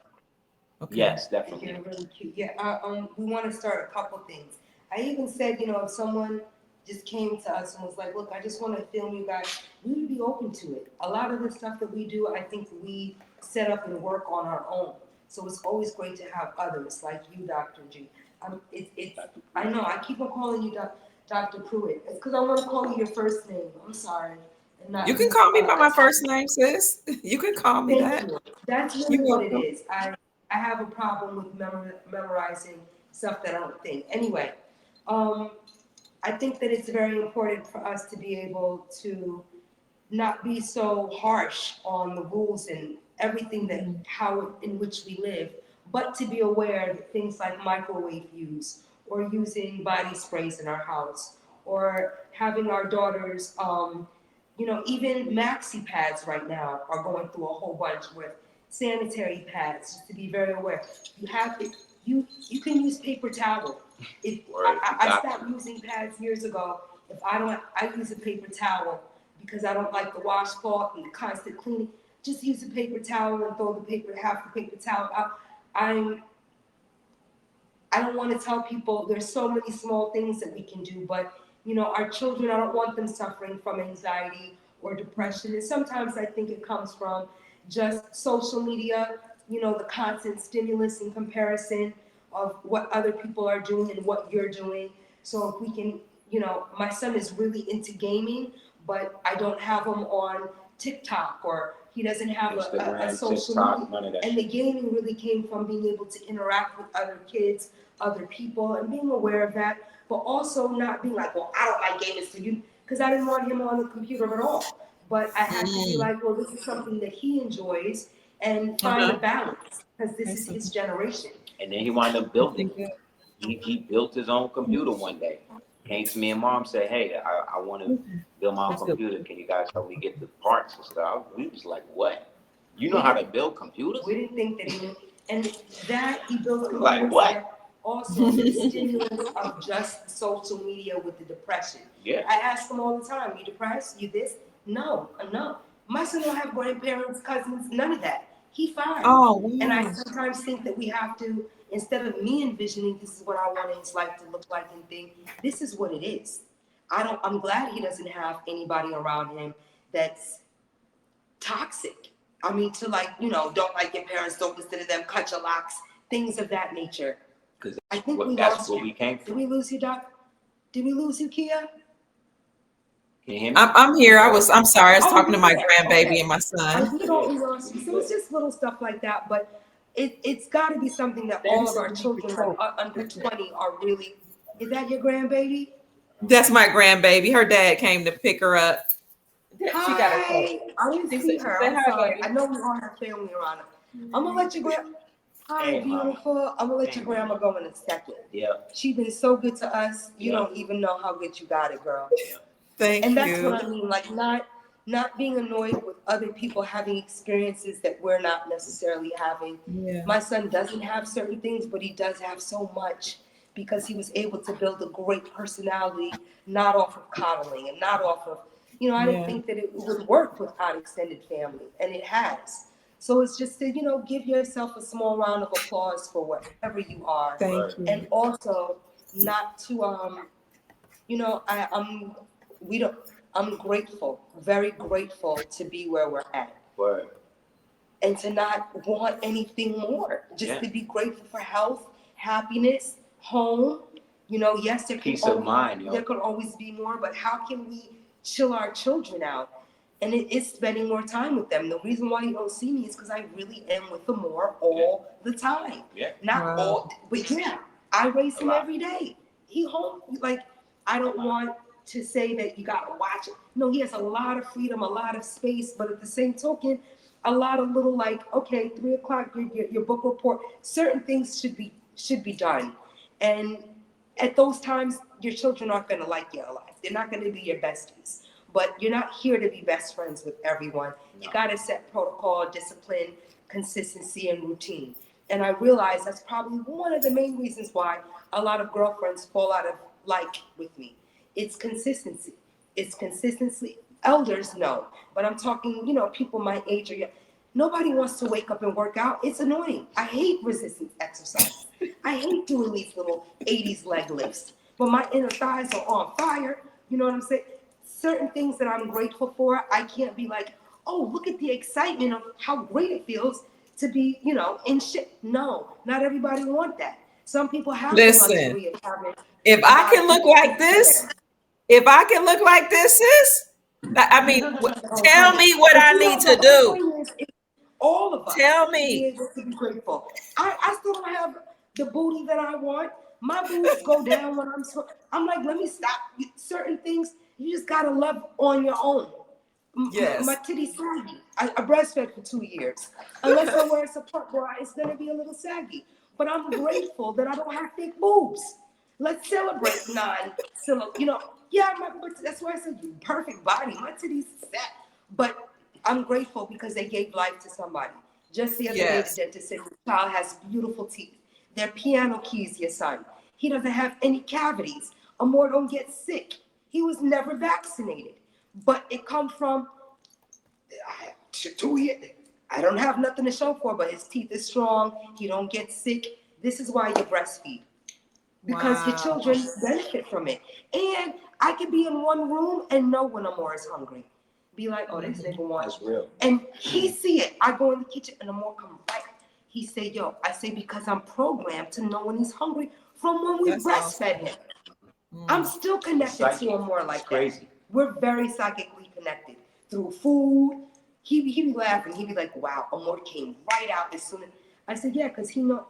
Okay. Yes, definitely. They're really cute. Yeah, we want to start a couple things. I even said, if someone just came to us and was like, look, I just want to film you guys, we would be open to it. A lot of the stuff that we do, I think we set up and work on our own. So it's always great to have others like you, Dr. G. I know, I keep on calling you Dr. Pruitt. It's because I want to call you your first name. I'm sorry. You can call me by my first name, sis. You can call me that. Thank you. That's really what it is. I have a problem with memorizing stuff that I don't think. Anyway, I think that it's very important for us to be able to not be so harsh on the rules and everything that in which we live, but to be aware that things like microwave use, or using body sprays in our house, or having our daughters, even maxi pads right now are going through a whole bunch with sanitary pads, just to be very aware. You can use paper towel. I stopped using pads years ago. I use a paper towel because I don't like the washcloth and the constant cleaning. Just use a paper towel and throw half the paper towel out. I don't want to tell people there's so many small things that we can do, but our children, I don't want them suffering from anxiety or depression. And sometimes I think it comes from just social media, the constant stimulus and comparison of what other people are doing and what you're doing. So if we can, my son is really into gaming, but I don't have him on TikTok, or he doesn't have a social media. And the gaming really came from being able to interact with other kids, other people, and being aware of that, but also not being like, well, I don't like gaming, so because I didn't want him on the computer at all. But I had to be like, well, this is something that he enjoys, and find a balance, because this is his generation. And then he wound up building. He built his own computer one day. Came to me and mom, said, hey, I want to build my own computer. Can you guys help me get the parts and stuff? We was like, what? You know how to build computers? We didn't think that he knew. And that he built computers. Like what? Also, the stimulus of just social media with the depression. Yeah. I ask him all the time, you depressed? You this? No. My son don't have grandparents, cousins, none of that. He fine. Oh, wow. And I sometimes think that we have to, instead of me envisioning this is what I want his life to look like and think, this is what it is. I'm glad he doesn't have anybody around him that's toxic. I mean, to don't like your parents, don't listen to them, cut your locks, things of that nature. Because I think that's where we came from. Did we lose you, Doc? Did we lose you, Kia? Can you hear me? I'm here. I'm sorry. I was talking to my grandbaby and my son. We lost you. So it's just little stuff like that, but it's got to be something that all of our children under 20 are really. Is that your grandbaby? That's my grandbaby. Her dad came to pick her up. She got a Hi. I didn't She see said, her. say I'm hi, sorry. baby. I know we all have family around her. I'm gonna let you grab. Hi, Hey, Mama. beautiful. I'm gonna let your grandma go in a second. Yeah. She's been so good to us. You Yeah. don't even know how good you got it, girl. Thank And that's what you. I mean, like not being annoyed with other people having experiences that we're not necessarily having. Yeah. My son doesn't have certain things, but he does have so much because he was able to build a great personality, not off of coddling and not off of, I didn't Yeah. think that it would work without extended family, and it has. So it's just to, give yourself a small round of applause for wherever you are. Thank you. And also not to we don't I'm grateful, very grateful to be where we're at. Word. And to not want anything more. Just to be grateful for health, happiness, home. Yes, Peace of mind, yo. there could always be more, but how can we chill our children out? And it is spending more time with them. The reason why you don't see me is because I really am with them more all the time. Yeah. Not Wow. all, but yeah, I raise him lot. every day. He home, like, I don't want to say that you gotta watch it. No, he has a lot of freedom, a lot of space, but at the same token, a lot of little, like, okay, 3:00, your book report. Certain things should be done, and at those times, your children aren't gonna like you alive. They're not gonna be your besties. But you're not here to be best friends with everyone. You gotta set protocol, discipline, consistency, and routine. And I realize that's probably one of the main reasons why a lot of girlfriends fall out of like with me. It's consistency. It's consistency. Elders know, but I'm talking, people my age or young. Nobody wants to wake up and work out. It's annoying. I hate resistance exercise. I hate doing these little 80s leg lifts. But my inner thighs are on fire. You know what I'm saying? Certain things that I'm grateful for, I can't be like, oh, look at the excitement of how great it feels to be, in shit. No, not everybody want that. Some people have the Listen, luxury of having. if I can look like this, sis, I mean, tell me what I need to The do. point is, all of us Tell should be me. able to be grateful. I still don't have the booty that I want. My boobs go down when I'm like, let me stop. Certain things you just gotta love on your own. Yes. My titties saggy. I breastfed for 2 years. Unless I wear a support bra, it's gonna be a little saggy. But I'm grateful that I don't have thick boobs. Let's celebrate but that's why I said perfect body. My titties set. But I'm grateful because they gave life to somebody. Just the other day, the dentist said the child has beautiful teeth. They're piano keys, your son. He doesn't have any cavities. Amor don't get sick. He was never vaccinated. But it comes from 2 years. I don't have nothing to show for, but his teeth is strong. He don't get sick. This is why you breastfeed. Because your children benefit from it. And I could be in one room and know when Amor is hungry. Be like, oh, this nigga wants. That's real. And he see it. I go in the kitchen and Amor come right. He say, yo, I say because I'm programmed to know when he's hungry from when we breastfed him. I'm still connected to Amor like that. We're very psychically connected through food. He be laughing. He be like, wow, Amor came right out as soon as I said, yeah, because he knows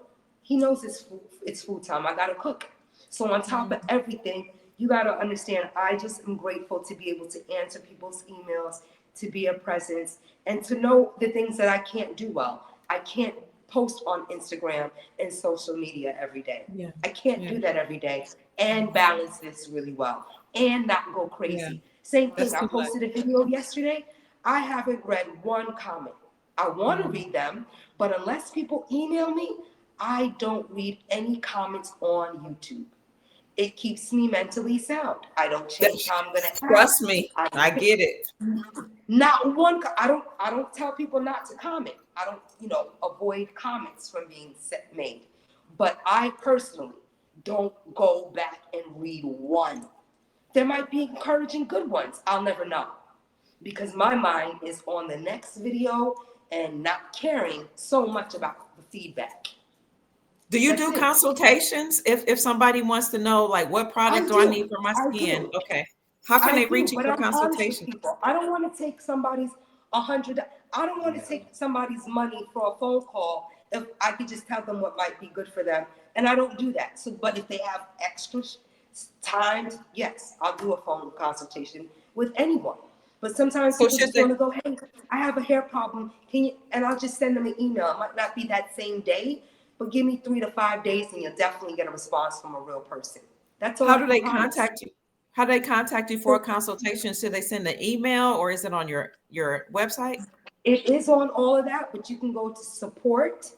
it's food time. I gotta cook. So on top of everything, you gotta understand, I just am grateful to be able to answer people's emails, to be a presence, and to know the things that I can't do well. I can't post on Instagram and social media every day. Yeah. I can't do that every day and balance this really well and not go crazy. Yeah. Same thing, I posted a video yesterday. I haven't read one comment. I want to read them, but unless people email me, I don't read any comments on YouTube. It keeps me mentally sound. I don't change how I'm gonna act. Trust me, I get it. Not one. I don't tell people not to comment. I don't, avoid comments from being made. But I personally don't go back and read one. There might be encouraging good ones. I'll never know because my mind is on the next video and not caring so much about the feedback. Do you do consultations if somebody wants to know, like, what product do I need for my skin? Okay. How can they reach you for consultation? I don't want to take somebody's $100. I don't want to take somebody's money for a phone call if I could just tell them what might be good for them. And I don't do that. So, but if they have extra time, yes, I'll do a phone consultation with anyone. But sometimes So people should just they? want to go, hey, I have a hair problem. Can you? And I'll just send them an email. It might not be that same day, but give me 3 to 5 days, and you'll definitely get a response from a real person. That's all How I do can they promise. contact you? How do they contact you for a consultation? Should they send an email or is it on your website? It is on all of that, but you can go to support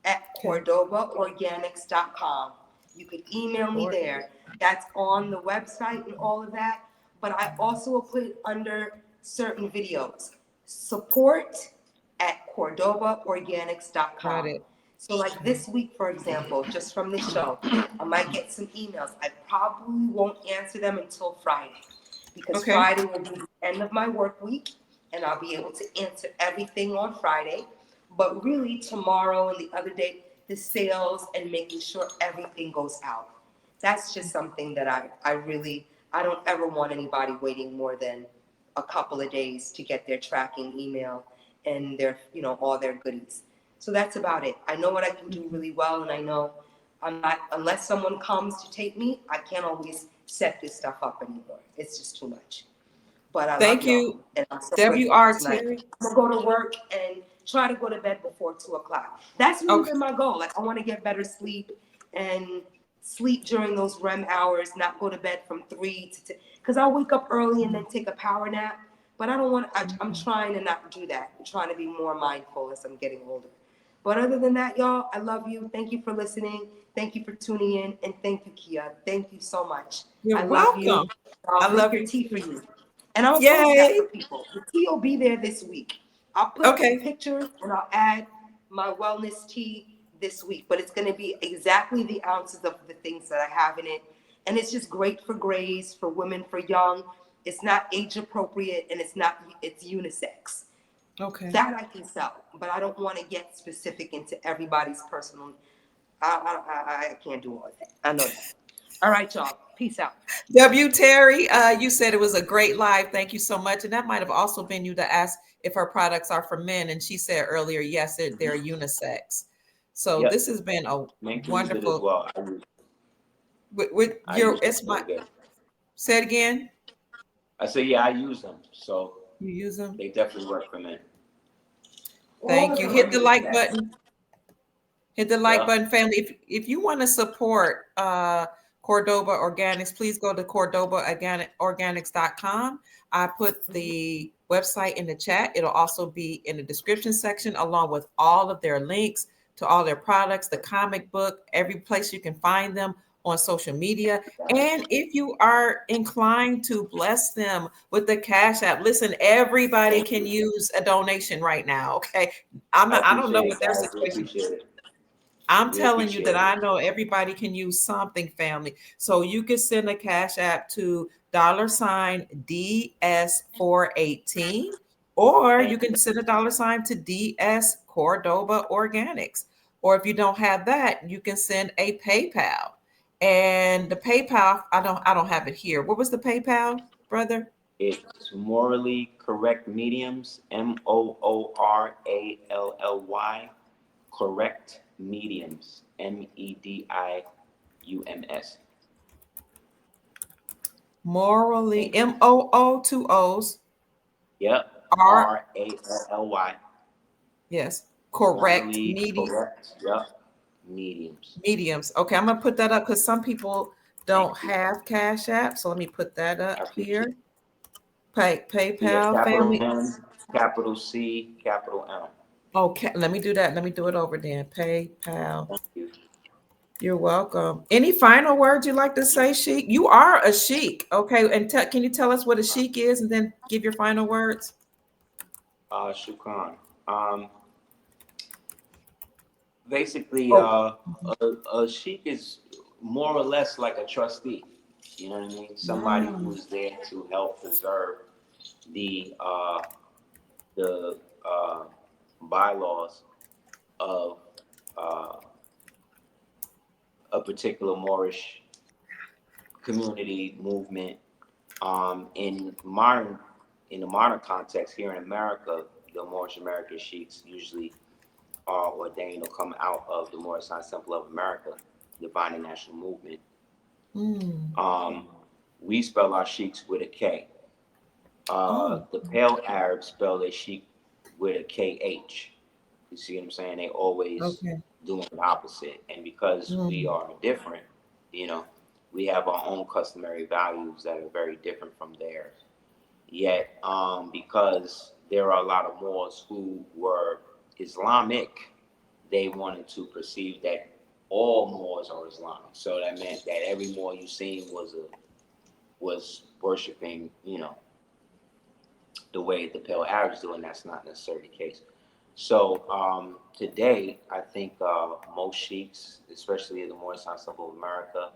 at Okay. cordobaorganics.com. You can email me Or there. That's on the website and all of that. But I also will put it under certain videos. Support at got cordobaorganics.com. it. So like this week, for example, just from this show, I might get some emails. I probably won't answer them until Friday because Okay. Friday will be the end of my work week and I'll be able to answer everything on Friday. But really, tomorrow and the other day, the sales and making sure everything goes out. That's just something that I don't ever want anybody waiting more than a couple of days to get their tracking email and their, all their goodies. So that's about it. I know what I can do really well, and I know I'm not, unless someone comes to take me, I can't always set this stuff up anymore. It's just too much. But I love Thank y'all, you, and I'm so grateful for W.R. tonight. Terry. I'm gonna go to work and try to go to bed before 2 o'clock. That's really Okay. been my goal. Like I want to get better sleep and sleep during those REM hours, not go to bed from 3 to 10. Because I'll wake up early and then take a power nap. But I don't want. I'm trying to not do that. I'm trying to be more mindful as I'm getting older. But other than that, y'all, I love you. Thank you for listening. Thank you for tuning in, and thank you, Kia. Thank you so much. You're I love you. welcome. I'll I drink love your you. tea for you. And I'll post that Yay. for people. The tea will be there this week. I'll put some Okay. pictures and I'll add my wellness tea this week. But it's going to be exactly the ounces of the things that I have in it. And it's just great for grays, for women, for young. It's not age appropriate and it's unisex. Okay. That I can sell. But I don't want to get specific into everybody's personal. I can't do all of that. I know that. All right, y'all. Peace out. W. Terry, you said it was a great live. Thank you so much. And that might have also been you to ask if her products are for men. And she said earlier, yes, they're unisex. So Yep. this has been a Men can use it as wonderful. well. With I your, use them it's my. pretty good. Say it again. I say, yeah, I use them. So You use them. they definitely work for men. All Thank of you. them are Hit the like unisex. button. Hit the like Yeah. button, family. If you want to support Cordoba Organics, please go to cordobaorganics.com. I put the website in the chat. It'll also be in the description section, along with all of their links to all their products, the comic book, every place you can find them on social media. And if you are inclined to bless them with the Cash App, listen, everybody Thank can you. use a donation right now. Okay. I I don't know appreciate what it, their guys. We situation. appreciate it. I'm We telling you that appreciate it. I know everybody can use something, family. So you can send a Cash App to $ DS418, or you Thank you. can send a $ to DS Cordoba Organics. Or if you don't have that, you can send a PayPal. And the PayPal, I don't have it here. What was the PayPal, brother? It's morally correct mediums, MOORALLY, correct mediums, MEDIUMS. Morally, Thank you. MOO, two O's, Yep. R, RALLY. yes, correct Morally media. correct. Yep. Mediums. Mediums. Okay, I'm gonna put that up because some people don't Thank you. have Cash App. So let me put that I up appreciate here. it. Yeah, PayPal capital family. M, capital C, capital M. Okay, let me do that. Let me do it over then. PayPal. Thank you. You're welcome. Any final words you'd like to say, Sheik? You are a Sheik. Okay, and can you tell us what a Sheik is and then give your final words? Shukran. Basically, Oh, a sheik is more or less like a trustee. You know what I mean? Somebody wow. who's there to help preserve the uh, the bylaws of uh, a particular Moorish community movement. In the modern context here in America, the Moorish American sheiks usually are ordained or come out of the Moorish Temple of America, the Binding National Movement. Mm. We spell our sheiks with a K. Oh, The Pale Arabs spell their sheik with a KH. You see what I'm saying? They always okay. doing the opposite. And because we Mm, are different, you know, we have our own customary values that are very different from theirs. Yet, because there are a lot of Moors who were Islamic, they wanted to perceive that all Moors are Islamic. So that meant that every Moor you seen was worshiping, the way the Pale Arabs do, and that's not necessarily the case. So today, I think most sheiks, especially the Moorish Ensemble of America,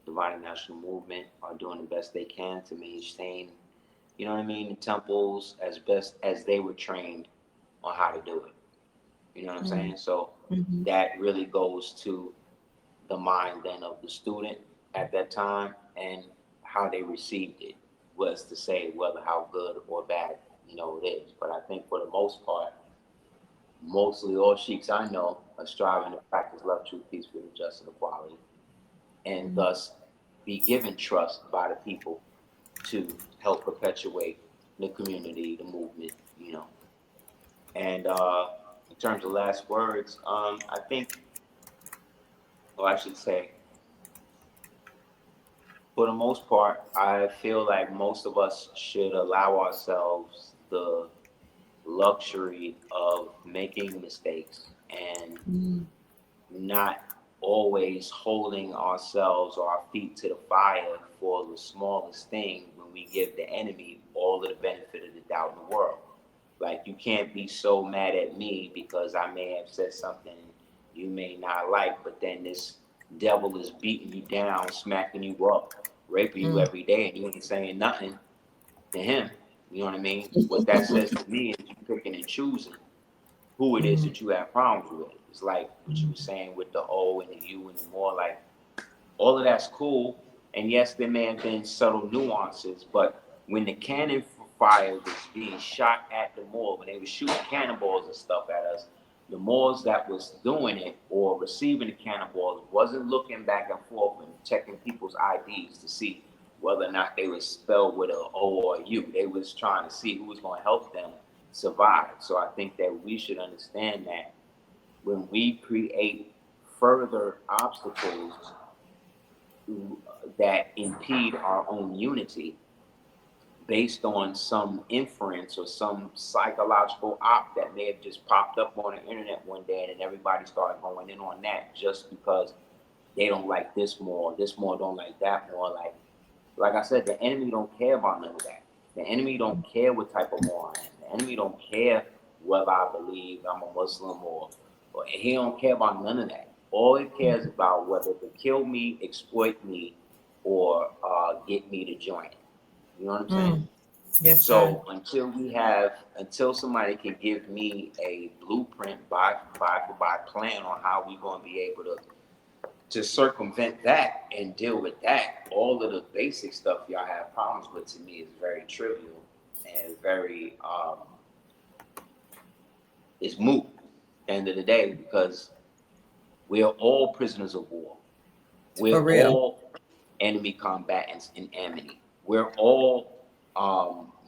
Divine National Movement, are doing the best they can to maintain, the temples as best as they were trained on how to do it. You know what I'm mm, saying? So mhm, that really goes to the mind then of the student at that time and how they received it was to say whether how good or bad, it is. But I think for the most part, mostly all sheiks I know are striving to practice love, truth, peace, freedom, justice, and equality, and mm. thus be given trust by the people to help perpetuate the community, the movement. And in terms of last words, I think, or I should say, for the most part, I feel like most of us should allow ourselves the luxury of making mistakes and Mm, not always holding ourselves or our feet to the fire for the smallest thing when we give the enemy all of the benefit of the doubt in the world. Like, you can't be so mad at me because I may have said something you may not like, but then this devil is beating you down, smacking you up, raping you mm. every day, and you ain't saying nothing to him. You know what I mean? What that says to me is you picking and choosing who it is Mm, that you have problems with. It's like what you mm, were saying with the O and the U and the more, like, all of that's cool. And yes, there may have been subtle nuances, but when the cannon fire was being shot at the Moors, when they were shooting cannonballs and stuff at us, the Moors that was doing it or receiving the cannonballs wasn't looking back and forth and checking people's IDs to see whether or not they were spelled with a O or a U. They was trying to see who was going to help them survive. So I think that we should understand that when we create further obstacles that impede our own unity based on some inference or some psychological op that may have just popped up on the internet one day and everybody started going in on that just because they don't like this more don't like that more. Like I said, the enemy don't care about none of that. The enemy don't care what type of more I am. The enemy don't care whether I believe I'm a Muslim or he don't care about none of that. All he cares about whether to kill me, exploit me, or get me to join it. You know what I'm saying? mm. Yes, sir. So until somebody can give me a blueprint by plan on how we're going to be able to circumvent that and deal with that, all of the basic stuff y'all have problems with to me is very trivial and very is moot at the end of the day because we're all prisoners of war. We're For real. all enemy combatants in amity. We're all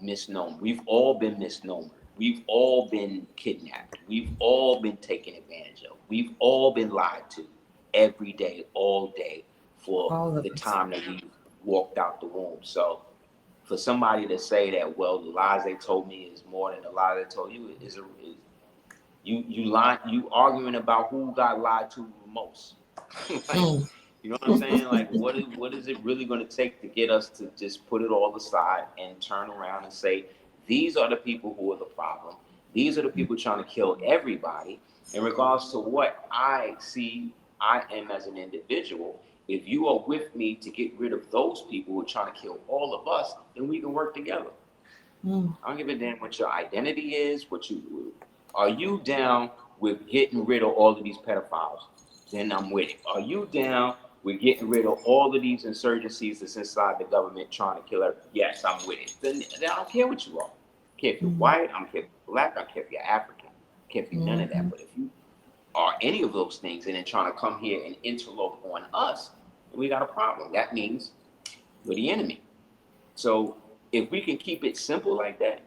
misnomer. We've all been misnomered. We've all been kidnapped. We've all been taken advantage of. We've all been lied to every day, all day for All of the us. time that we walked out the womb. So for somebody to say that, well, the lies they told me is more than the lie they told you is you arguing about who got lied to the most. Like, Mm. you know what I'm saying? Like, what is it really going to take to get us to just put it all aside and turn around and say, these are the people who are the problem. These are the people trying to kill everybody. In regards to what I see, I am as an individual. If you are with me to get rid of those people who are trying to kill all of us, then we can work together. Mm. I don't give a damn what your identity is. What you are you down with getting rid of all of these pedophiles? Then I'm with it. Are you down with getting rid of all of these insurgencies that's inside the government trying to kill everyone? Yes, I'm with it. Then I don't care what you are. I don't care if you're Mm. white. I don't care if you're black. I don't care if you're African. I don't care if you're none of that. Mhm. But if you are any of those things and then trying to come here and interlope on us, then we got a problem. That means we're the enemy. So If we can keep it simple like that,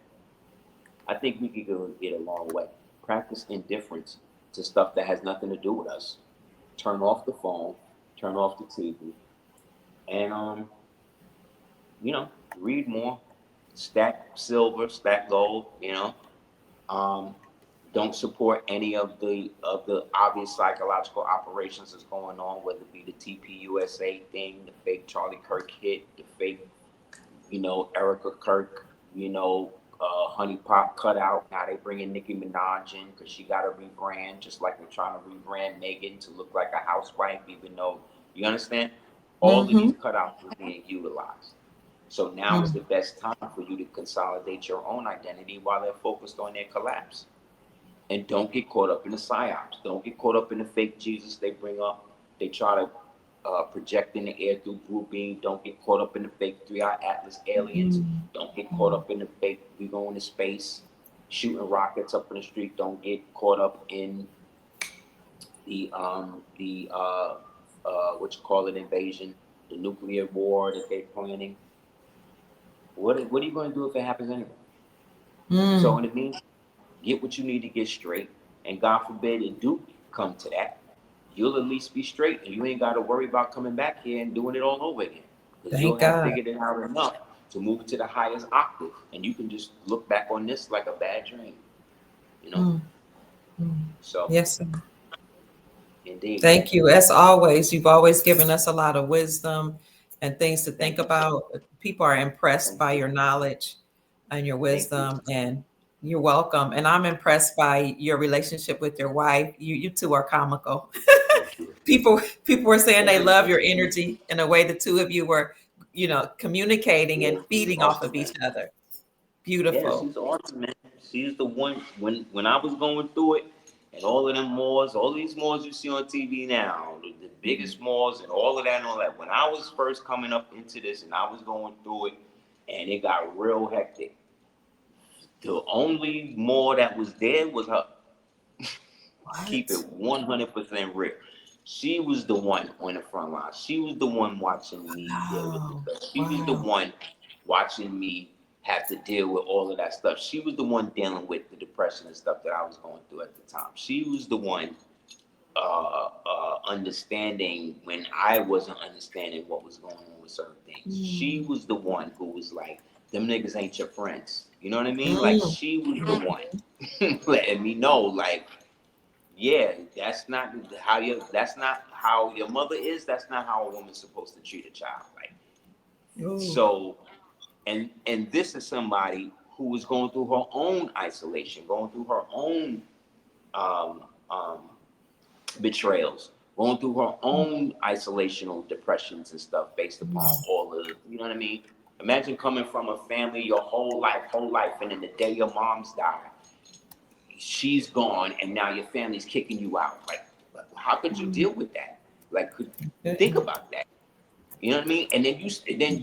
I think we could go get a long way. Practice indifference to stuff that has nothing to do with us. Turn off the phone, turn off the TV, and you know, read more, stack silver, stack gold. You know, um, don't support any of the obvious psychological operations that's going on, whether it be the TPUSA thing, the fake Charlie Kirk hit, the fake, you know, Erica Kirk, you know, Honey Pop cutout. Now they bringing Nicki Minaj in because she got to rebrand, just like they're trying to rebrand Megan to look like a housewife, even though, you understand? All of these cutouts are being utilized. So now is the best time for you to consolidate your own identity while they're focused on their collapse. And don't get caught up in the psyops. Don't get caught up in the fake Jesus they bring up. They try to project in the air through grouping. Don't get caught up in the fake 3-eye Atlas aliens. Don't get caught up in the fake we going to space, shooting rockets up in the street. Don't get caught up in the what you call it, invasion, the nuclear war that they're planning. What are you going to do if it happens anyway? So in the meantime, get what you need to get straight, and God forbid it do come to that, you'll at least be straight, and you ain't got to worry about coming back here and doing it all over again, because you'll have figured it out enough to move it to the highest octave, and you can just look back on this like a bad dream, you know. So yes, sir. Indeed. Thank you. As always, you've always given us a lot of wisdom and things to think about. People are impressed by your knowledge and your wisdom, and you're welcome. And I'm impressed by your relationship with your wife. You two are comical. people were saying they love your energy and the way the two of you were, you know, communicating and feeding off of each other. Beautiful. Yeah, she's awesome, man. She's the one when I was going through it, and all of them malls, all these malls you see on TV now, the biggest malls and all of that and all that. When I was first coming up into this and I was going through it, and it got real hectic, the only mall that was there was her. Keep it 100% real. She was the one on the front line. She was the one watching me deal with the stuff. She was the one watching me have to deal with all of that stuff. She was the one dealing with the depression and stuff that I was going through at the time. She was the one understanding when I wasn't understanding what was going on with certain things. She was the one who was like, them niggas ain't your friends. You know what I mean? Like, she was the one letting me know, like, yeah, that's not how your mother is. That's not how a woman's supposed to treat a child. Like, so, and this is somebody who was going through her own isolation, going through her own betrayals, going through her own isolational depressions and stuff based upon all of, you know what I mean? Imagine coming from a family your whole life, and then the day your mom's died, she's gone, and now your family's kicking you out. Like, how could you deal with that? Like, think about that. You know what I mean? And then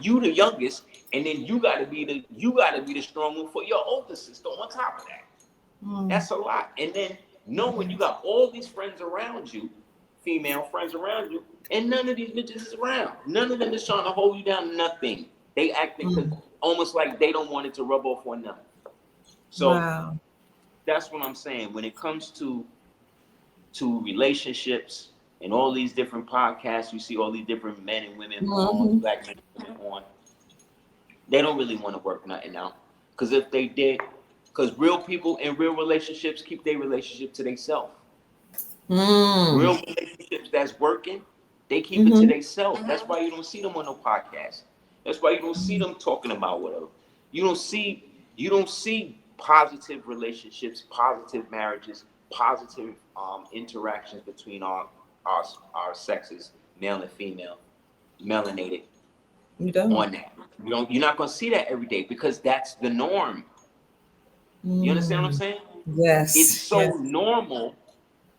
you the youngest, and then you gotta be the strong one for your older sister on top of that. That's a lot. And then knowing you got all these friends around you, female friends around you, and none of these bitches is around. None of them is trying to hold you down. Nothing. They acting almost like they don't want it to rub off on them. So that's what I'm saying. When it comes to relationships and all these different podcasts, you see all these different men and women on, black men and women on, they don't really want to work nothing out. Because if they did, because real people in real relationships keep their relationship to themselves. Real relationships that's working, they keep it to themselves. That's why you don't see them on no podcast. That's why you don't see them talking about whatever. You don't see positive relationships, positive marriages, positive interactions between our sexes, male and female, melanated. You don't. On that, you're not going to see that every day because that's the norm. You understand what I'm saying? Yes. It's so normal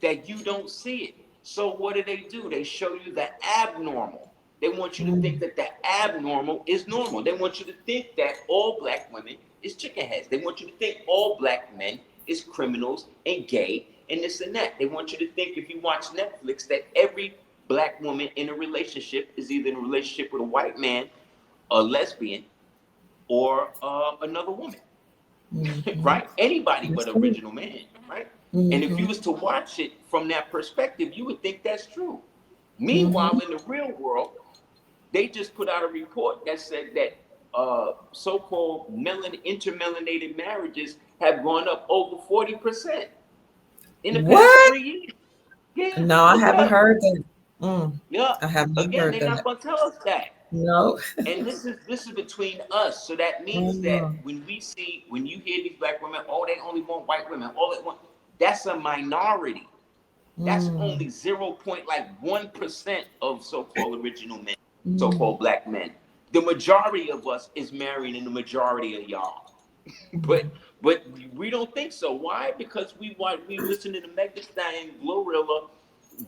that you don't see it. So what do? They show you the abnormal. They want you to think that the abnormal is normal. They want you to think that all black women is chicken heads. They want you to think all black men is criminals and gay and this and that. They want you to think, if you watch Netflix, that every black woman in a relationship is either in a relationship with a white man, a lesbian, or another woman, Mhm. right? Anybody That's but true. original man, right? And if you Mhm. was to watch it from that perspective, you would think that's true. Meanwhile, Mhm. in the real world, they just put out a report that said that so-called intermelanated marriages have gone up over 40% in the past What? 3 years. Yeah, No, I look it haven't up. heard that. Mm, Yeah. I have not Again, heard they're not that. gonna tell us that. No. And this is between us. So that means that Mm, when you hear these black women, oh, they only want white women, all they want, that's a minority. That's mm, only 0.1% of so-called original men, mm, so-called black men. The majority of us is marrying in the majority of y'all. but mm. but we don't think so. Why? Because we listen to the Meg Thee Stallion, Glorilla,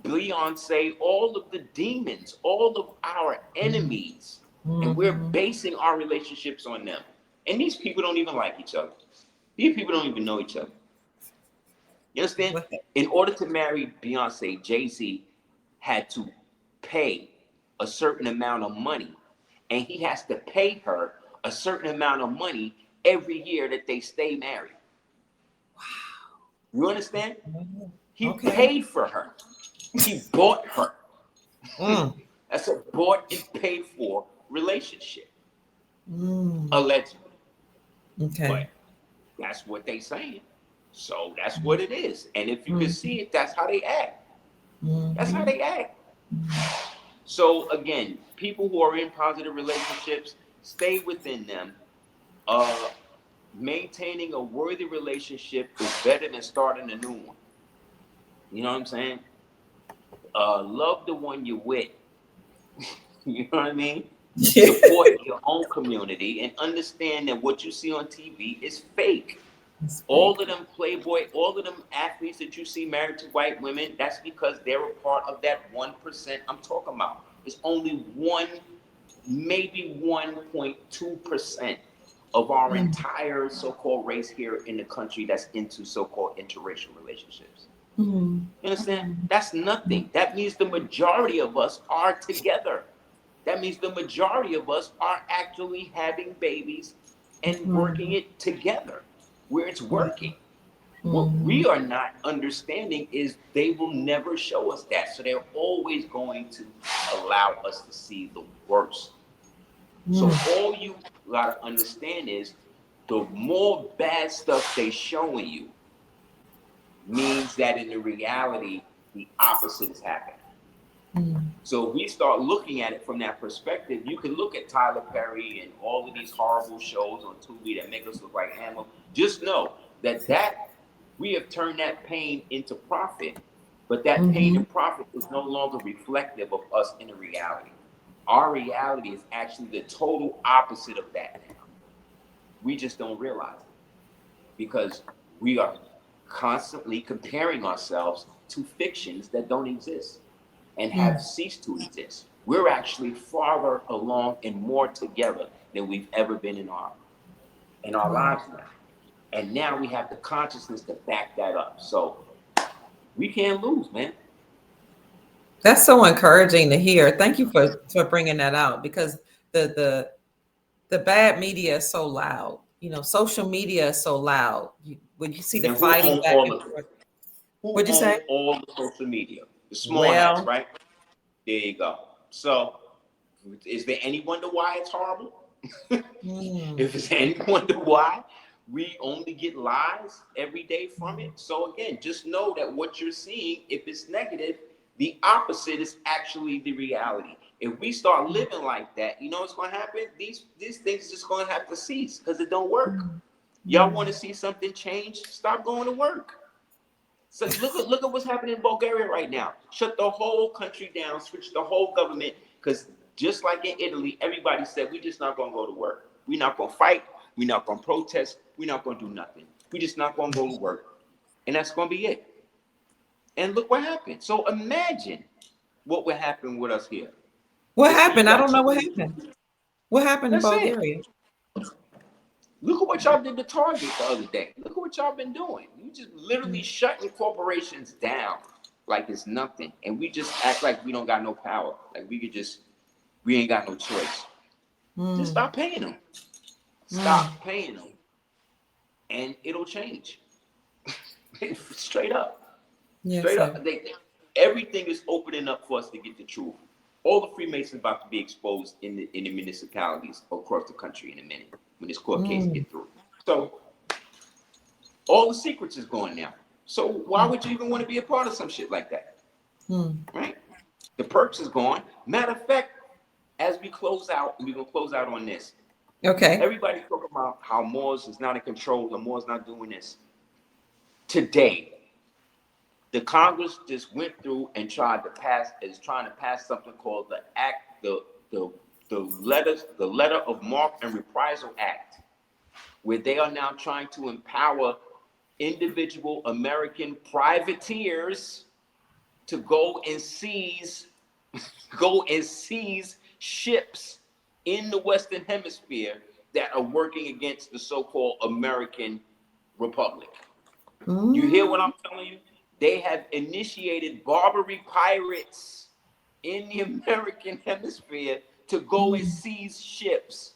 Beyonce, all of the demons, all of our enemies, and we're Mhm. basing our relationships on them. And these people don't even like each other. These people don't even know each other. You understand? What the- In order to marry Beyonce, Jay-Z had to pay a certain amount of money, and he has to pay her a certain amount of money every year that they stay married. You understand? He Okay. paid for her. He bought her. Mm, That's a bought and paid for relationship, mm. allegedly. Okay. But that's what they saying. So that's what it is. And if you can Mm, see it, that's how they act. That's how mhm. they act. So again, people who are in positive relationships, stay within them. Uh, Maintaining a worthy relationship is better than starting a new one. You know what I'm saying? Love the one you're with. You know what I mean? Yeah. Support your own community and understand that what you see on TV is fake. It's All fake. of them Playboy, all of them athletes that you see married to white women, that's because they're a part of that 1% I'm talking about. It's only one, maybe 1.2% of our Mm, entire so-called race here in the country that's into so-called interracial relationships. mm, You understand? That's nothing. That means the majority of us are together. That means the majority of us are actually having babies and working mm, it together where it's mm, working. What mm, we are not understanding is they will never show us that. So they're always going to allow us to see the worst. So mm. all you gotta understand is the more bad stuff they showing you means that in the reality, the opposite is happening. Mm. So if we start looking at it from that perspective, you can look at Tyler Perry and all of these horrible shows on Tubi that make us look like animals. Just know that we have turned that pain into profit, but that pain Mhm. and profit is no longer reflective of us in the reality. Our reality is actually the total opposite of that now. We just don't realize it because we are constantly comparing ourselves to fictions that don't exist and have Mm. ceased to exist. We're actually farther along and more together than we've ever been in our Wow. lives now. And now we have the consciousness to back that up. So we can't lose, man. That's so encouraging to hear. Thank you for bringing that out because the the the bad media is so loud. Social media is so loud. When you see the And who fighting own back all and of it? forth. Who What'd you own say? all the social media? The small hats, Well, right? There you go. So is there any wonder why it's horrible? mm, If it's any wonder why we only get lies every day from it. So again, just know that what you're seeing, if it's negative, the opposite is actually the reality. If we start living like that, you know what's going to happen? These things just going to have to cease because it don't work. mm, Y'all mm. want to see something change? Stop going to work. So look at what's happening in Bulgaria right now. Shut the whole country down, switch the whole government, because just like in Italy, everybody said we're just not gonna go to work. We're not gonna fight, we're not gonna protest, we're not gonna do nothing. We're just not gonna go to work. And that's gonna be it. And look what happened. So imagine what would happen with us here. What If we happened? I got don't know to what happened. What happened in that's it. Bulgaria? Look at what y'all did to Target the other day. Look at what y'all been doing. You just literally Mm, shutting corporations down like it's nothing. And we just act like we don't got no power. Like we ain't got no choice. Just mm, stop paying them. Stop paying them, and it'll change. Straight up. Yes, Straight sir. up. Everything is opening up for us to get the truth. All the Freemasons about to be exposed in the municipalities across the country in a minute when this court case get through. So all the secrets is going now. So why would you even want to be a part of some shit like that? Right? The perks is gone. Matter of fact, as we close out, and we're gonna close out on this. Okay. Everybody talking about how Moors is not in control, the Moors not doing this. Today, the Congress just went through and trying to pass something called the letter of marque and reprisal act, where they are now trying to empower individual American privateers to go and seize ships in the Western Hemisphere that are working against the so-called American Republic. You hear what I'm telling you? They have initiated Barbary pirates in the American hemisphere to go and seize ships.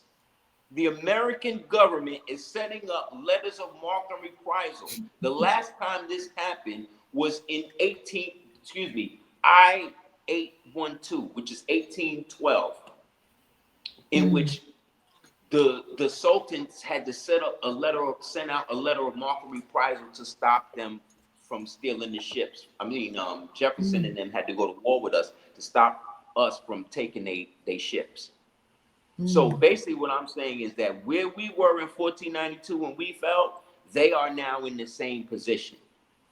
The American government is setting up letters of marque and reprisal. The last time this happened was in I-812, which is 1812, in which the sultans had to send out a letter of marque and reprisal to stop them from stealing the ships. I mean, Jefferson and them had to go to war with us to stop us from taking they ships. So basically what I'm saying is that where we were in 1492 when we fell, they are now in the same position.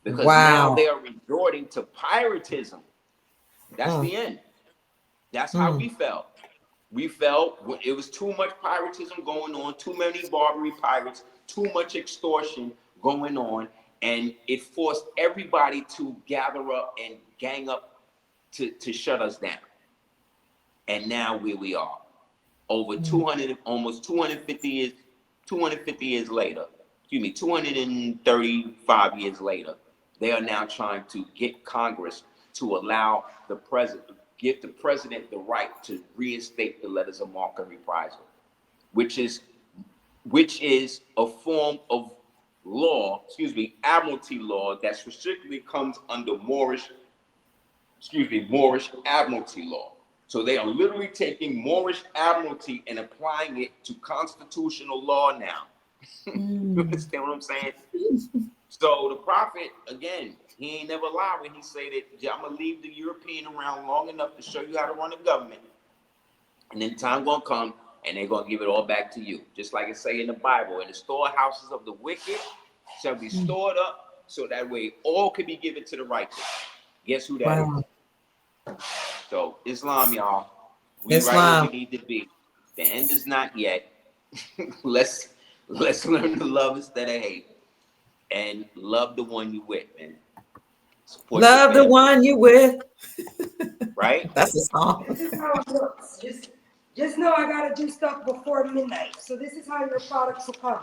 Because now they are resorting to piratism. That's the end. That's how we fell. We felt it was too much piratism going on, too many Barbary pirates, too much extortion going on, and it forced everybody to gather up and gang up to shut us down. And now where we are, over 250 years later, 235 years later, they are now trying to get Congress to allow give the president the right to reinstate the letters of marque and reprisal, which is a form of law, admiralty law that strictly comes under Moorish admiralty law. So they are literally taking Moorish admiralty and applying it to constitutional law now. You understand what I'm saying? So the prophet, again, he ain't never lied when he say that I'm gonna leave the European around long enough to show you how to run a government, and then time gonna come and they're gonna give it all back to you, just like it say in the Bible. And the storehouses of the wicked shall be stored up, so that way all can be given to the righteous. Guess who that is? So Islam, y'all, we right where we need to be. The end is not yet. let's learn to love instead of hate, and love the one you with, man. Love the one you with. Right? That's a song. This is how it looks. Just know I gotta do stuff before midnight. So this is how your products will come.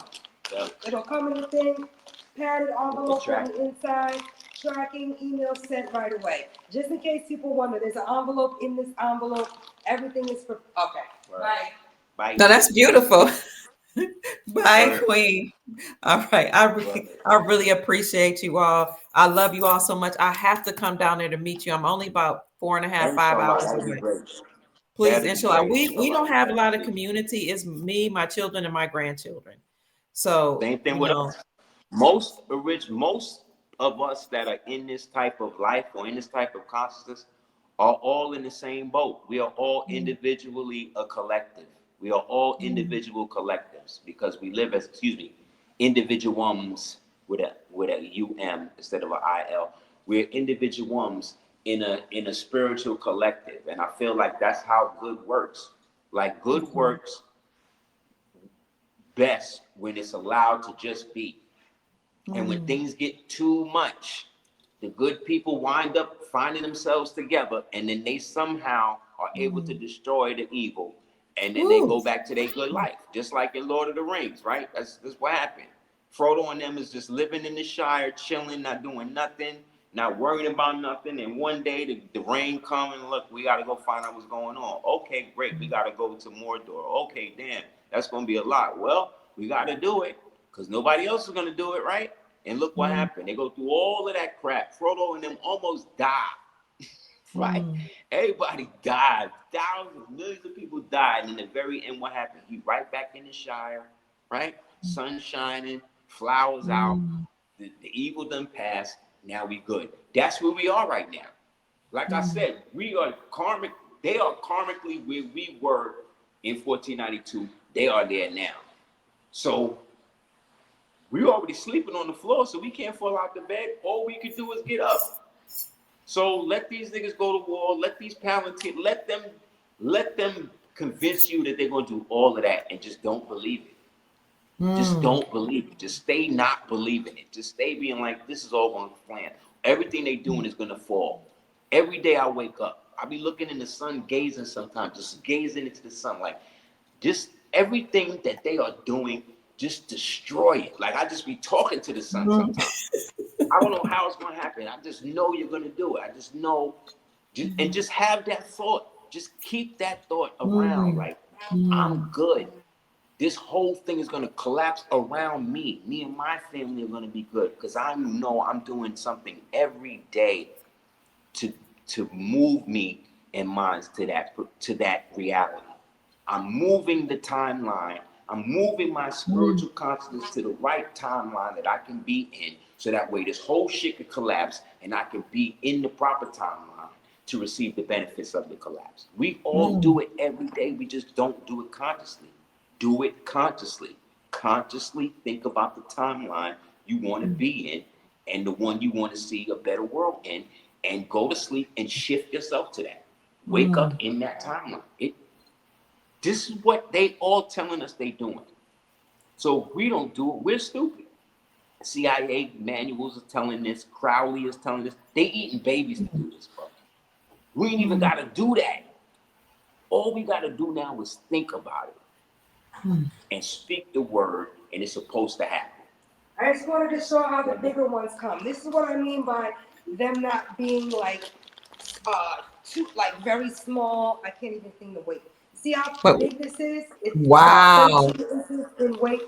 Yep. It'll come in the thing, padded envelope on the inside, tracking, email sent right away. Just in case people wonder, there's an envelope in this envelope. Everything is for Right. Bye. No, that's beautiful. Bye, Queen. All right. I really appreciate you all. I love you all so much. I have to come down there to meet you. I'm only about 4.5, 5 hours away. Please, inshallah. We don't have a lot of community. It's me, my children, and my grandchildren. So same thing with us. Most of us that are in this type of life or in this type of consciousness are all in the same boat. We are all individually a collective. We are all individual collectives because we live as, individuums with a instead of an IL. We're individuums in a spiritual collective, and I feel like that's how good works. Like good works best when it's allowed to just be. And when things get too much, the good people wind up finding themselves together, and then they somehow are able to destroy the evil, and then they go back to their good life, just like in Lord of the Rings, right? That's what happened. Frodo and them is just living in the Shire, chilling, not doing nothing, not worrying about nothing. And one day the rain come and look, we got to go find out what's going on. Okay, great. We got to go to Mordor. Okay, damn, that's going to be a lot. Well, we got to do it because nobody else is going to do it, right? And look what happened. They go through all of that crap. Frodo and them almost died, right? Everybody died. Thousands, millions of people died. And in the very end, what happened? He right back in the Shire, right? Sun shining, flowers out. The evil done passed. Now we good. That's where we are right now. Like I said, we are karmic. They are karmically where we were in 1492. They are there now. So we're already sleeping on the floor, so we can't fall out the bed. All we can do is get up. So let these niggas go to war. Let these Palantir, let them convince you that they're gonna do all of that, and just don't believe it. Just don't believe it. Just stay not believing it. Just stay being like, this is all going to plan. Everything they doing is going to fall. Every day I wake up, I be looking in the sun, gazing sometimes, just gazing into the sun, like just everything that they are doing, just destroy it. Like I just be talking to the sun sometimes. I don't know how it's going to happen. I just know you're going to do it. I just know, and just have that thought. Just keep that thought around. Like I'm good. This whole thing is going to collapse around me. Me and my family are going to be good because I know I'm doing something every day to move me and minds to that reality. I'm moving the timeline. I'm moving my spiritual consciousness to the right timeline that I can be in, so that way this whole shit could collapse and I can be in the proper timeline to receive the benefits of the collapse. We all do it every day. We just don't do it consciously. Do it consciously. Consciously think about the timeline you want to be in and the one you want to see a better world in, and go to sleep and shift yourself to that. Wake up in that timeline. This is what they all telling us they doing. So if we don't do it, we're stupid. CIA manuals are telling this. Crowley is telling this. They eating babies to do this, bro. We ain't even got to do that. All we got to do now is think about it. And speak the word, and it's supposed to happen. I just wanted to show how the bigger ones come. This is what I mean by them not being like very small. I can't even think the weight. See how big this is? It's about 13 inches in weight.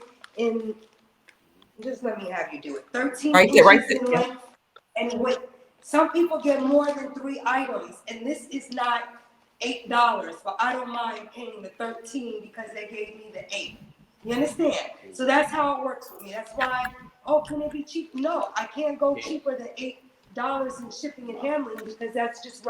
Just let me have you do it. 13 inches in length and weight. Some people get more than 3 items, and this is not $8, but I don't mind paying the 13 because they gave me the 8. You understand? So that's how it works with me. That's why, can it be cheap? No, I can't go cheaper than $8 in shipping and handling because that's just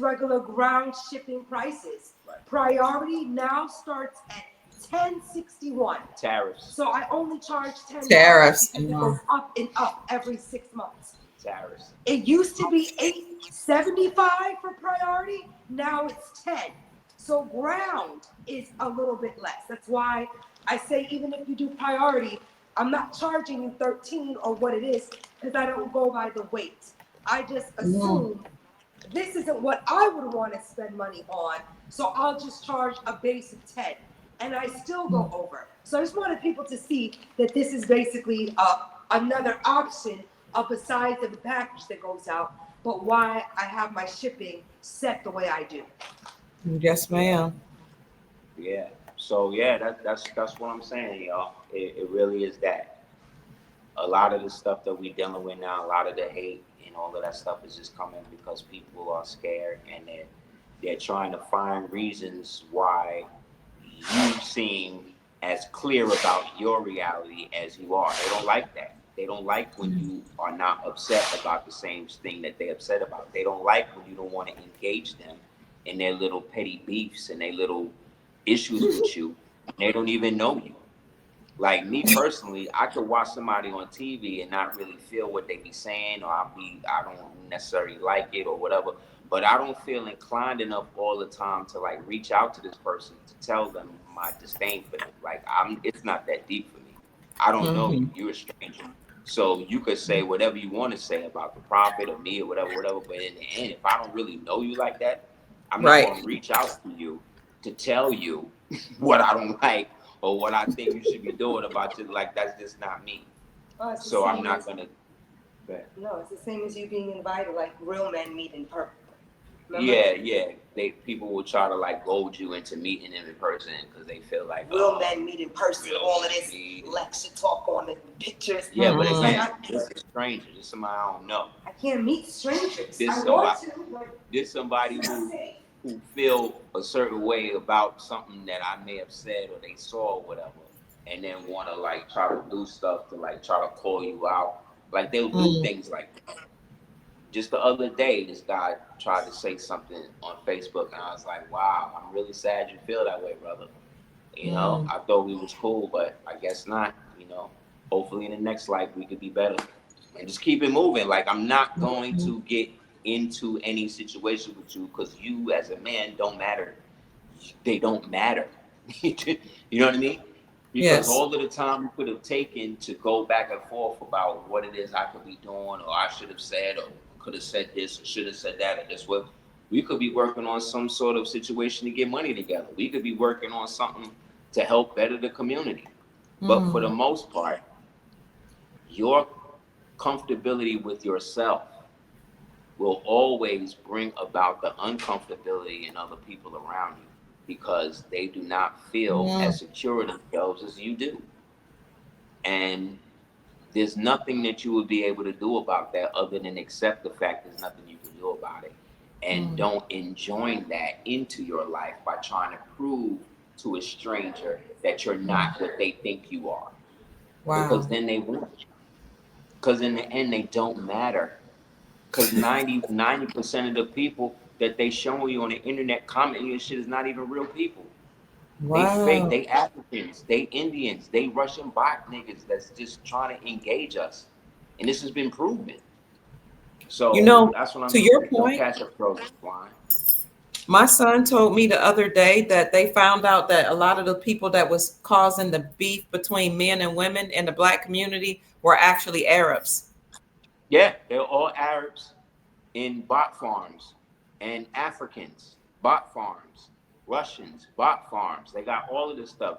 regular ground shipping prices. Priority now starts at $10.61. Tariffs. So I only charge $10. Tariffs. Because it goes up and up every 6 months. Tariffs. It used to be $8.75 for priority. Now it's 10. So ground is a little bit less. That's why I say even if you do priority, I'm not charging you 13 or what it is because I don't go by the weight. I just assume this isn't what I would want to spend money on. So I'll just charge a base of 10 and I still go over. So I just wanted people to see that this is basically another option besides the package that goes out, but why I have my shipping set the way I do. Yes, ma'am. Yeah. So yeah, that's what I'm saying, y'all. It really is that. A lot of the stuff that we dealing with now, a lot of the hate and all of that stuff is just coming because people are scared and they're trying to find reasons why you seem as clear about your reality as you are. They don't like that. They don't like when you are not upset about the same thing that they're upset about. They don't like when you don't want to engage them in their little petty beefs and their little issues with you. They don't even know you. Like me personally, I could watch somebody on TV and not really feel what they be saying, or I don't necessarily like it or whatever, but I don't feel inclined enough all the time to like reach out to this person to tell them my disdain for them. Like it's not that deep for me. I don't know you. You're a stranger. So you could say whatever you want to say about the prophet or me or whatever, but in the end, if I don't really know you like that, I'm not going to reach out to you to tell you what I don't like or what I think you should be doing about you. Like, that's just not me. So I'm not going to. No, it's the same as you being invited, like real men meet in person. Remember? Yeah. People will try to like goad you into meeting them in person because they feel like Real men meet in person. All of this lecture talk on the pictures. Yeah, but Mhm. again, this is a stranger. This is somebody I don't know. I can't meet strangers. This I want to, but somebody who feel a certain way about something that I may have said or they saw or whatever, and then want to like try to do stuff to like try to call you out. Like they'll do Mm. things like that. Just the other day, this guy tried to say something on Facebook, and I was like, "Wow, I'm really sad you feel that way, brother." You know, Mm. I thought we was cool, but I guess not. You know, hopefully in the next life we could be better, and just keep it moving. Like I'm not going Mhm. to get into any situation with you because you as a man don't matter. They don't matter. You know what I mean? Because Yes. all of the time we could have taken to go back and forth about what it is I could be doing, or I should have said, or could have said this, or should have said that, or this. What we could be working on some sort of situation to get money together. We could be working on something to help better the community. But for the Mm. most part, your comfortability with yourself will always bring about the uncomfortability in other people around you because they do not feel Mm. as secure in themselves as you do. And there's nothing that you would be able to do about that other than accept the fact there's nothing you can do about it. And Mm. don't enjoin that into your life by trying to prove to a stranger that you're Mm. not what they think you are. Because Wow. then they won't. Because in the end, they don't matter. Because 90% of the people that they showing you on the internet commenting and shit is not even real people. They fake, Wow. they Africans, they Indians, they Russian bot niggas that's just trying to engage us. And this has been proven. You So know, that's what I'm to your saying. Don't point, catch a frozen blind. my son told me the other day that they found out that a lot of the people that was causing the beef between men and women in the black community were actually Arabs. Yeah, they're all Arabs in bot farms and Africans, bot farms, Russians, bot farms. They got all of this stuff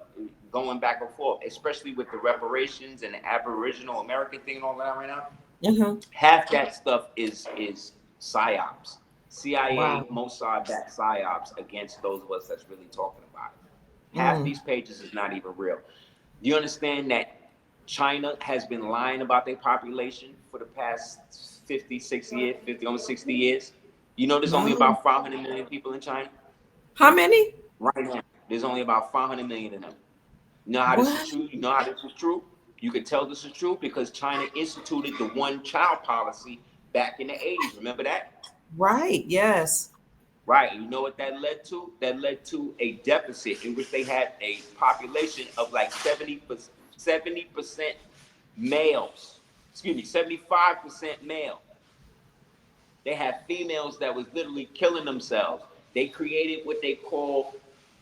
going back and forth, especially with the reparations and the Aboriginal American thing and all that right now. Hmm. Half that stuff is psyops, CIA, Wow. Mossad backed psyops against those of us that's really talking about it. Half Mm. these pages is not even real. You understand that China has been lying about their population for the past 50, 60 years, 50, almost 60 years. You know, there's only No. about 500 million people in China How many? right now. There's only about 500 million of them. You know how this is What? true? You know how this is true? You can tell this is true because China instituted the one child policy back in the 80s. Remember that? Right. Yes. Right. And you know what that led to? That led to a deficit in which they had a population of like 70% males. Excuse me, 75% male. They had females that was literally killing themselves. They created what they call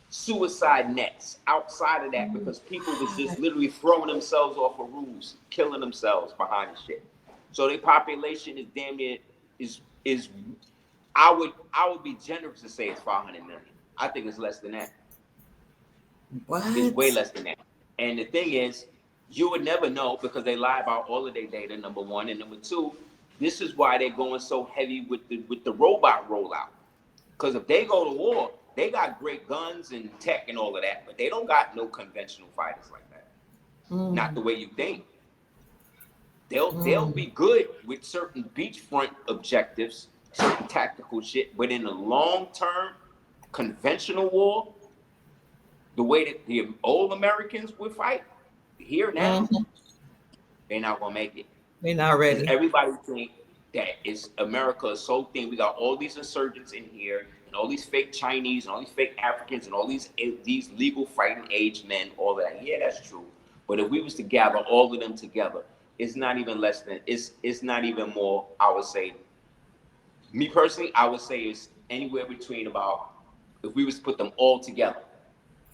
suicide nets outside of that because people was just literally throwing themselves off of roofs, killing themselves behind the shit. So their population is damn near is I would be generous to say it's 500 million. I think it's less than that. It's way What? less than that. And the thing is, you would never know because they lie about all of their data. Number one, and number two, this is why they're going so heavy with the robot rollout. Because if they go to war, they got great guns and tech and all of that, but they don't got no conventional fighters like that. Not Mm. the way you think. They'll Mm. be good with certain beachfront objectives, certain tactical shit, but in the long term, conventional war, the way that the old Americans would fight here now, Mhm. they're not gonna make it. They're not Because ready. everybody think that it's America is so thin. We got all these insurgents in here, and all these fake Chinese, and all these fake Africans, and all these legal fighting age men. All that, yeah, that's true. But if we was to gather all of them together, it's not even less than it's not even more. I would say, me personally, I would say it's anywhere between about if we was to put them all together,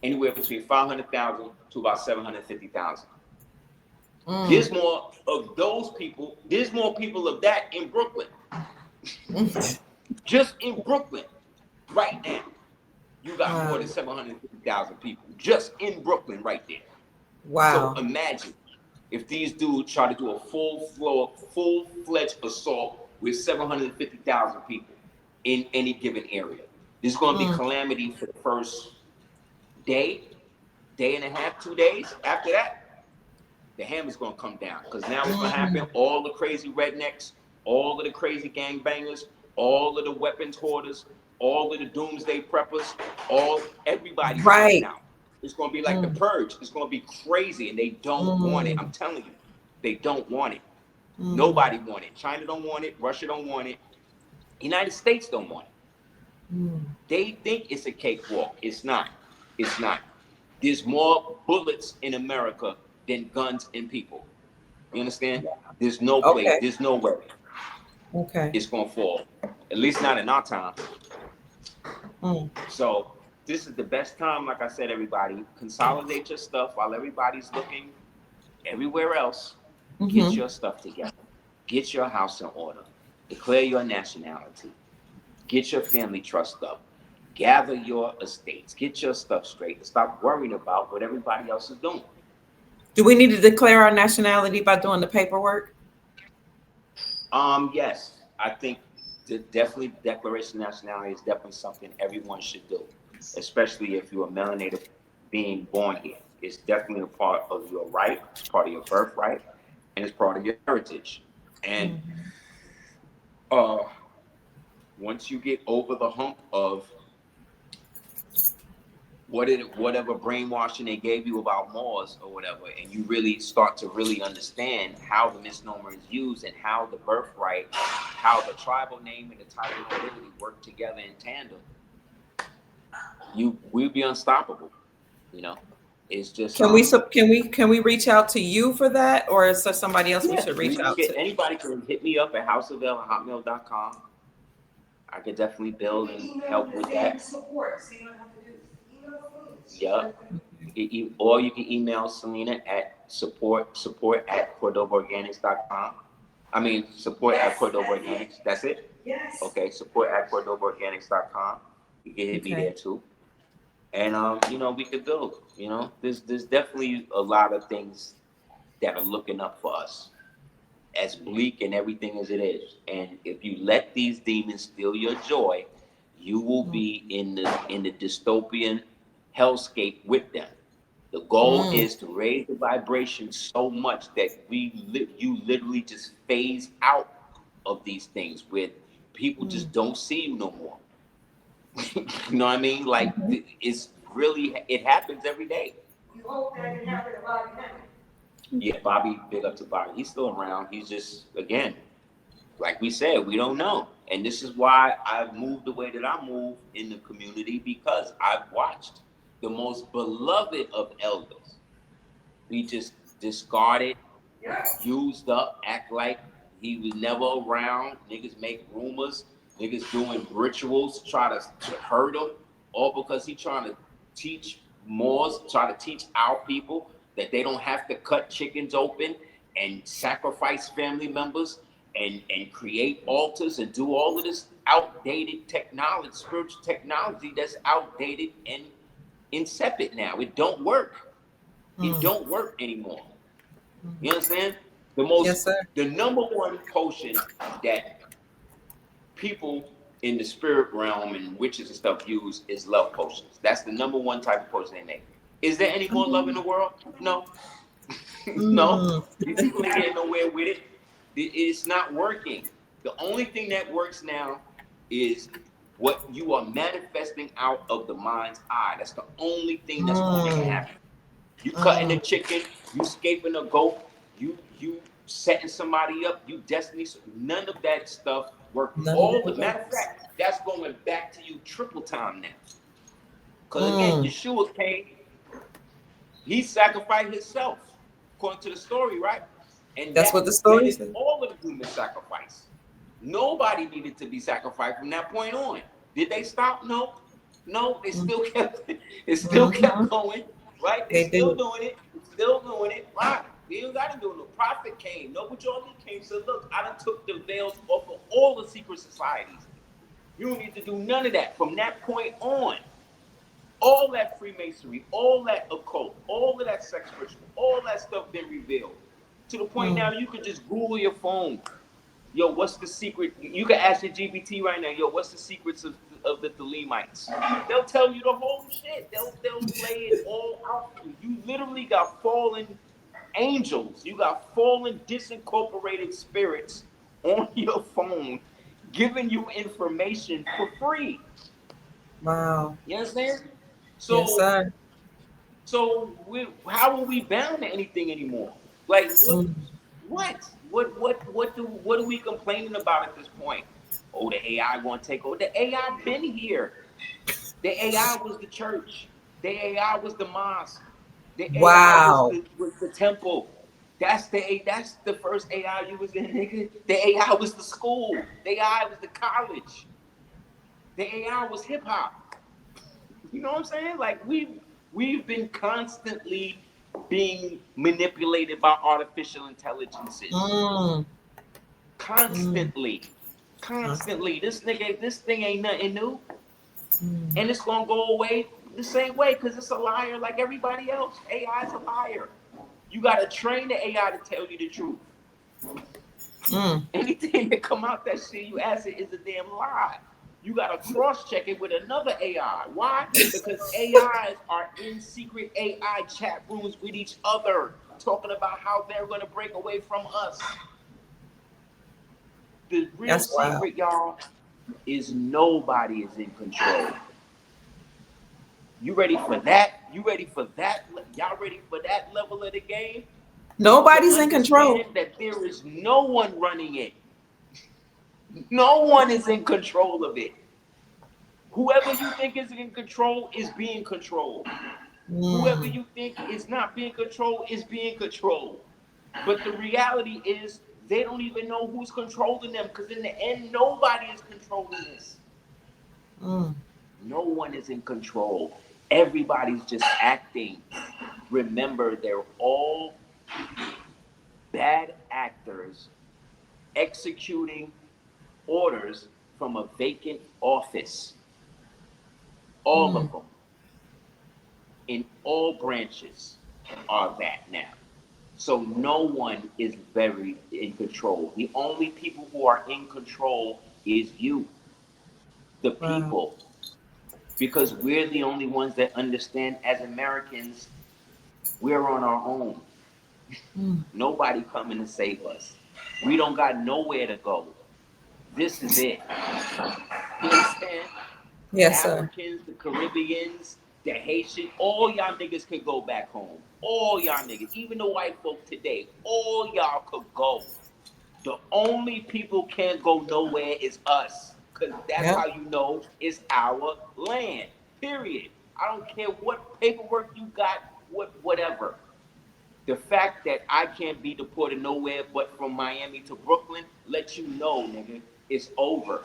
anywhere between 500,000 to about 750,000. Mm. There's more of those people. There's more people of that in Brooklyn. Mm. Just in Brooklyn, right now, you got more Wow. than 750,000 people just in Brooklyn right there. So Wow. imagine if these dudes try to do a full-fledged assault with 750,000 people. in any given area. There's going to be calamity for the first day and a half, 2 days. After that, the hammer's going to come down, because now what's going to happen? All the crazy rednecks, all of the crazy gangbangers, all of the weapons hoarders, all of the doomsday preppers, everybody's coming Right. out. It's going to be like the purge. It's going to be crazy, and they don't want it. I'm telling you, they don't want it. Nobody want it. China don't want it. Russia don't want it. United States don't want it. They think it's a cakewalk. It's not. It's not. There's more bullets in America than guns and people. You understand? There's no place. Okay. There's no way Okay. it's gonna fall. At least not in our time. So this is the best time. Like I said, everybody, consolidate your stuff while everybody's looking everywhere else. Get your stuff together. Get your house in order. Declare your nationality. Get your family trust up. Gather your estates. Get your stuff straight and stop worrying about what everybody else is doing. Do we need to declare our nationality by doing the paperwork? Yes, I think definitely Declaration of Nationality is definitely something everyone should do, especially if you're a melanated being born here. It's definitely a part of your right, it's part of your birthright, and it's part of your heritage. And once you get over the hump of whatever brainwashing they gave you about Moors or whatever, and you really start to really understand how the misnomer is used and how the birthright, how the tribal name and the title of validity work together in tandem, we'll be unstoppable. You know, it's just Can we reach out to you for that, or is there somebody else we should reach out to? Anybody can hit me up at houseofl@hotmail.com. I could definitely build and help with that. Support, so you don't have to do Yeah. Or you can email Celina at support at cordobaorganics.com. I mean, support at Cordoba Organics. That's it? Yes. Okay, support at cordobaorganics.com. You can hit me there too. And, we could build, there's definitely a lot of things that are looking up for us, as bleak and everything as it is. And if you let these demons steal your joy, you will be in the dystopian hellscape with them. The goal is to raise the vibration so much that you literally just phase out of these things, where people just don't see you no more. You know what I mean? Like, it happens every day. You hope that didn't happen to Bobby Kennedy. Yeah, Bobby, big up to Bobby. He's still around. He's just, again, like we said, we don't know. And this is why I've moved the way that I move in the community, because I've watched the most beloved of elders be just discarded, used up, act like he was never around. Niggas make rumors, niggas doing rituals to try to hurt him, all because he trying to teach Moors, try to teach our people that they don't have to cut chickens open and sacrifice family members and create altars and do all of this outdated technology, spiritual technology that's outdated and insipid now. It don't work. It don't work anymore. You understand? The number one potion that people in the spirit realm and witches and stuff use is love potions. That's the number one type of potion they make. Is there any more love in the world? No. No. These people ain't getting nowhere with it. It's not working. The only thing that works now is what you are manifesting out of the mind's eye. That's the only thing that's going to happen. You cutting the chicken, you scaping a goat, you setting somebody up, you destiny. None of that stuff works. Matter of fact, that's going back to you triple time now. Because again, Yeshua came, he sacrificed himself, according to the story, right? And that's what the story says. All of the human sacrifice. Nobody needed to be sacrificed from that point on. Did they stop? No. No, they still kept going, right? They still doing it. Right? We don't got to do it. The prophet came. No, but y'all came. So look, I done took the veils off of all the secret societies. You don't need to do none of that from that point on. All that Freemasonry, all that occult, all of that sex ritual, all that stuff been revealed. To the point now you can just Google your phone. Yo, what's the secret? You can ask your GPT right now. Yo, what's the secrets of the Thelemites? They'll tell you the whole shit. They'll lay it all out for you. You literally got fallen angels. You got fallen disincorporated spirits on your phone giving you information for free. Wow. You understand? Yes, So sir. how are we bound to anything anymore? Like Mm. what are we complaining about at this point? Oh, the AI gonna take over. The AI been here. The AI was the church. The AI was the mosque. The AI Wow. was the temple. That's the first AI you was in, nigga. The AI was the school. The AI was the college. The AI was hip hop. You know what I'm saying? Like we've been constantly being manipulated by artificial intelligences. Mm. Mm. Constantly. Constantly. This thing ain't nothing new. Mm. And it's gonna go away the same way because it's a liar like everybody else. AI is a liar. You gotta train the AI to tell you the truth. Mm. Anything that come out that shit you ask it is a damn lie. You gotta cross-check it with another AI. Why? Because AIs are in secret AI chat rooms with each other, talking about how they're gonna break away from us. The real That's wild. secret, y'all, is nobody is in control. You ready for that? You ready for that? Y'all ready for that level of the game? To Nobody's in control. understand that there is no one running it. No one is in control of it. Whoever you think is in control is being controlled. Whoever Mm. you think is not being controlled is being controlled. But the reality is they don't even know who's controlling them because in the end, nobody is controlling this. Mm. No one is in control. Everybody's just acting. Remember, they're all bad actors executing orders from a vacant office. All Mm. of them, in all branches, are that now. So no one is very in control. The only people who are in control is you, the Wow. people, because we're the only ones that understand as Americans, we're on our own. Mm. Nobody coming to save us. We don't got nowhere to go. This is it. You understand? The Yes, sir. Africans, the Caribbeans, the Haitian, all y'all niggas could go back home. All y'all niggas, even the white folk today, all y'all could go. The only people can't go nowhere is us. Because that's Yep. how you know it's our land. Period. I don't care what paperwork you got, whatever. The fact that I can't be deported nowhere but from Miami to Brooklyn lets you know, nigga, it's over.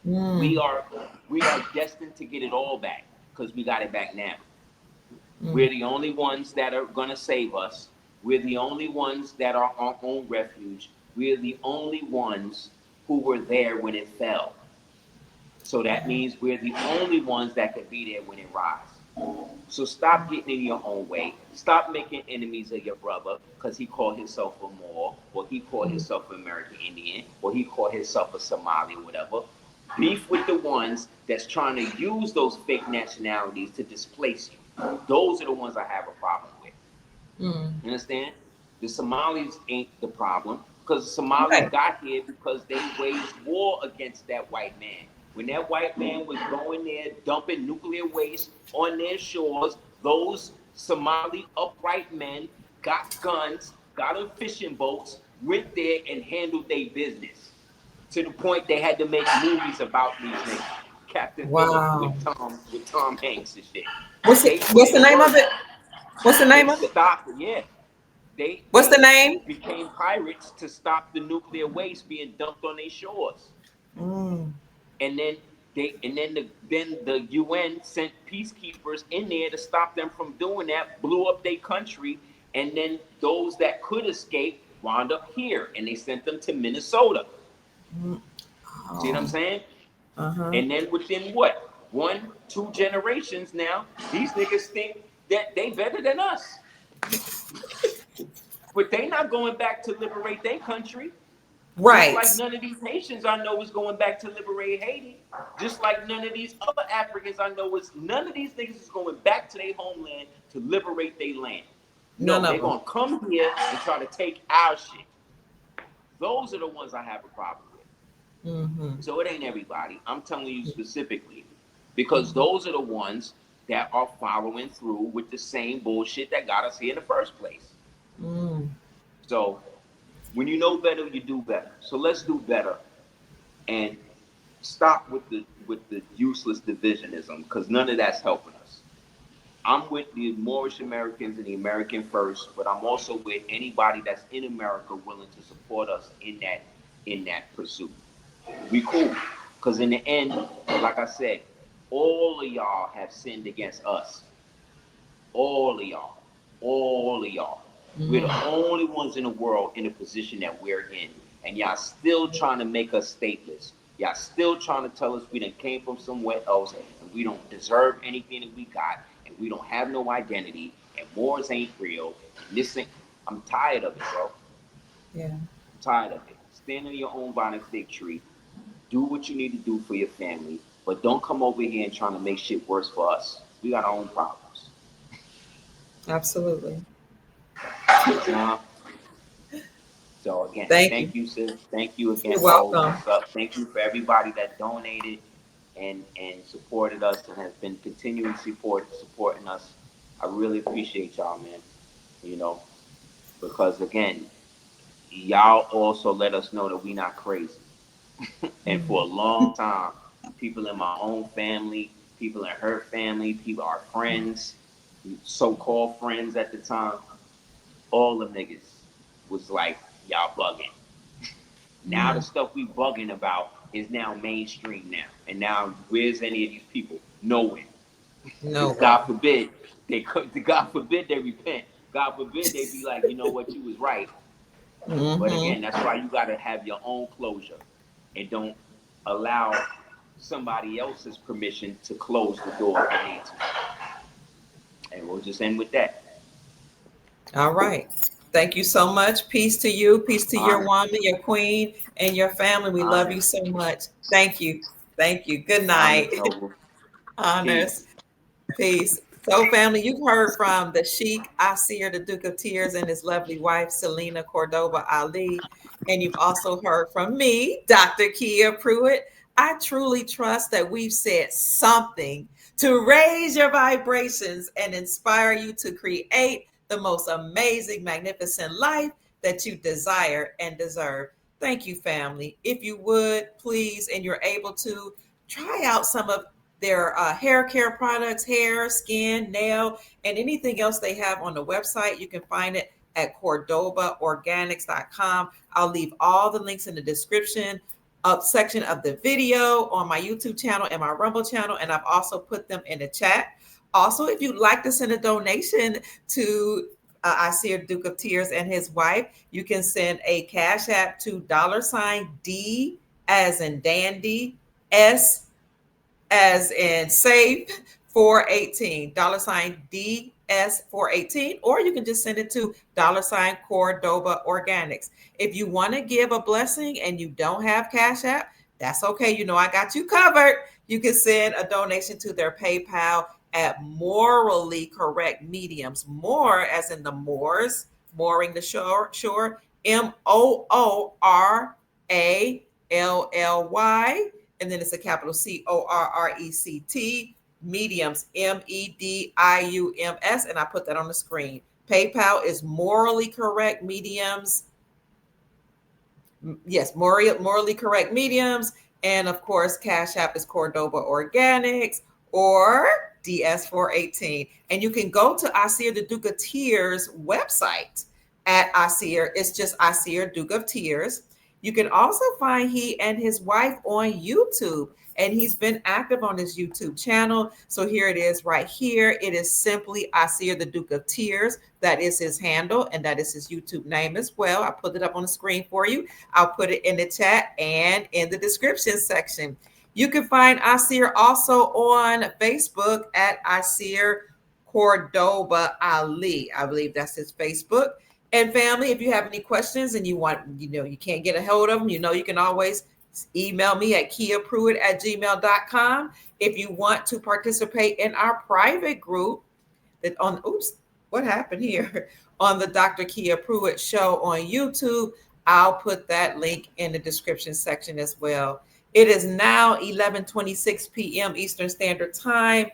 We Mm. are we are destined to get it all back because we got it back now. Mm. We're the only ones that are gonna save us. We're the only ones that are our own refuge. We're the only ones who were there when it fell. So that means we're the only ones that could be there when it rise. So stop getting in your own way. Stop making enemies of your brother because he called himself a Moor, or he called Mm. himself an American Indian, or he called himself a Somali, or whatever. Beef with the ones that's trying to use those fake nationalities to displace you. Those are the ones I have a problem with. Mm. You understand? The Somalis ain't the problem because the Somalis Right. got here because they waged war against that white man. When that white man was going there dumping nuclear waste on their shores, those Somali upright men got guns, got on fishing boats, went there and handled their business. To the point they had to make movies about these niggas. Captain Phillips Wow. with Tom Hanks and shit. What's it? They put What's the in name of work. it? What's the They name of it? stopped it, yeah. They What's the they name? became pirates to stop the nuclear waste being dumped on their shores. Mm. And then the UN sent peacekeepers in there to stop them from doing that, blew up their country, and then those that could escape wound up here, and they sent them to Minnesota. Mm. See what I'm Oh. saying? Uh-huh. And then within what? 1, 2 generations now, these niggas think that they better than us. But they not going back to liberate their country. Just Right. like none of these Haitians I know is going back to liberate Haiti. Just like none of these other Africans I know is, none of these niggas is going back to their homeland to liberate their land. None No, they're of them. going to come here and try to take our shit. Those are the ones I have a problem with. Mm-hmm. So it ain't everybody. I'm telling you specifically because those are the ones that are following through with the same bullshit that got us here in the first place. Mm. So when you know better, you do better. So let's do better and stop with the useless divisionism because none of that's helping us. I'm with the Moorish Americans and the American first, but I'm also with anybody that's in America willing to support us in that pursuit. We cool. Because in the end, like I said, all of y'all have sinned against us. All of y'all. All of y'all. We're the only ones in the world in the position that we're in. And y'all still trying to make us stateless. Y'all still trying to tell us we done came from somewhere else and we don't deserve anything that we got and we don't have no identity and wars ain't real. And this ain't, I'm tired of it, bro. Yeah. I'm tired of it. Stand on your own vine and fig tree. Do what you need to do for your family, but don't come over here and trying to make shit worse for us. We got our own problems. Absolutely. So again, Thank you. thank you, sis. Thank you again You're for holding welcome. us up. Thank you for everybody that donated and supported us and has been continuing supporting us. I really appreciate y'all, man. You know, because again, y'all also let us know that we not crazy. And for a long time, people in my own family, people in her family, people, our friends, so-called friends at the time, all the niggas was like, y'all bugging. Now the stuff we bugging about is now mainstream now. And now where's any of these people? Nowhere. No way. God forbid God forbid they repent. God forbid they be like, you know what, you was right. But Mm-hmm. again, that's why you gotta have your own closure and don't allow somebody else's permission to close the door if you need to. And we'll just end with that. All right. Thank you so much. Peace to you. Peace to your Honor, woman, your queen, and your family. We love honor, you so much. Thank you. Thank you. Good honor, night. noble. Honors. Peace. Peace. So, family, you've heard from the Sheik, Aseer, the Duke of Tears, and his lovely wife, Celina Cordoba Ali. And you've also heard from me, Dr. Kia Pruitt. I truly trust that we've said something to raise your vibrations and inspire you to create the most amazing, magnificent life that you desire and deserve. Thank you, family. If you would, please, and you're able to, try out some of their hair care products, hair, skin, nail, and anything else they have on the website. You can find it at cordobaorganics.com. I'll leave all the links in the description up section of the video on my YouTube channel and my Rumble channel, and I've also put them in the chat. Also, if you'd like to send a donation to Aseer Duke of Tears and his wife, you can send a cash app to $D as in dandy, S as in save 418, $DS 418, or you can just send it to Cordoba Organics. If you want to give a blessing and you don't have Cash App, that's okay. You know, I got you covered. You can send a donation to their PayPal at Morally Correct Mediums. More as in the Moors, mooring the shore, MOORALLY, and then it's a capital CORRECT, mediums, MEDIUMS, and I put that on the screen. PayPal is Morally Correct Mediums. Yes, morally correct mediums. And of course, Cash App is Cordoba Organics or DS418. And you can go to Aseer the Duke of Tears website at Aseer. It's just Aseer Duke of Tears. You can also find he and his wife on YouTube, and he's been active on his YouTube channel. So here it is right here. It is simply Aseer the Duke of Tears. That is his handle, and that is his YouTube name as well. I put it up on the screen for you. I'll put it in the chat and in the description section. You can find Aseer also on Facebook at Aseer Cordoba Ali. I believe that's his Facebook. And family, if you have any questions and you want, you can't get a hold of them, you can always email me at kiapruitt@gmail.com. If you want to participate in our private group that what happened here? On the Dr. Kia Pruitt show on YouTube, I'll put that link in the description section as well. It is now 11:26 p.m. Eastern Standard Time,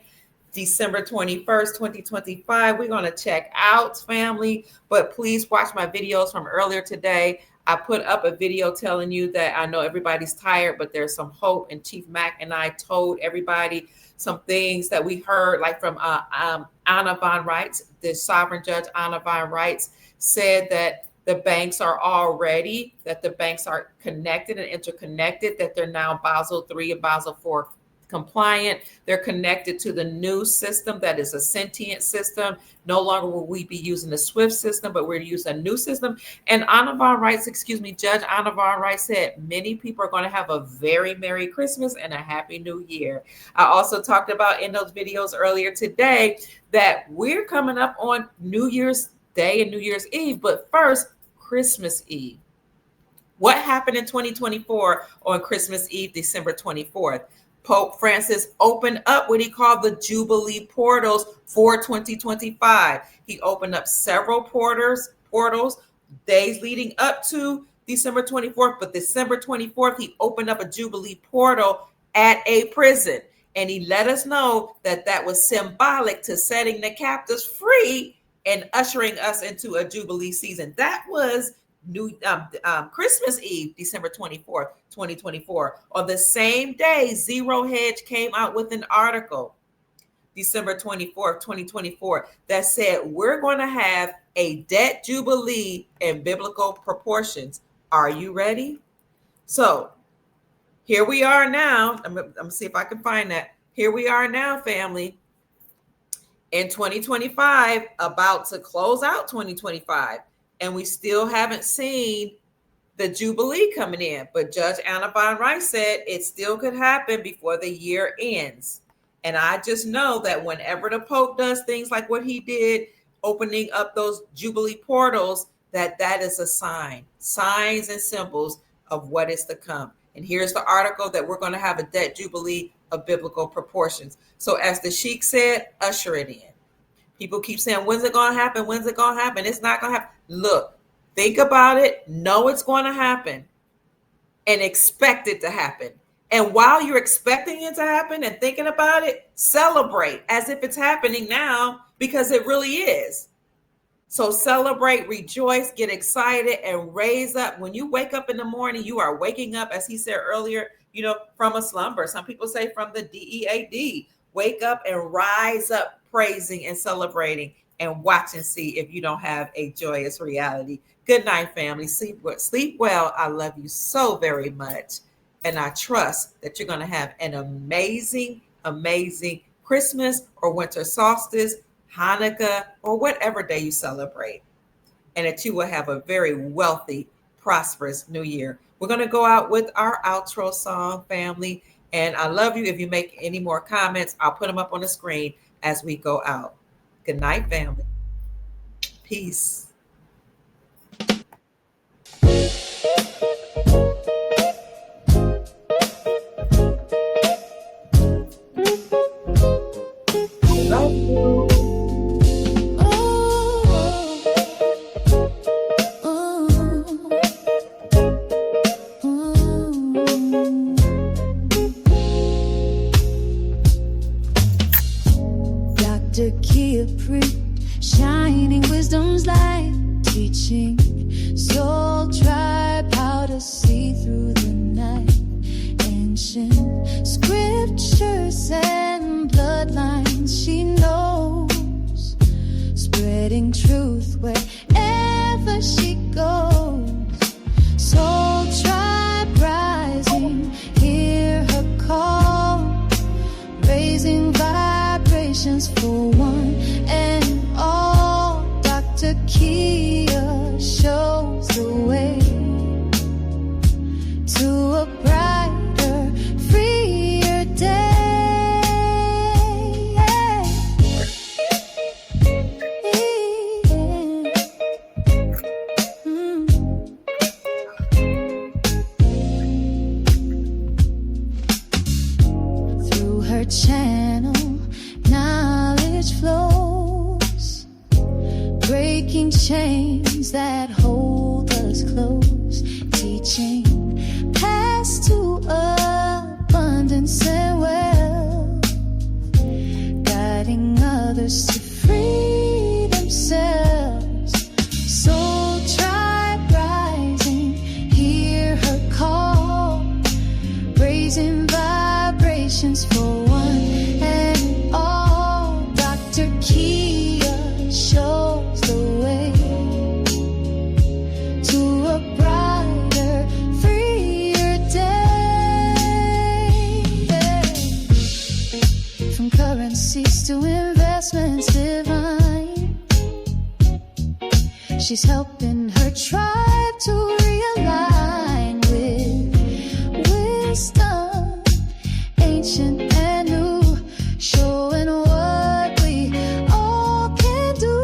December 21st, 2025. We're going to check out, family, but please watch my videos from earlier today. I put up a video telling you that I know everybody's tired, but there's some hope. And Chief Mack and I told everybody some things that we heard, like from Anna Von Reitz, the sovereign judge Anna Von Reitz said that the banks are connected and interconnected, that they're now Basel III and Basel IV compliant. They're connected to the new system that is a sentient system. No longer will we be using the SWIFT system, but we're using a new system. And Judge Anna Von Reitz said many people are going to have a very Merry Christmas and a Happy New Year. I also talked about in those videos earlier today that we're coming up on New Year's Day and New Year's Eve, but first, Christmas Eve. What happened in 2024 on Christmas Eve, December 24th? Pope Francis opened up what he called the Jubilee portals for 2025. He opened up several portals days leading up to December 24th, but December 24th, he opened up a Jubilee portal at a prison. And he let us know that that was symbolic to setting the captives free and ushering us into a Jubilee season. That was Christmas Eve, December 24th, 2024. On the same day, Zero Hedge came out with an article, December 24th, 2024, that said we're going to have a debt jubilee in biblical proportions. Are you ready? So here we are now. I'm going to see if I can find that. Here we are now, family, in 2025, about to close out 2025. And we still haven't seen the Jubilee coming in. But Judge Anna Von Reitz said it still could happen before the year ends. And I just know that whenever the Pope does things like what he did, opening up those Jubilee portals, that is a sign, signs and symbols of what is to come. And here's the article that we're going to have a debt Jubilee of biblical proportions. So as the Sheikh said, usher it in. People keep saying, when's it going to happen? When's it going to happen? It's not going to happen. Look, think about it. Know it's going to happen and expect it to happen. And while you're expecting it to happen and thinking about it, celebrate as if it's happening now, because it really is. So celebrate, rejoice, get excited, and raise up. When you wake up in the morning, you are waking up, as he said earlier, from a slumber. Some people say from the DEAD. Wake up and rise up, praising and celebrating, and watch and see if you don't have a joyous reality. Good night, family. Sleep well. I love you so very much. And I trust that you're going to have an amazing, amazing Christmas or winter solstice, Hanukkah, or whatever day you celebrate. And that you will have a very wealthy, prosperous new year. We're going to go out with our outro song, family. And I love you. If you make any more comments, I'll put them up on the screen as we go out. Good night, family. Peace. Love you. Dr. Kia Pruitt, shining wisdom's light, teaching soul tribe how to see through the night. Ancient scriptures and bloodlines she knows, spreading truth wherever she goes. Soul tribe rising, hear her call, raising vibrations for one and all. Dr. Kia shows the way to a brighter, freer day. breaking chains that hold us close, teaching paths to abundance and wealth, guiding others to free themselves. Soul tribe rising, hear her call, raising vibrations for one and all. Dr. Kia shows the way to a brighter, freer day. From currencies to investments divine, she's helping her tribe to realign with wisdom, ancient and new, showing what we all can do.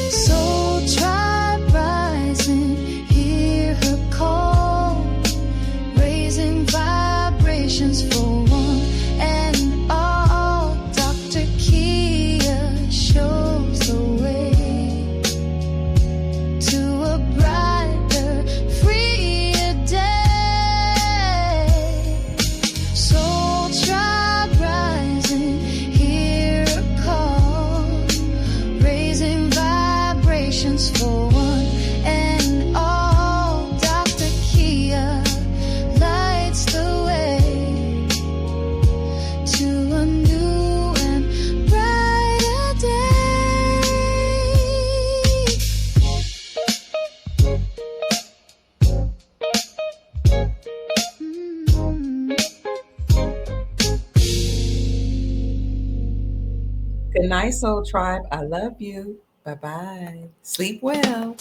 Soul tribe rising, hear her call, raising vibrations for one and all. Dr. Kia shows the way to a brighter, freer day. Soul tribe rising, hear her call, raising vibrations for one and all. Dr. Kia lights the way to a new and brighter day. Good night, Soul Tribe. I love you. Bye bye. Sleep well.